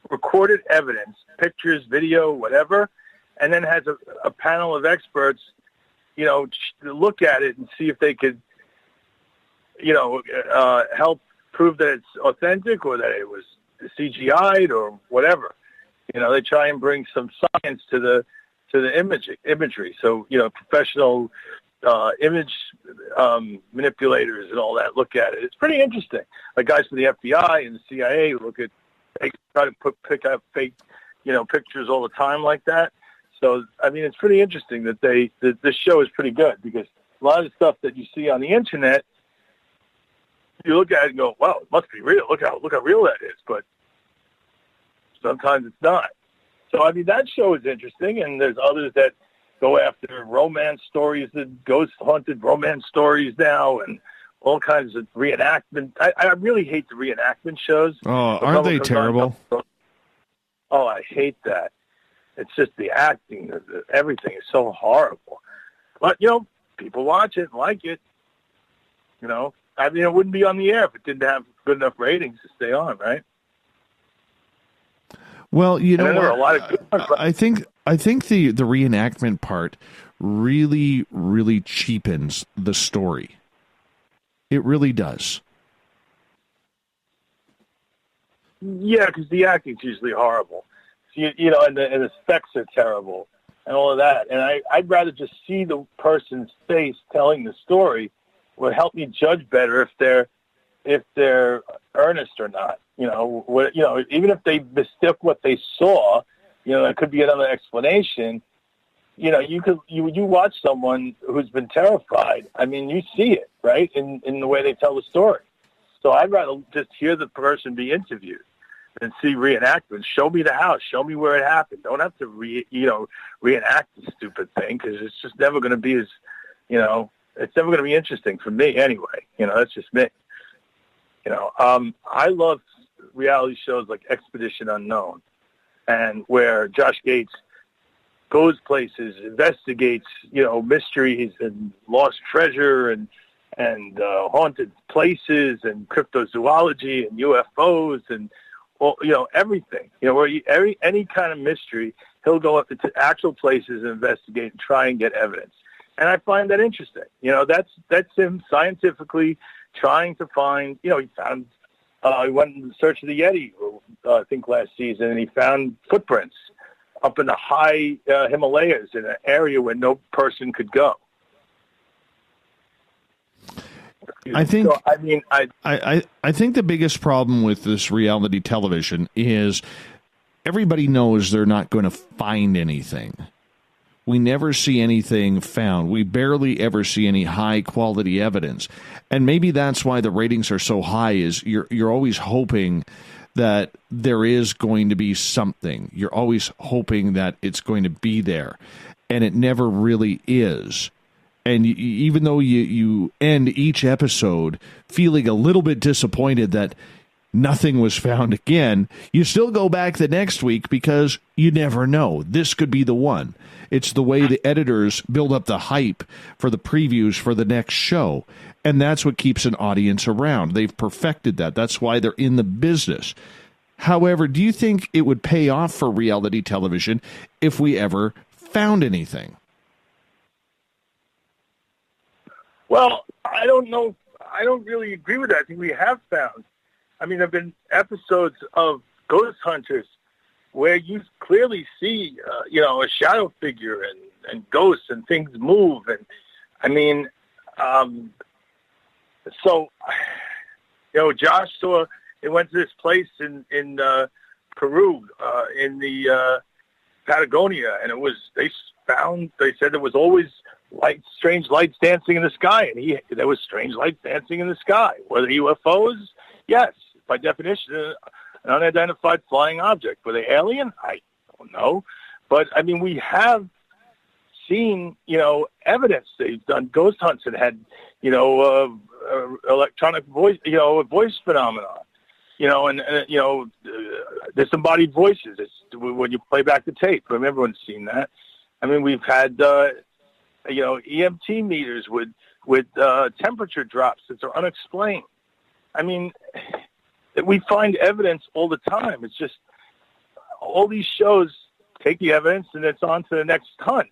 recorded evidence, pictures, video, whatever, and then has a panel of experts, you know, look at it and see if they could, you know, help prove that it's authentic or that it was CGI'd or whatever. You know, they try and bring some science to the imagery. So, you know, professional image manipulators and all that look at it. It's pretty interesting. Like guys from the FBI and the CIA they try to pick up fake, you know, pictures all the time like that. So, I mean, it's pretty interesting that this show is pretty good because a lot of the stuff that you see on the internet, you look at it and go, "Wow, it must be real. Look how real that is." But sometimes it's not. So I mean, that show is interesting, and there's others that go after romance stories, and ghost-haunted romance stories now, and all kinds of reenactment. I really hate the reenactment shows. Oh, aren't they terrible? Oh, I hate that. It's just the acting, everything is so horrible. But, people watch it and like it. I mean, it wouldn't be on the air if it didn't have good enough ratings to stay on, right? Well, there are a lot of good ones, I think the reenactment part really, really cheapens the story. It really does. Yeah, because the acting's usually horrible. So, and the specs are terrible and all of that. And I'd rather just see the person's face telling the story would help me judge better if they're earnest or not. Even if they mistook what they saw, there could be another explanation. You watch someone who's been terrified. I mean, you see it, right, in the way they tell the story. So I'd rather just hear the person be interviewed than see reenactments. Show me the house. Show me where it happened. Don't have to reenact the stupid thing, because it's just never going to be as, it's never going to be interesting for me anyway. That's just me. I love reality shows like Expedition Unknown, and where Josh Gates goes places, investigates, mysteries and lost treasure and haunted places and cryptozoology and UFOs and, everything. Where any kind of mystery, he'll go up to actual places and investigate and try and get evidence. And I find that interesting. That's him scientifically trying to find, he found, he went in search of the Yeti, I think last season, and he found footprints up in the high Himalayas in an area where no person could go. I think. So, I think the biggest problem with this reality television is everybody knows they're not going to find anything. We never see anything found. We barely ever see any high quality evidence, and maybe that's why the ratings are so high. Is you're always hoping that there is going to be something. You're always hoping that it's going to be there, and it never really is. And even though you end each episode feeling a little bit disappointed that nothing was found again, you still go back the next week because you never know. This could be the one. It's the way the editors build up the hype for the previews for the next show. And that's what keeps an audience around. They've perfected that. That's why they're in the business. However, do you think it would pay off for reality television if we ever found anything? Well, I don't know. I don't really agree with that. I think we have found. I mean, there have been episodes of Ghost Hunters where you clearly see, a shadow figure and ghosts and things move. And I mean, Josh saw, they went to this place in Peru, in the Patagonia, and they said there was always strange lights dancing in the sky, and there was strange lights dancing in the sky. Were they UFOs? Yes, by definition, an unidentified flying object. Were they alien? I don't know. But, I mean, we have seen, evidence. They've done ghost hunts and had, electronic voice, voice phenomenon, and disembodied voices. It's when you play back the tape. Everyone's seen that. I mean, we've had, EMT meters with temperature drops that are unexplained. I mean, we find evidence all the time. It's just all these shows take the evidence and it's on to the next hunt.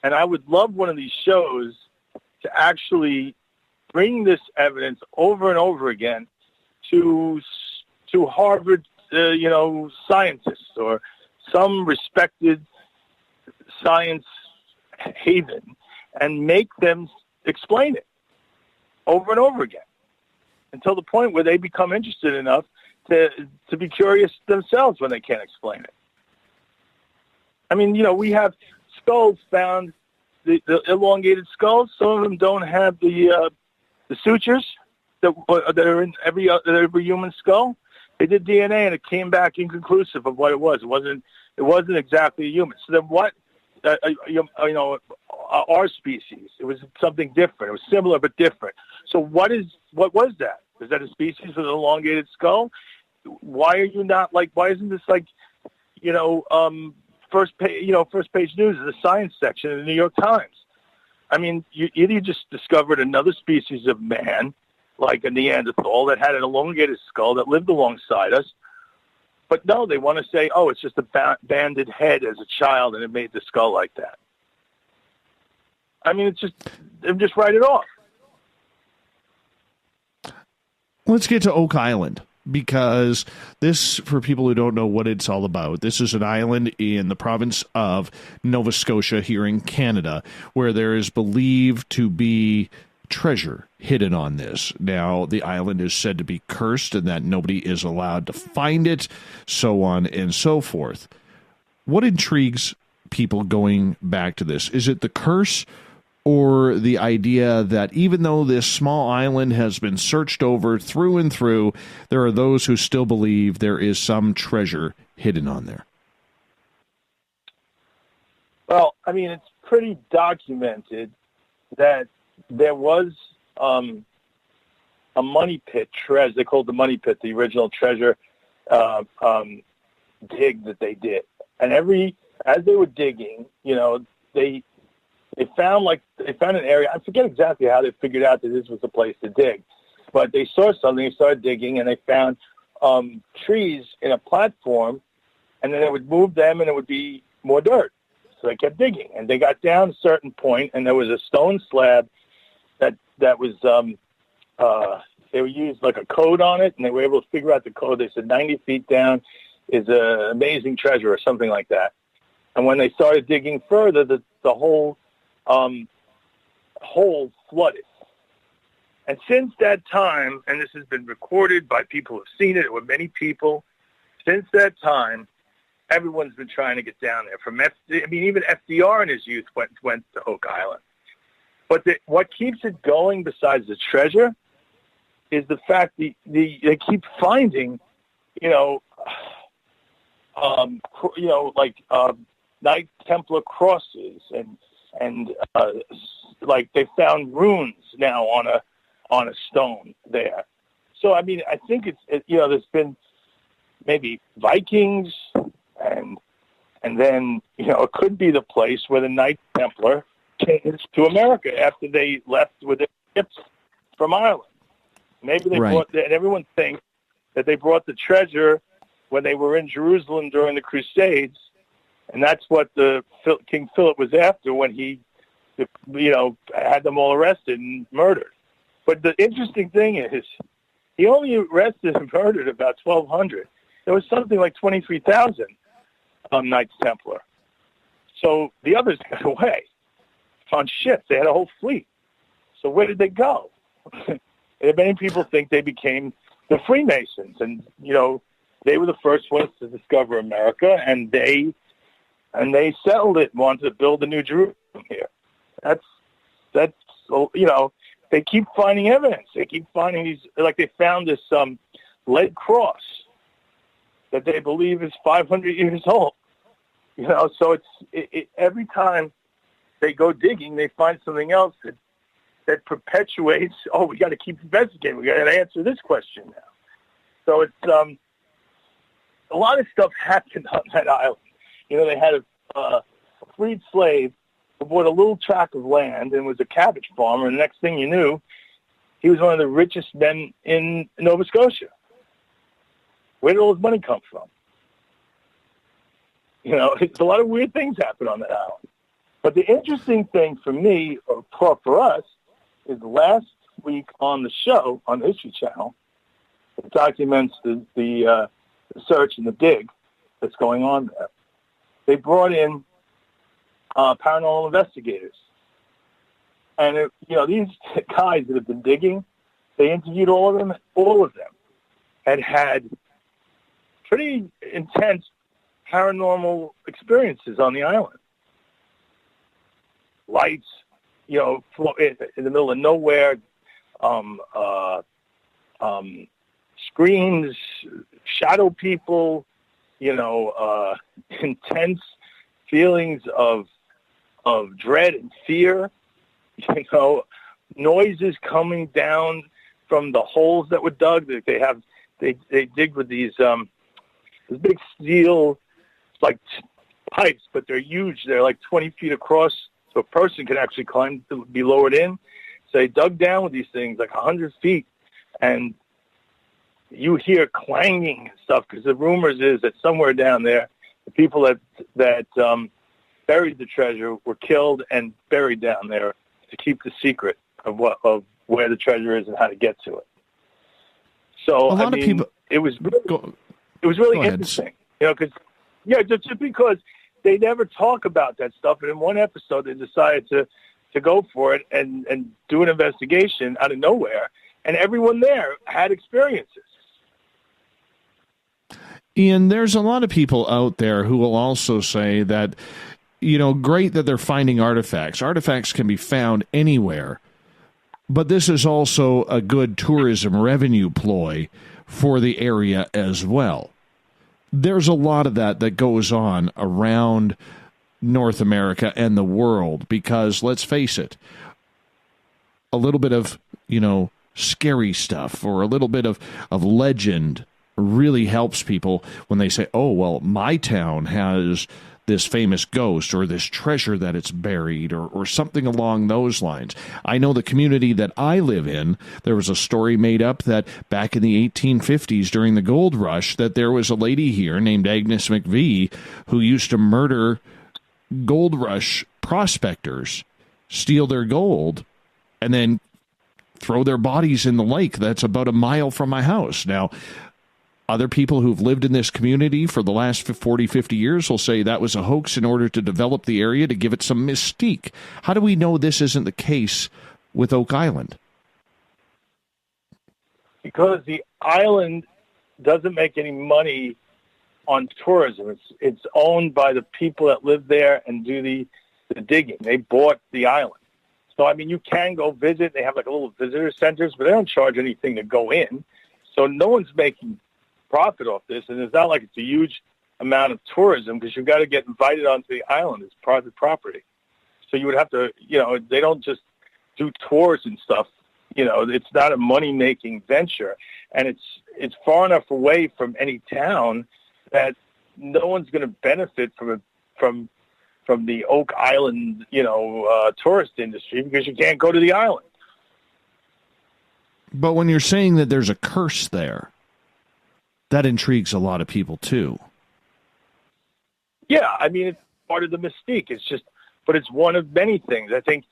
And I would love one of these shows to actually bring this evidence over and over again to Harvard, scientists or some respected science haven and make them explain it over and over again until the point where they become interested enough to be curious themselves when they can't explain it. I mean, we have skulls found the elongated skulls. Some of them don't have the sutures that are in every human skull. They did DNA and it came back inconclusive of what it was. It wasn't exactly a human. So then what? Our species. It was something different. It was similar but different. So what was that? Is that a species with an elongated skull? Why are you not like? Why isn't this like, first page news of the science section in the New York Times? I mean, you just discovered another species of man, like a Neanderthal, that had an elongated skull that lived alongside us. But no, they want to say, oh, it's just a banded head as a child, and it made the skull like that. I mean, they just write it off. Let's get to Oak Island, because this, for people who don't know what it's all about, this is an island in the province of Nova Scotia here in Canada, where there is believed to be treasure hidden on this. Now, the island is said to be cursed and that nobody is allowed to find it, so on and so forth. What intrigues people going back to this? Is it the curse, or the idea that even though this small island has been searched over through and through, there are those who still believe there is some treasure hidden on there? Well, I mean, it's pretty documented that there was a money pit treasure. They called the money pit the original treasure dig that they did. And as they were digging, they found an area. I forget exactly how they figured out that this was the place to dig, but they saw something. They started digging, and they found trees in a platform, and then they would move them, and it would be more dirt. So they kept digging, and they got down a certain point, and there was a stone slab that was they were used like a code on it, and they were able to figure out the code. They said 90 feet down is an amazing treasure or something like that. And when they started digging further, the whole hole flooded. And since that time, and this has been recorded by people who have seen it, with many people, since that time, everyone's been trying to get down there. Even FDR in his youth went to Oak Island. But what keeps it going, besides the treasure, is the fact they keep finding, Knight Templar crosses and like they found runes now on a stone there. So I mean, I think there's been maybe Vikings and then it could be the place where the Knight Templar came to America after they left with their ships from Ireland. Maybe they brought and everyone thinks that they brought the treasure when they were in Jerusalem during the Crusades, and that's what King Philip was after when he had them all arrested and murdered. But the interesting thing is, he only arrested and murdered about 1,200. There was something like 23,000 Knights Templar. So the others got away on ships. They had a whole fleet. So where did they go? Many people think they became the Freemasons, and they were the first ones to discover America, and they settled it and wanted to build a new Jerusalem here. That's they keep finding evidence. They keep finding these, like they found this lead cross that they believe is 500 years old. So it's every time they go digging, they find something else that perpetuates. Oh, we got to keep investigating. We got to answer this question now. So it's a lot of stuff happened on that island. They had a freed slave who bought a little tract of land and was a cabbage farmer. And the next thing you knew, he was one of the richest men in Nova Scotia. Where did all his money come from? It's a lot of weird things happen on that island. But the interesting thing for me, or for us, is last week on the show, on the History Channel, it documents the search and the dig that's going on there. They brought in paranormal investigators. And, these guys that have been digging, they interviewed all of them. All of them had pretty intense paranormal experiences on the island. lights, in the middle of nowhere, screens, shadow people, intense feelings of dread and fear, noises coming down from the holes that were dug. They dig with these big steel like pipes, but they're huge. They're like 20 feet across, so a person can actually climb to be lowered in. So they dug down with these things like 100 feet, and you hear clanging and stuff, because the rumors is that somewhere down there, the people that buried the treasure were killed and buried down there to keep the secret of where the treasure is and how to get to it. So of people. It was really interesting, just because they never talk about that stuff, and in one episode they decided to go for it and do an investigation out of nowhere, and everyone there had experiences. Ian, there's a lot of people out there who will also say that, great that they're finding artifacts. Artifacts can be found anywhere, but this is also a good tourism revenue ploy for the area as well. There's a lot of that goes on around North America and the world, because let's face it, a little bit of, scary stuff or a little bit of legend really helps people when they say, oh, well, my town has this famous ghost or this treasure that it's buried or something along those lines. I know the community that I live in, there was a story made up that back in the 1850s during the gold rush, that there was a lady here named Agnes McVie who used to murder gold rush prospectors, steal their gold, and then throw their bodies in the lake that's about a mile from my house. Now, other people who've lived in this community for the last 40, 50 years will say that was a hoax in order to develop the area, to give it some mystique. How do we know this isn't the case with Oak Island? Because the island doesn't make any money on tourism. It's owned by the people that live there and do the digging. They bought the island. So, you can go visit. They have like a little visitor centers, but they don't charge anything to go in. So no one's making profit off this, and it's not like it's a huge amount of tourism, because you've got to get invited onto the island. It's private property. So you would have to, they don't just do tours and stuff. It's not a money-making venture, and it's far enough away from any town that no one's going to benefit from the Oak Island, tourist industry, because you can't go to the island. But when you're saying that there's a curse there, that intrigues a lot of people too. Yeah, it's part of the mystique. But it's one of many things. I think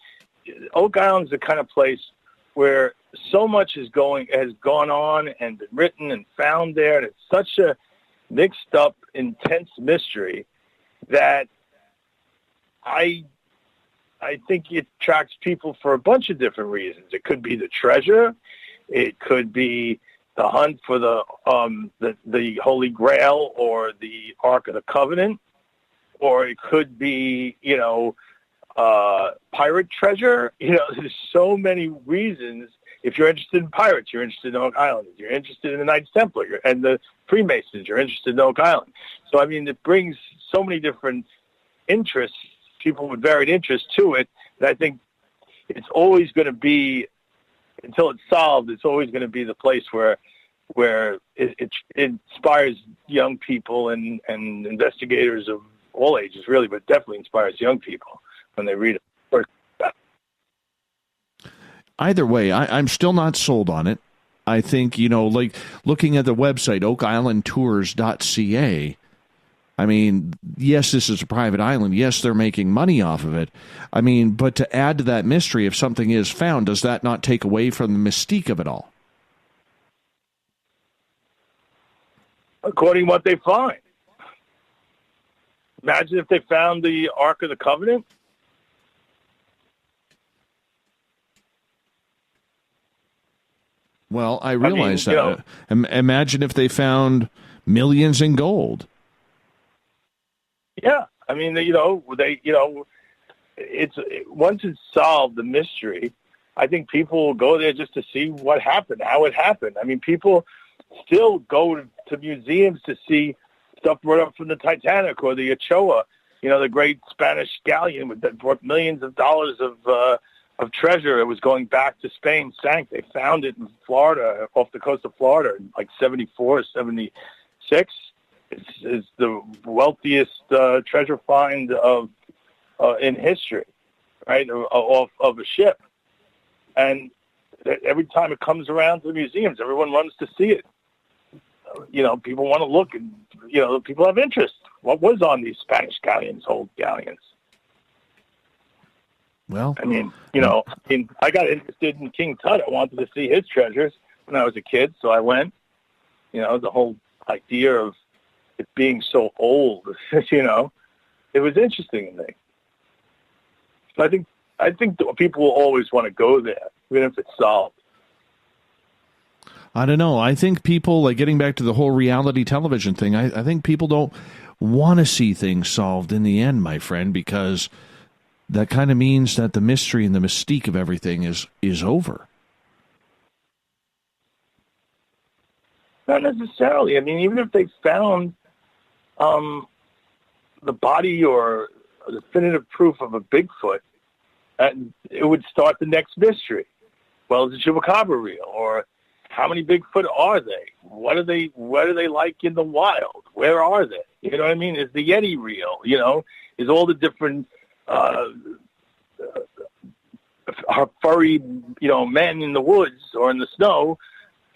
Oak Island is the kind of place where so much has gone on and been written and found there, and it's such a mixed up, intense mystery that I think it attracts people for a bunch of different reasons. It could be the treasure. It could be the hunt for the Holy Grail or the Ark of the Covenant, or it could be, pirate treasure. There's so many reasons. If you're interested in pirates, you're interested in Oak Island. If you're interested in the Knights Templar and the Freemasons, you're interested in Oak Island. So, it brings so many different interests, people with varied interests to it, that I think it's always going to be, until it's solved, it's always going to be the place where it inspires young people and investigators of all ages, really, but definitely inspires young people when they read it. Either way, I'm still not sold on it. I think, like looking at the website, oakislandtours.ca, yes, this is a private island. Yes, they're making money off of it. But to add to that mystery, if something is found, does that not take away from the mystique of it all? According to what they find. Imagine if they found the Ark of the Covenant. Well, I realize that. Imagine if they found millions in gold. Yeah, once it's solved, the mystery, I think people will go there just to see what happened, how it happened. I mean, people still go to museums to see stuff brought up from the Titanic or the Ochoa, the great Spanish galleon that brought millions of dollars of treasure. It was going back to Spain, sank. They found it in Florida, off the coast of Florida, in like 74, 76. It's the wealthiest treasure find in history, right, of a ship. And every time it comes around to the museums, everyone runs to see it. People want to look, and people have interest. What was on these Spanish galleons, old galleons? Well, I mean, I got interested in King Tut. I wanted to see his treasures when I was a kid, so I went. The whole idea of it being so old, it was interesting to me. So I think people will always want to go there, even if it's solved. I don't know. I think people, like getting back to the whole reality television thing, I think people don't want to see things solved in the end, my friend, because that kind of means that the mystery and the mystique of everything is over. Not necessarily. I mean, even if they found the body or definitive proof of a Bigfoot, it would start the next mystery. Well, is the Chupacabra real? Or how many Bigfoot are they? What are they like in the wild? Where are they? You know what I mean? Is the Yeti real? Is all the different furry, men in the woods or in the snow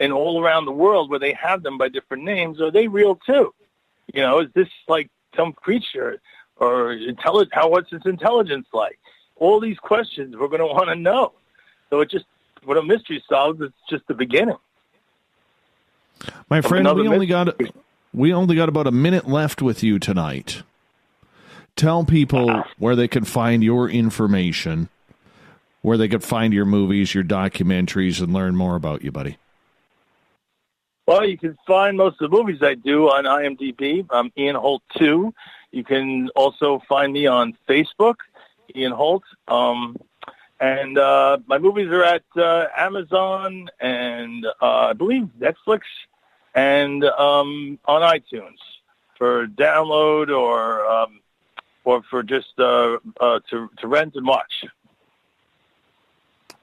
and all around the world where they have them by different names, are they real too? Is this like some creature or what's its intelligence like? All these questions we're going to want to know. So when a mystery solves, it's just the beginning. My friend, we only got about a minute left with you tonight. Tell people where they can find your information, where they can find your movies, your documentaries, and learn more about you, buddy. Well, you can find most of the movies I do on IMDb. I'm Ian Holt 2. You can also find me on Facebook, Ian Holt. And my movies are at Amazon and I believe Netflix and on iTunes for download or for just to rent and watch.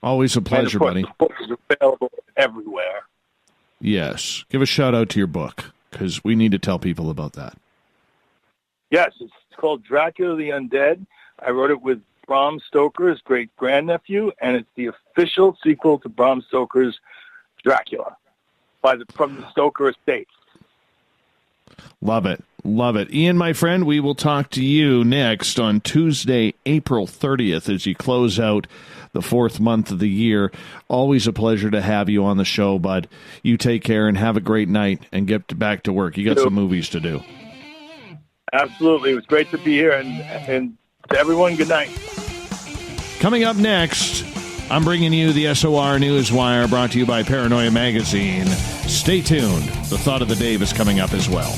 Always a pleasure, buddy. The book is available everywhere. Yes. Give a shout out to your book because we need to tell people about that. Yes, it's called Dracula the Undead. I wrote it with Bram Stoker's great-grandnephew, and it's the official sequel to Bram Stoker's Dracula from the Stoker estate. Love it. Love it. Ian, my friend, we will talk to you next on Tuesday, April 30th, as you close out the fourth month of the year. Always a pleasure to have you on the show, bud. You take care and have a great night and get back to work. You got some movies to do. Absolutely. It was great to be here, and to everyone, good night. Coming up next, I'm bringing you the SOR Newswire, brought to you by Paranoia Magazine. Stay tuned. The Thought of the Dave is coming up as well.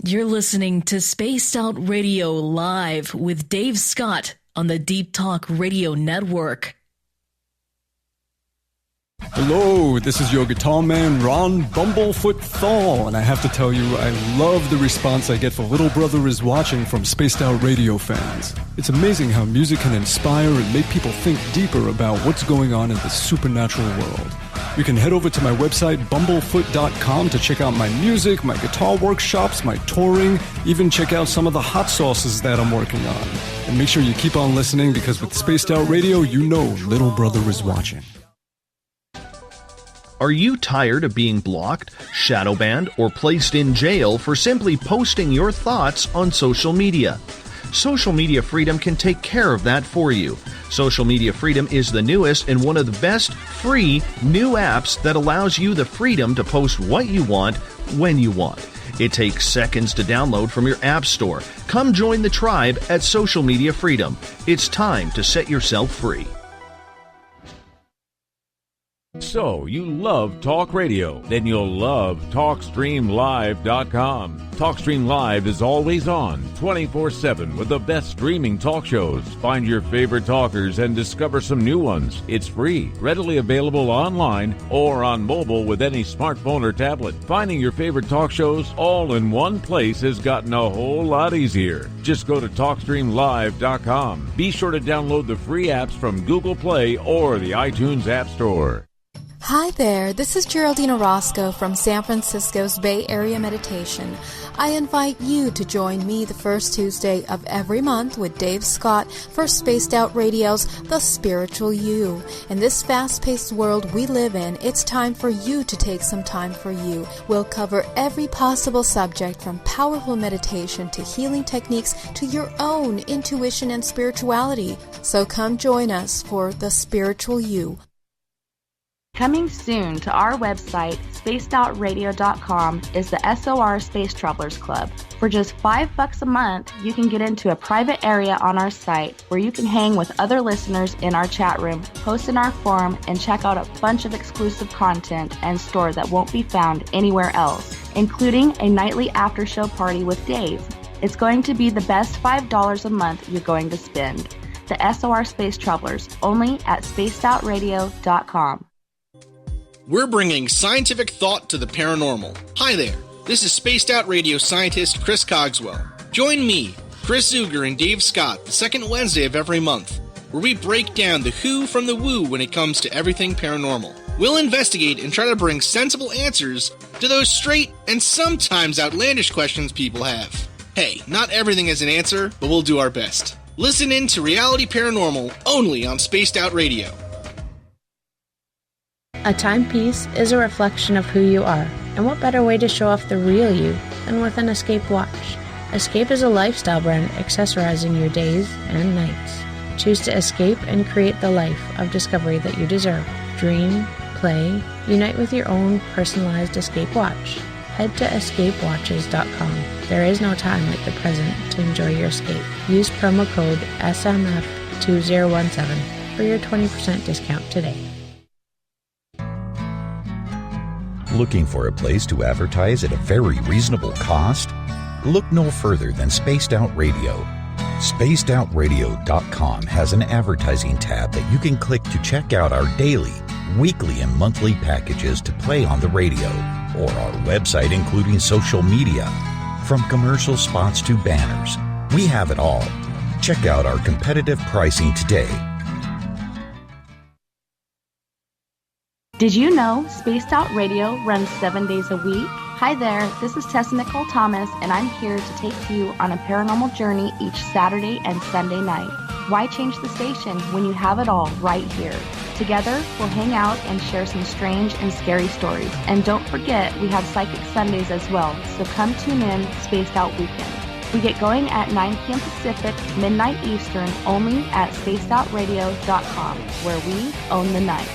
You're listening to Spaced Out Radio Live with Dave Scott on the Deep Talk Radio Network. Hello, this is your guitar man, Ron Bumblefoot Thal, and I have to tell you, I love the response I get for Little Brother is Watching from Spaced Out Radio fans. It's amazing how music can inspire and make people think deeper about what's going on in the supernatural world. You can head over to my website, bumblefoot.com, to check out my music, my guitar workshops, my touring, even check out some of the hot sauces that I'm working on. And make sure you keep on listening, because with Spaced Out Radio, you know Little Brother is watching. Are you tired of being blocked, shadow banned, or placed in jail for simply posting your thoughts on social media? Social Media Freedom can take care of that for you. Social Media Freedom is the newest and one of the best free new apps that allows you the freedom to post what you want, when you want. It takes seconds to download from your app store. Come join the tribe at Social Media Freedom. It's time to set yourself free. So, you love talk radio? Then you'll love TalkStreamLive.com. TalkStream Live is always on, 24/7, with the best streaming talk shows. Find your favorite talkers and discover some new ones. It's free, readily available online or on mobile with any smartphone or tablet. Finding your favorite talk shows all in one place has gotten a whole lot easier. Just go to TalkStreamLive.com. Be sure to download the free apps from Google Play or the iTunes App Store. Hi there, this is Geraldine Orozco from San Francisco's Bay Area Meditation. I invite you to join me the first Tuesday of every month with Dave Scott for Spaced Out Radio's The Spiritual You. In this fast-paced world we live in, it's time for you to take some time for you. We'll cover every possible subject from powerful meditation to healing techniques to your own intuition and spirituality. So come join us for The Spiritual You. Coming soon to our website, spacedoutradio.com, is the SOR Space Travelers Club. For just $5 a month, you can get into a private area on our site where you can hang with other listeners in our chat room, post in our forum, and check out a bunch of exclusive content and store that won't be found anywhere else, including a nightly after-show party with Dave. It's going to be the best $5 a month you're going to spend. The SOR Space Travelers, only at spacedoutradio.com. We're bringing scientific thought to the paranormal. Hi there, this is Spaced Out Radio scientist Chris Cogswell. Join me, Chris Zuger, and Dave Scott the second Wednesday of every month, where we break down the who from the woo when it comes to everything paranormal. We'll investigate and try to bring sensible answers to those straight and sometimes outlandish questions people have. Hey, not everything has an answer, but we'll do our best. Listen in to Reality Paranormal only on Spaced Out Radio. A timepiece is a reflection of who you are, and what better way to show off the real you than with an Escape watch? Escape is a lifestyle brand accessorizing your days and nights. Choose to escape and create the life of discovery that you deserve. Dream, play, unite with your own personalized Escape watch. Head to escapewatches.com. There is no time like the present to enjoy your escape. Use promo code SMF2017 for your 20% discount today. Looking for a place to advertise at a very reasonable cost? Look no further than Spaced Out Radio. SpacedOutRadio.com has an advertising tab that you can click to check out our daily, weekly, and monthly packages to play on the radio, or our website including social media. From commercial spots to banners, we have it all. Check out our competitive pricing today. Did you know Spaced Out Radio runs 7 days a week? Hi there, this is Tessa Nicole Thomas, and I'm here to take you on a paranormal journey each Saturday and Sunday night. Why change the station when you have it all right here? Together, we'll hang out and share some strange and scary stories. And don't forget, we have Psychic Sundays as well, so come tune in Spaced Out Weekend. We get going at 9 p.m. Pacific, midnight Eastern, only at spacedoutradio.com, where we own the night.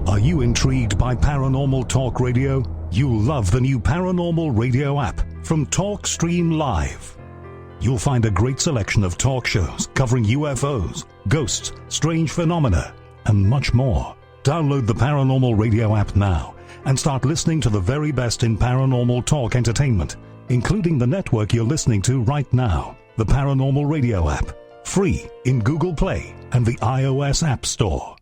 Are you intrigued by Paranormal Talk Radio? You'll love the new Paranormal Radio app from TalkStream Live. You'll find a great selection of talk shows covering UFOs, ghosts, strange phenomena, and much more. Download the Paranormal Radio app now and start listening to the very best in paranormal talk entertainment, including the network you're listening to right now, the Paranormal Radio app, free in Google Play and the iOS App Store.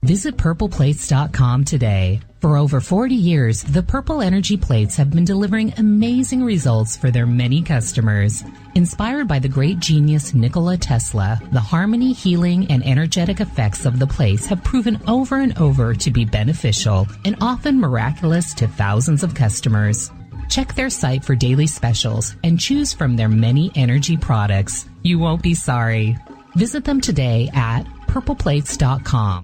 Visit purpleplates.com today. For over 40 years, the Purple Energy Plates have been delivering amazing results for their many customers. Inspired by the great genius Nikola Tesla, the harmony, healing, and energetic effects of the plates have proven over and over to be beneficial and often miraculous to thousands of customers. Check their site for daily specials and choose from their many energy products. You won't be sorry. Visit them today at purpleplates.com.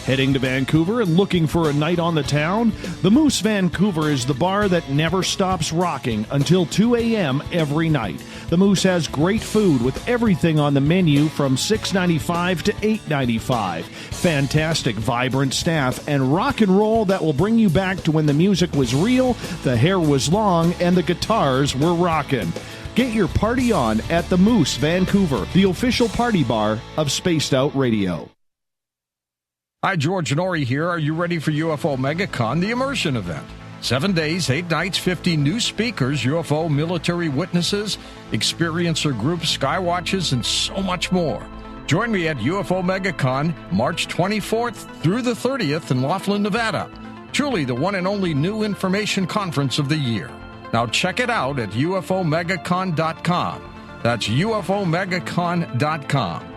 Heading to Vancouver and looking for a night on the town? The Moose Vancouver is the bar that never stops rocking until 2 a.m. every night. The Moose has great food with everything on the menu from $6.95 to $8.95. Fantastic, vibrant staff and rock and roll that will bring you back to when the music was real, the hair was long, and the guitars were rocking. Get your party on at the Moose Vancouver, the official party bar of Spaced Out Radio. Hi, George and Ori here. Are you ready for UFO MegaCon, the immersion event? 7 days, 8 nights, 50 new speakers, UFO military witnesses, experiencer groups, skywatches, and so much more. Join me at UFO MegaCon, March 24th through the 30th in Laughlin, Nevada. Truly the one and only new information conference of the year. Now check it out at UFOMegaCon.com. That's UFOMegaCon.com.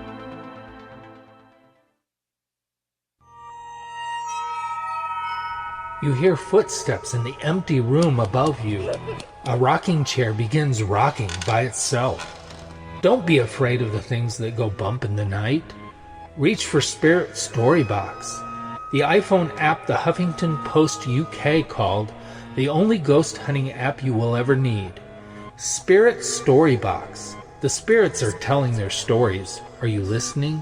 You hear footsteps in the empty room above you. A rocking chair begins rocking by itself. Don't be afraid of the things that go bump in the night. Reach for Spirit Storybox, the iPhone app the Huffington Post UK called the only ghost hunting app you will ever need. Spirit Storybox. The spirits are telling their stories. Are you listening?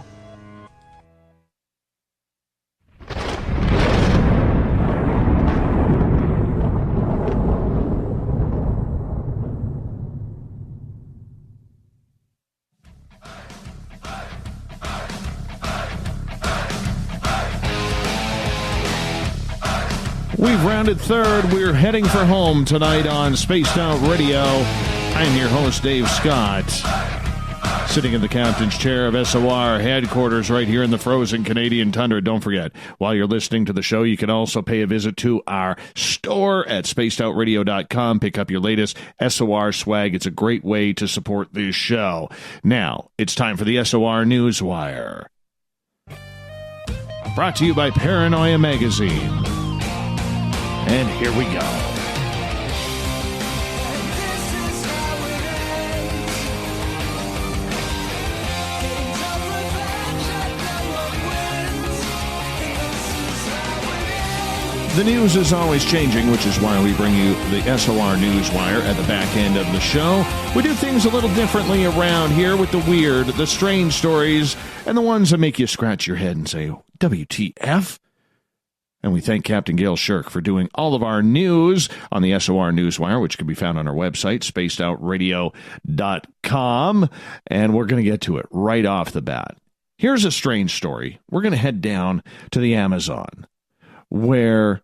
We've rounded third. We're heading for home tonight on Spaced Out Radio. I'm your host, Dave Scott, sitting in the captain's chair of SOR headquarters right here in the frozen Canadian tundra. Don't forget, while you're listening to the show, you can also pay a visit to our store at spacedoutradio.com. Pick up your latest SOR swag. It's a great way to support this show. Now, it's time for the SOR Newswire. Brought to you by Paranoia Magazine. And here we go. The news is always changing, which is why we bring you the SOR Newswire at the back end of the show. We do things a little differently around here with the weird, the strange stories, and the ones that make you scratch your head and say, WTF? And we thank Captain Gail Shirk for doing all of our news on the SOR Newswire, which can be found on our website, spacedoutradio.com. And we're going to get to it right off the bat. Here's a strange story. We're going to head down to the Amazon, where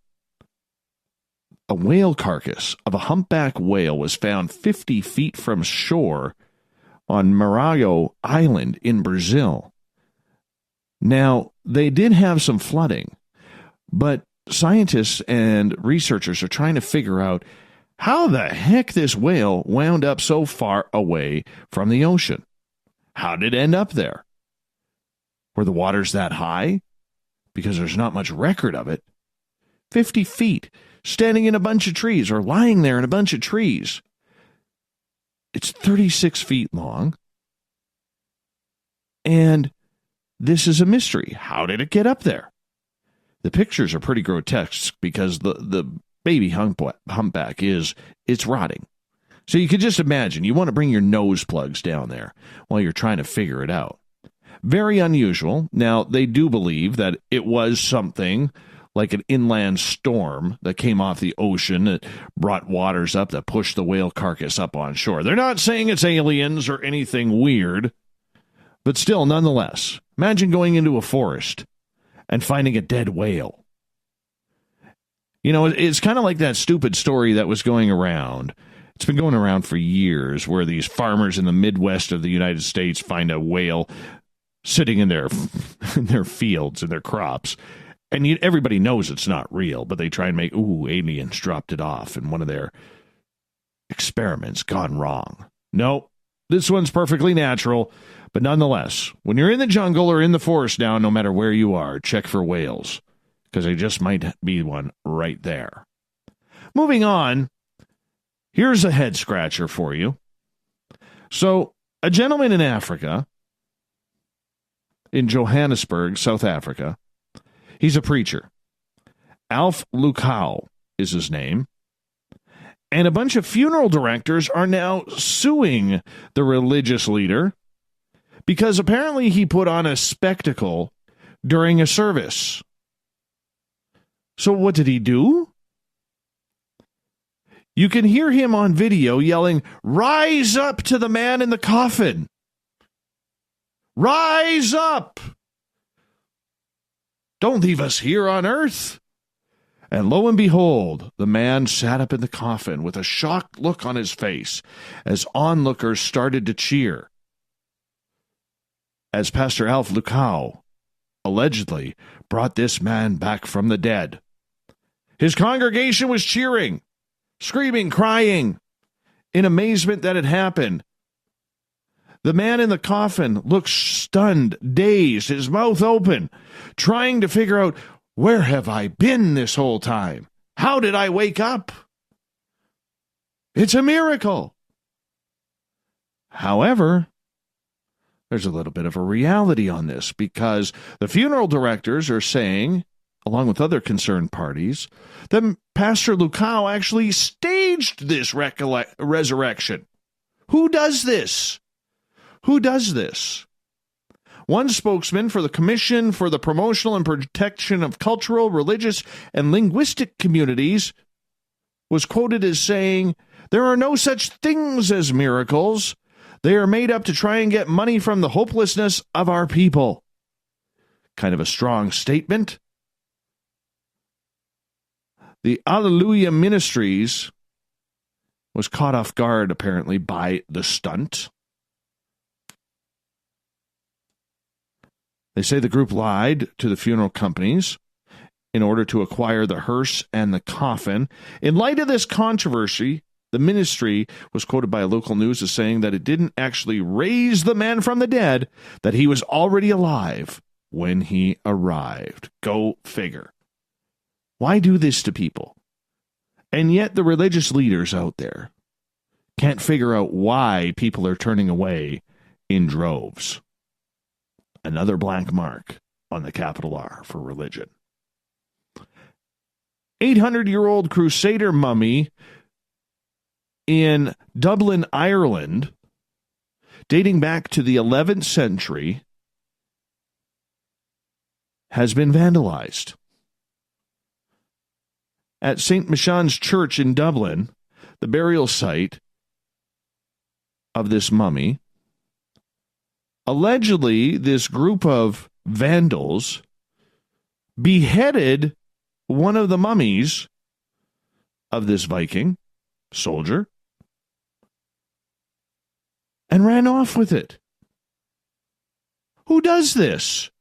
a whale carcass of a humpback whale was found 50 feet from shore on Marajo Island in Brazil. Now, they did have some flooding, but scientists and researchers are trying to figure out how the heck this whale wound up so far away from the ocean. How did it end up there? Were the waters that high? Because there's not much record of it. 50 feet, standing in a bunch of trees or lying there in a bunch of trees. It's 36 feet long. And this is a mystery. How did it get up there? The pictures are pretty grotesque because the baby humpback it's rotting. So you could just imagine, you want to bring your nose plugs down there while you're trying to figure it out. Very unusual. Now, they do believe that it was something like an inland storm that came off the ocean that brought waters up that pushed the whale carcass up on shore. They're not saying it's aliens or anything weird, but still, nonetheless, imagine going into a forest and finding a dead whale. You know, it's kind of like that stupid story that was going around. It's been going around for years where these farmers in the Midwest of the United States find a whale sitting in their fields and their crops. And everybody knows it's not real, but they try and make, aliens dropped it off in one of their experiments gone wrong. No, this one's perfectly natural. But nonetheless, when you're in the jungle or in the forest now, no matter where you are, check for whales, because there just might be one right there. Moving on, here's a head scratcher for you. So, a gentleman in Africa, in Johannesburg, South Africa, He's a preacher. Alf Lukau is his name. And a bunch of funeral directors are now suing the religious leader because apparently he put on a spectacle during a service. So what did he do? You can hear him on video yelling, "Rise up to the man in the coffin! Rise up! Don't leave us here on earth!" And lo and behold, the man sat up in the coffin with a shocked look on his face as onlookers started to cheer. As Pastor Alf Lukau allegedly brought this man back from the dead. His congregation was cheering, screaming, crying, in amazement that it happened. The man in the coffin looked stunned, dazed, his mouth open, trying to figure out, where have I been this whole time? How did I wake up? It's a miracle. However, there's a little bit of a reality on this because the funeral directors are saying, along with other concerned parties, that Pastor Lukau actually staged this resurrection. Who does this? Who does this? One spokesman for the Commission for the Promotional and Protection of Cultural, Religious, and Linguistic Communities was quoted as saying, "There are no such things as miracles. They are made up to try and get money from the hopelessness of our people." Kind of a strong statement. The Alleluia Ministries was caught off guard, apparently, by the stunt. They say the group lied to the funeral companies in order to acquire the hearse and the coffin. In light of this controversy, the ministry was quoted by a local news as saying that it didn't actually raise the man from the dead, that he was already alive when he arrived. Go figure. Why do this to people? And yet the religious leaders out there can't figure out why people are turning away in droves. Another blank mark on the capital R for religion. 800-year-old Crusader mummy in Dublin, Ireland, dating back to the 11th century, has been vandalized. At St. Michan's Church in Dublin, the burial site of this mummy, allegedly, this group of vandals beheaded one of the mummies of this Viking soldier and ran off with it. Who does this?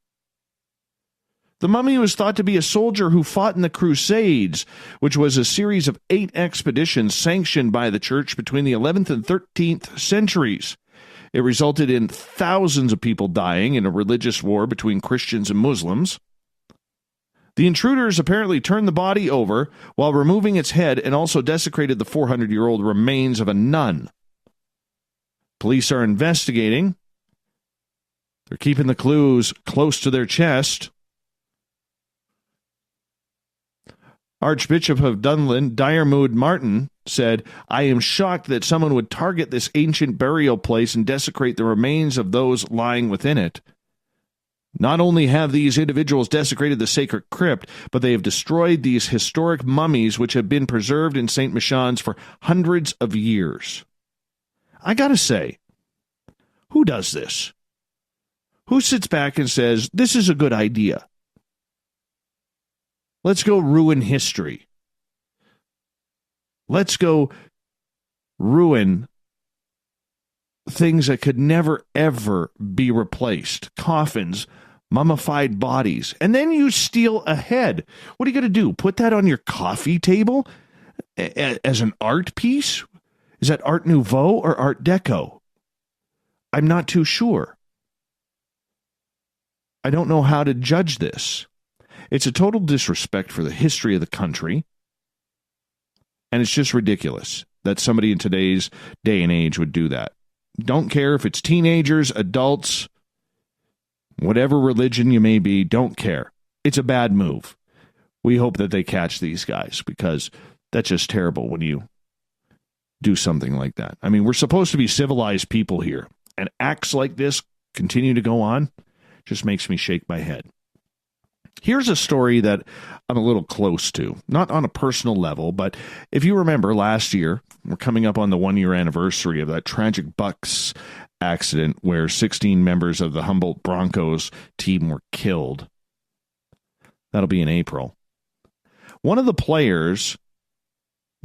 The mummy was thought to be a soldier who fought in the Crusades, which was a series of 8 expeditions sanctioned by the church between the 11th and 13th centuries. It resulted in thousands of people dying in a religious war between Christians and Muslims. The intruders apparently turned the body over while removing its head and also desecrated the 400-year-old remains of a nun. Police are investigating. They're keeping the clues close to their chest. Archbishop of Dunlin, Diarmuid Martin, said, "I am shocked that someone would target this ancient burial place and desecrate the remains of those lying within it. Not only have these individuals desecrated the sacred crypt, but they have destroyed these historic mummies which have been preserved in St. Michan's for hundreds of years." I gotta say, who does this? Who sits back and says, this is a good idea? Let's go ruin history. Let's go ruin things that could never, ever be replaced. Coffins, mummified bodies. And then you steal a head. What are you going to do? Put that on your coffee table as an art piece? Is that Art Nouveau or Art Deco? I'm not too sure. I don't know how to judge this. It's a total disrespect for the history of the country. And it's just ridiculous that somebody in today's day and age would do that. Don't care if it's teenagers, adults, whatever religion you may be, don't care. it's a bad move. We hope that they catch these guys, because that's just terrible when you do something like that. I mean, we're supposed to be civilized people here, and acts like this continue to go on. Just makes me shake my head. Here's a story that I'm a little close to, not on a personal level, but if you remember last year, we're coming up on the 1-year anniversary of that tragic Bucks accident where 16 members of the Humboldt Broncos team were killed. That'll be in April. One of the players,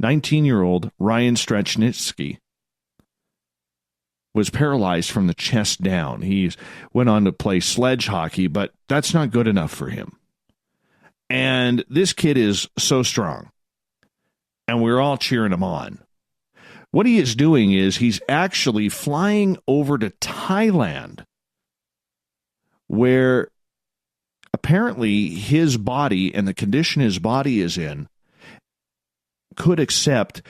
19-year-old Ryan Strechnitsky, was paralyzed from the chest down. He went on to play sledge hockey, but that's not good enough for him. And this kid is so strong, and we're all cheering him on. What he is doing is he's actually flying over to Thailand, where apparently his body and the condition his body is in could accept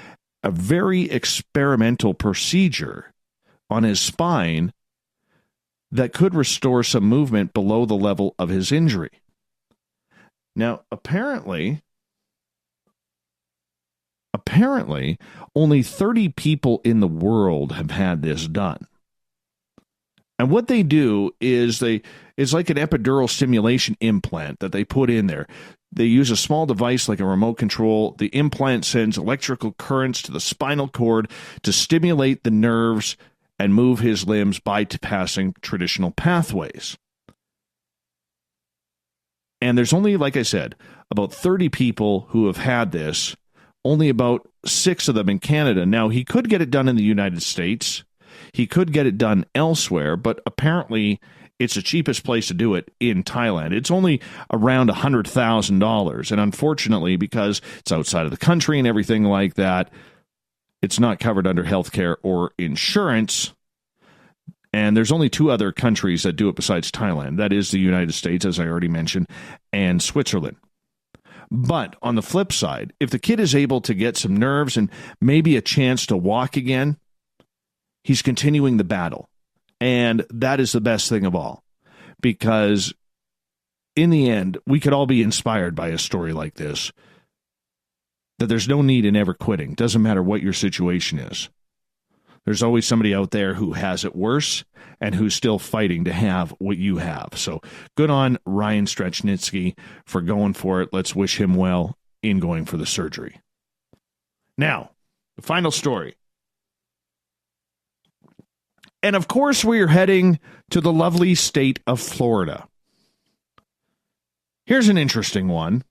a very experimental procedure on his spine that could restore some movement below the level of his injury. Now, apparently, only 30 people in the world have had this done. And what they do is it's like an epidural stimulation implant that they put in there. They use a small device like a remote control. The implant sends electrical currents to the spinal cord to stimulate the nerves and move his limbs bypassing traditional pathways. And there's only, like I said, about 30 people who have had this, only about 6 of them in Canada. Now, he could get it done in the United States. He could get it done elsewhere, but apparently it's the cheapest place to do it in Thailand. It's only around $100,000. And unfortunately, because it's outside of the country and everything like that, it's not covered under healthcare or insurance. And there's only 2 other countries that do it besides Thailand. That is the United States, as I already mentioned, and Switzerland. But on the flip side, if the kid is able to get some nerves and maybe a chance to walk again, he's continuing the battle. And that is the best thing of all. Because in the end, we could all be inspired by a story like this. That there's no need in ever quitting. Doesn't matter what your situation is. There's always somebody out there who has it worse and who's still fighting to have what you have. So good on Ryan Strechnitsky for going for it. Let's wish him well in going for the surgery. Now, the final story. And of course, we are heading to the lovely state of Florida. Here's an interesting one.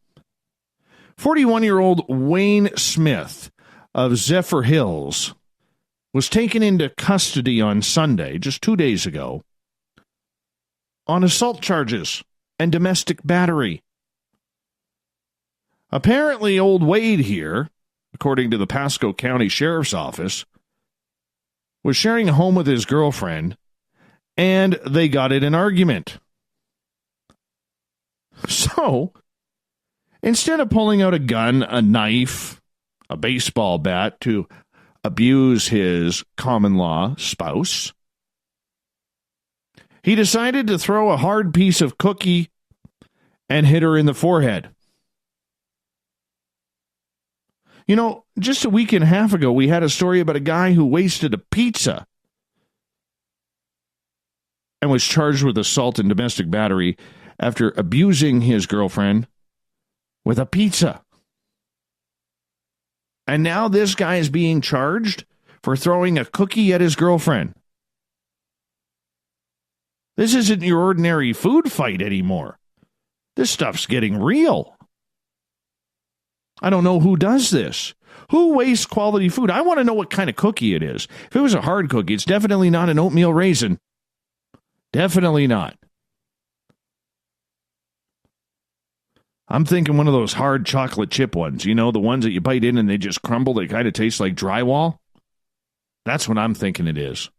41-year-old Wayne Smith of Zephyr Hills was taken into custody on Sunday, just 2 days ago, on assault charges and domestic battery. Apparently, old Wade here, according to the Pasco County Sheriff's Office, was sharing a home with his girlfriend, and they got in an argument. So, instead of pulling out a gun, a knife, a baseball bat to abuse his common-law spouse, he decided to throw a hard piece of cookie and hit her in the forehead. You know, just a week and a half ago, we had a story about a guy who wasted a pizza and was charged with assault and domestic battery after abusing his girlfriend with a pizza. And now this guy is being charged for throwing a cookie at his girlfriend. This isn't your ordinary food fight anymore. This stuff's getting real. I don't know who does this. Who wastes quality food? I want to know what kind of cookie it is. If it was a hard cookie, it's definitely not an oatmeal raisin. Definitely not. I'm thinking one of those hard chocolate chip ones. You know, the ones that you bite in and they just crumble. They kind of taste like drywall. That's what I'm thinking it is.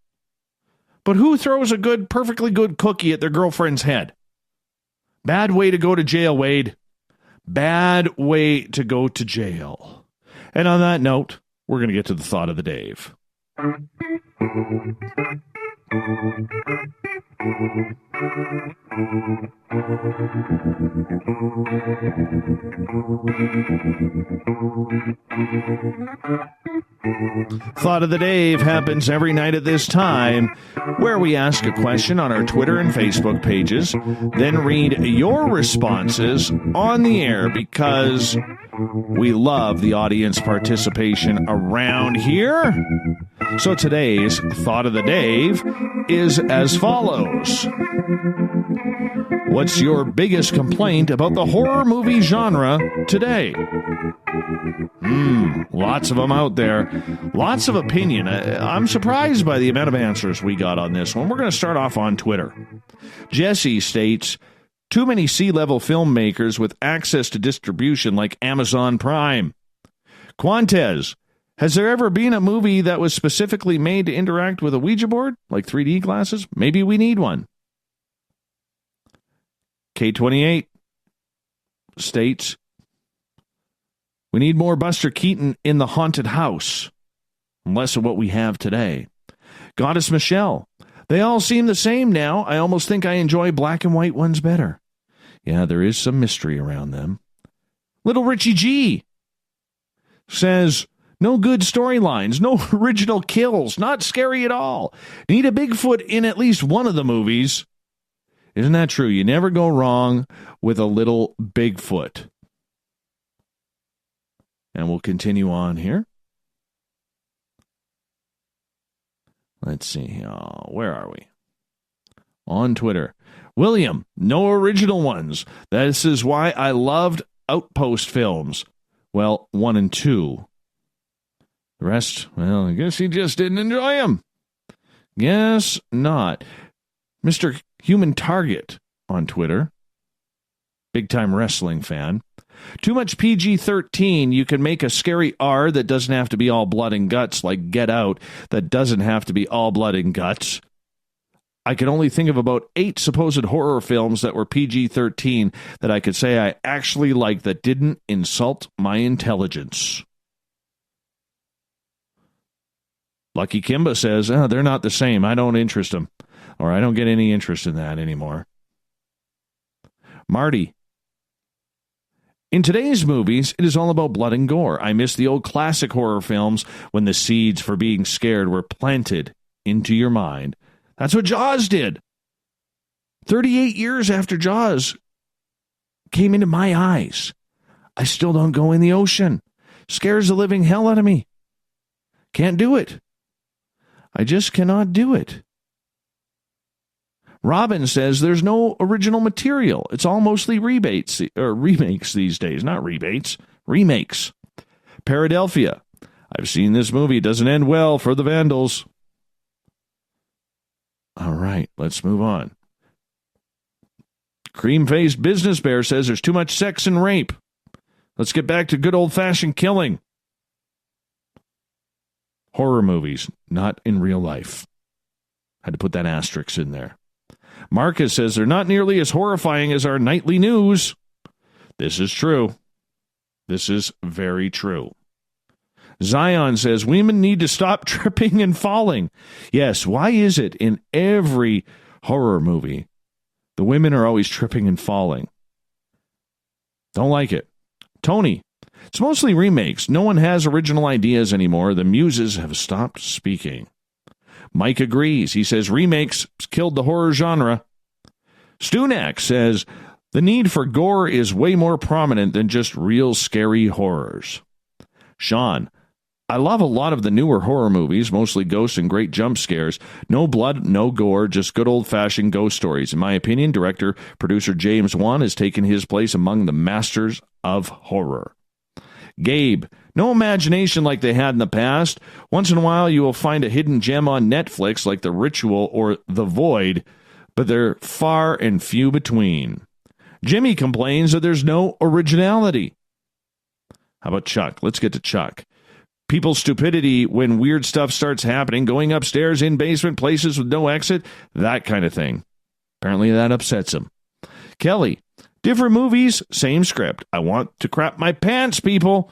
But who throws a good, perfectly good cookie at their girlfriend's head? Bad way to go to jail, Wade. Bad way to go to jail. And on that note, we're going to get to the thought of the Dave. Thought of the Dave happens every night at this time, where we ask a question on our Twitter and Facebook pages, then read your responses on the air because we love the audience participation around here. So today's Thought of the Dave is as follows. What's your biggest complaint about the horror movie genre today? Lots of them out there. Lots of opinion. I'm surprised by the amount of answers we got on this one. We're going to start off on Twitter. Jesse states, too many C-level filmmakers with access to distribution like Amazon Prime. Quantez, has there ever been a movie that was specifically made to interact with a Ouija board, like 3D glasses? Maybe we need one. K28 states, we need more Buster Keaton in the haunted house, less of what we have today. Goddess Michelle, they all seem the same now. I almost think I enjoy black and white ones better. Yeah, there is some mystery around them. Little Richie G says, no good storylines, no original kills, not scary at all. Need a Bigfoot in at least one of the movies. Isn't that true? You never go wrong with a little Bigfoot. And we'll continue on here. Let's see. Where are we? On Twitter. William, no original ones. This is why I loved Outpost films. Well, 1 and 2. The rest, well, I guess he just didn't enjoy them. Guess not. Mr. Human Target on Twitter. Big-time wrestling fan. Too much PG-13. You can make a scary R that doesn't have to be all blood and guts, like Get Out, that doesn't have to be all blood and guts. I can only think of about 8 supposed horror films that were PG-13 that I could say I actually liked that didn't insult my intelligence. Lucky Kimba says, they're not the same. I don't interest them. Or I don't get any interest in that anymore. Marty. In today's movies, it is all about blood and gore. I miss the old classic horror films when the seeds for being scared were planted into your mind. That's what Jaws did. 38 years after Jaws came into my eyes, I still don't go in the ocean. Scares the living hell out of me. Can't do it. I just cannot do it. Robin says there's no original material. It's all mostly remakes these days. Not rebates, remakes. Paradelphia. I've seen this movie. It doesn't end well for the Vandals. All right, let's move on. Cream-faced business bear says there's too much sex and rape. Let's get back to good old-fashioned killing. Horror movies, not in real life. Had to put that asterisk in there. Marcus says they're not nearly as horrifying as our nightly news. This is true. This is very true. Zion says women need to stop tripping and falling. Yes, why is it in every horror movie the women are always tripping and falling? Don't like it. Tony, it's mostly remakes. No one has original ideas anymore. The muses have stopped speaking. Mike agrees. He says remakes killed the horror genre. Stunak says the need for gore is way more prominent than just real scary horrors. Sean, I love a lot of the newer horror movies, mostly ghosts and great jump scares. No blood, no gore, just good old-fashioned ghost stories. In my opinion, producer James Wan has taken his place among the masters of horror. Gabe, no imagination like they had in the past. Once in a while you will find a hidden gem on Netflix like The Ritual or The Void, but they're far and few between. Jimmy complains that there's no originality. How about Chuck? Let's get to Chuck. People's stupidity when weird stuff starts happening, going upstairs, in basement, places with no exit, that kind of thing. Apparently that upsets him. Kelly, different movies, same script. I want to crap my pants, people.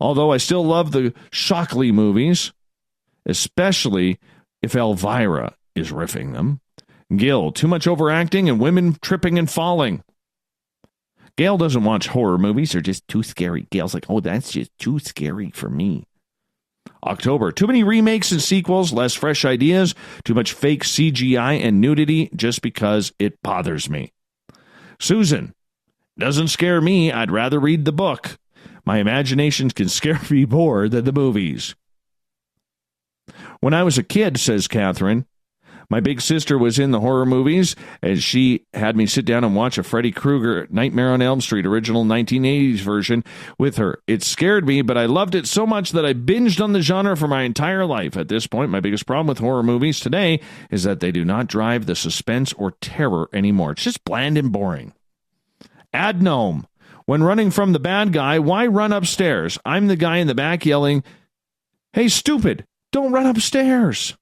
Although I still love the Shockley movies, especially if Elvira is riffing them. Gil, too much overacting and women tripping and falling. Gail doesn't watch horror movies. They're just too scary. Gail's like, oh, that's just too scary for me. October, too many remakes and sequels, less fresh ideas, too much fake CGI and nudity just because it bothers me. Susan, doesn't scare me. I'd rather read the book. My imagination can scare me more than the movies. When I was a kid, says Catherine, my big sister was in the horror movies, and she had me sit down and watch a Freddy Krueger Nightmare on Elm Street original 1980s version with her. It scared me, but I loved it so much that I binged on the genre for my entire life. At this point, my biggest problem with horror movies today is that they do not drive the suspense or terror anymore. It's just bland and boring. Ad Gnome, when running from the bad guy, why run upstairs? I'm the guy in the back yelling, hey, stupid, don't run upstairs.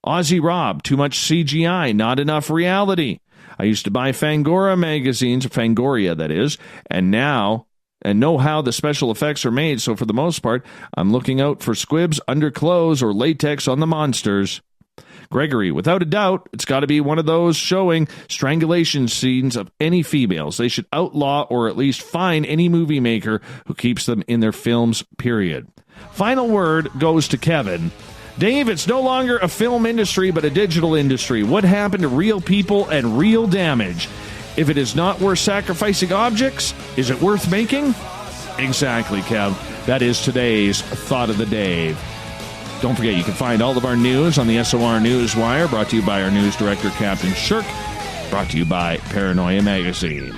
Aussie Rob, too much CGI, not enough reality. I used to buy Fangoria magazines, Fangoria that is, and know how the special effects are made, so for the most part, I'm looking out for squibs under clothes or latex on the monsters. Gregory, without a doubt, it's got to be one of those showing strangulation scenes of any females. They should outlaw or at least fine any movie maker who keeps them in their films, period. Final word goes to Kevin. Dave, it's no longer a film industry, but a digital industry. What happened to real people and real damage? If it is not worth sacrificing objects, is it worth making? Exactly, Kev. That is today's Thought of the Day. Don't forget, you can find all of our news on the SOR Newswire, brought to you by our news director, Captain Shirk, brought to you by Paranoia Magazine.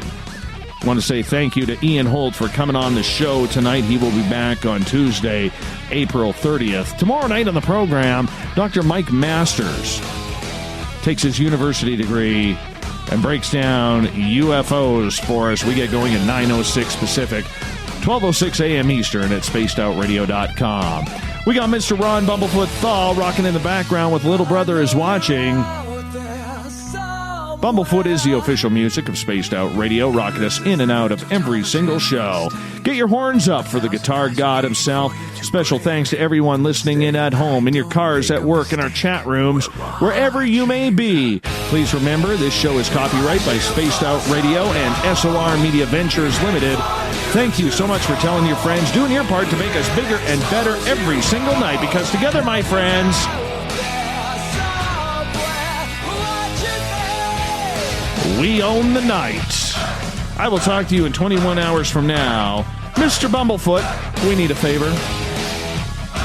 I want to say thank you to Ian Holt for coming on the show tonight. He will be back on Tuesday, April 30th. Tomorrow night on the program, Dr. Mike Masters takes his university degree and breaks down UFOs for us. We get going at 9:06 Pacific, 12:06 a.m. Eastern at spacedoutradio.com. We got Mr. Ron Bumblefoot THAL rocking in the background with Little Brother is Watching. Bumblefoot is the official music of Spaced Out Radio, rocking us in and out of every single show. Get your horns up for the guitar god himself. Special thanks to everyone listening in at home, in your cars, at work, in our chat rooms, wherever you may be. Please remember, this show is copyright by Spaced Out Radio and SOR Media Ventures Limited. Thank you so much for telling your friends, doing your part to make us bigger and better every single night, because together, my friends, we own the night. I will talk to you in 21 hours from now. Mr. Bumblefoot, we need a favor.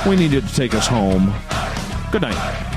We need you to take us home. Good night.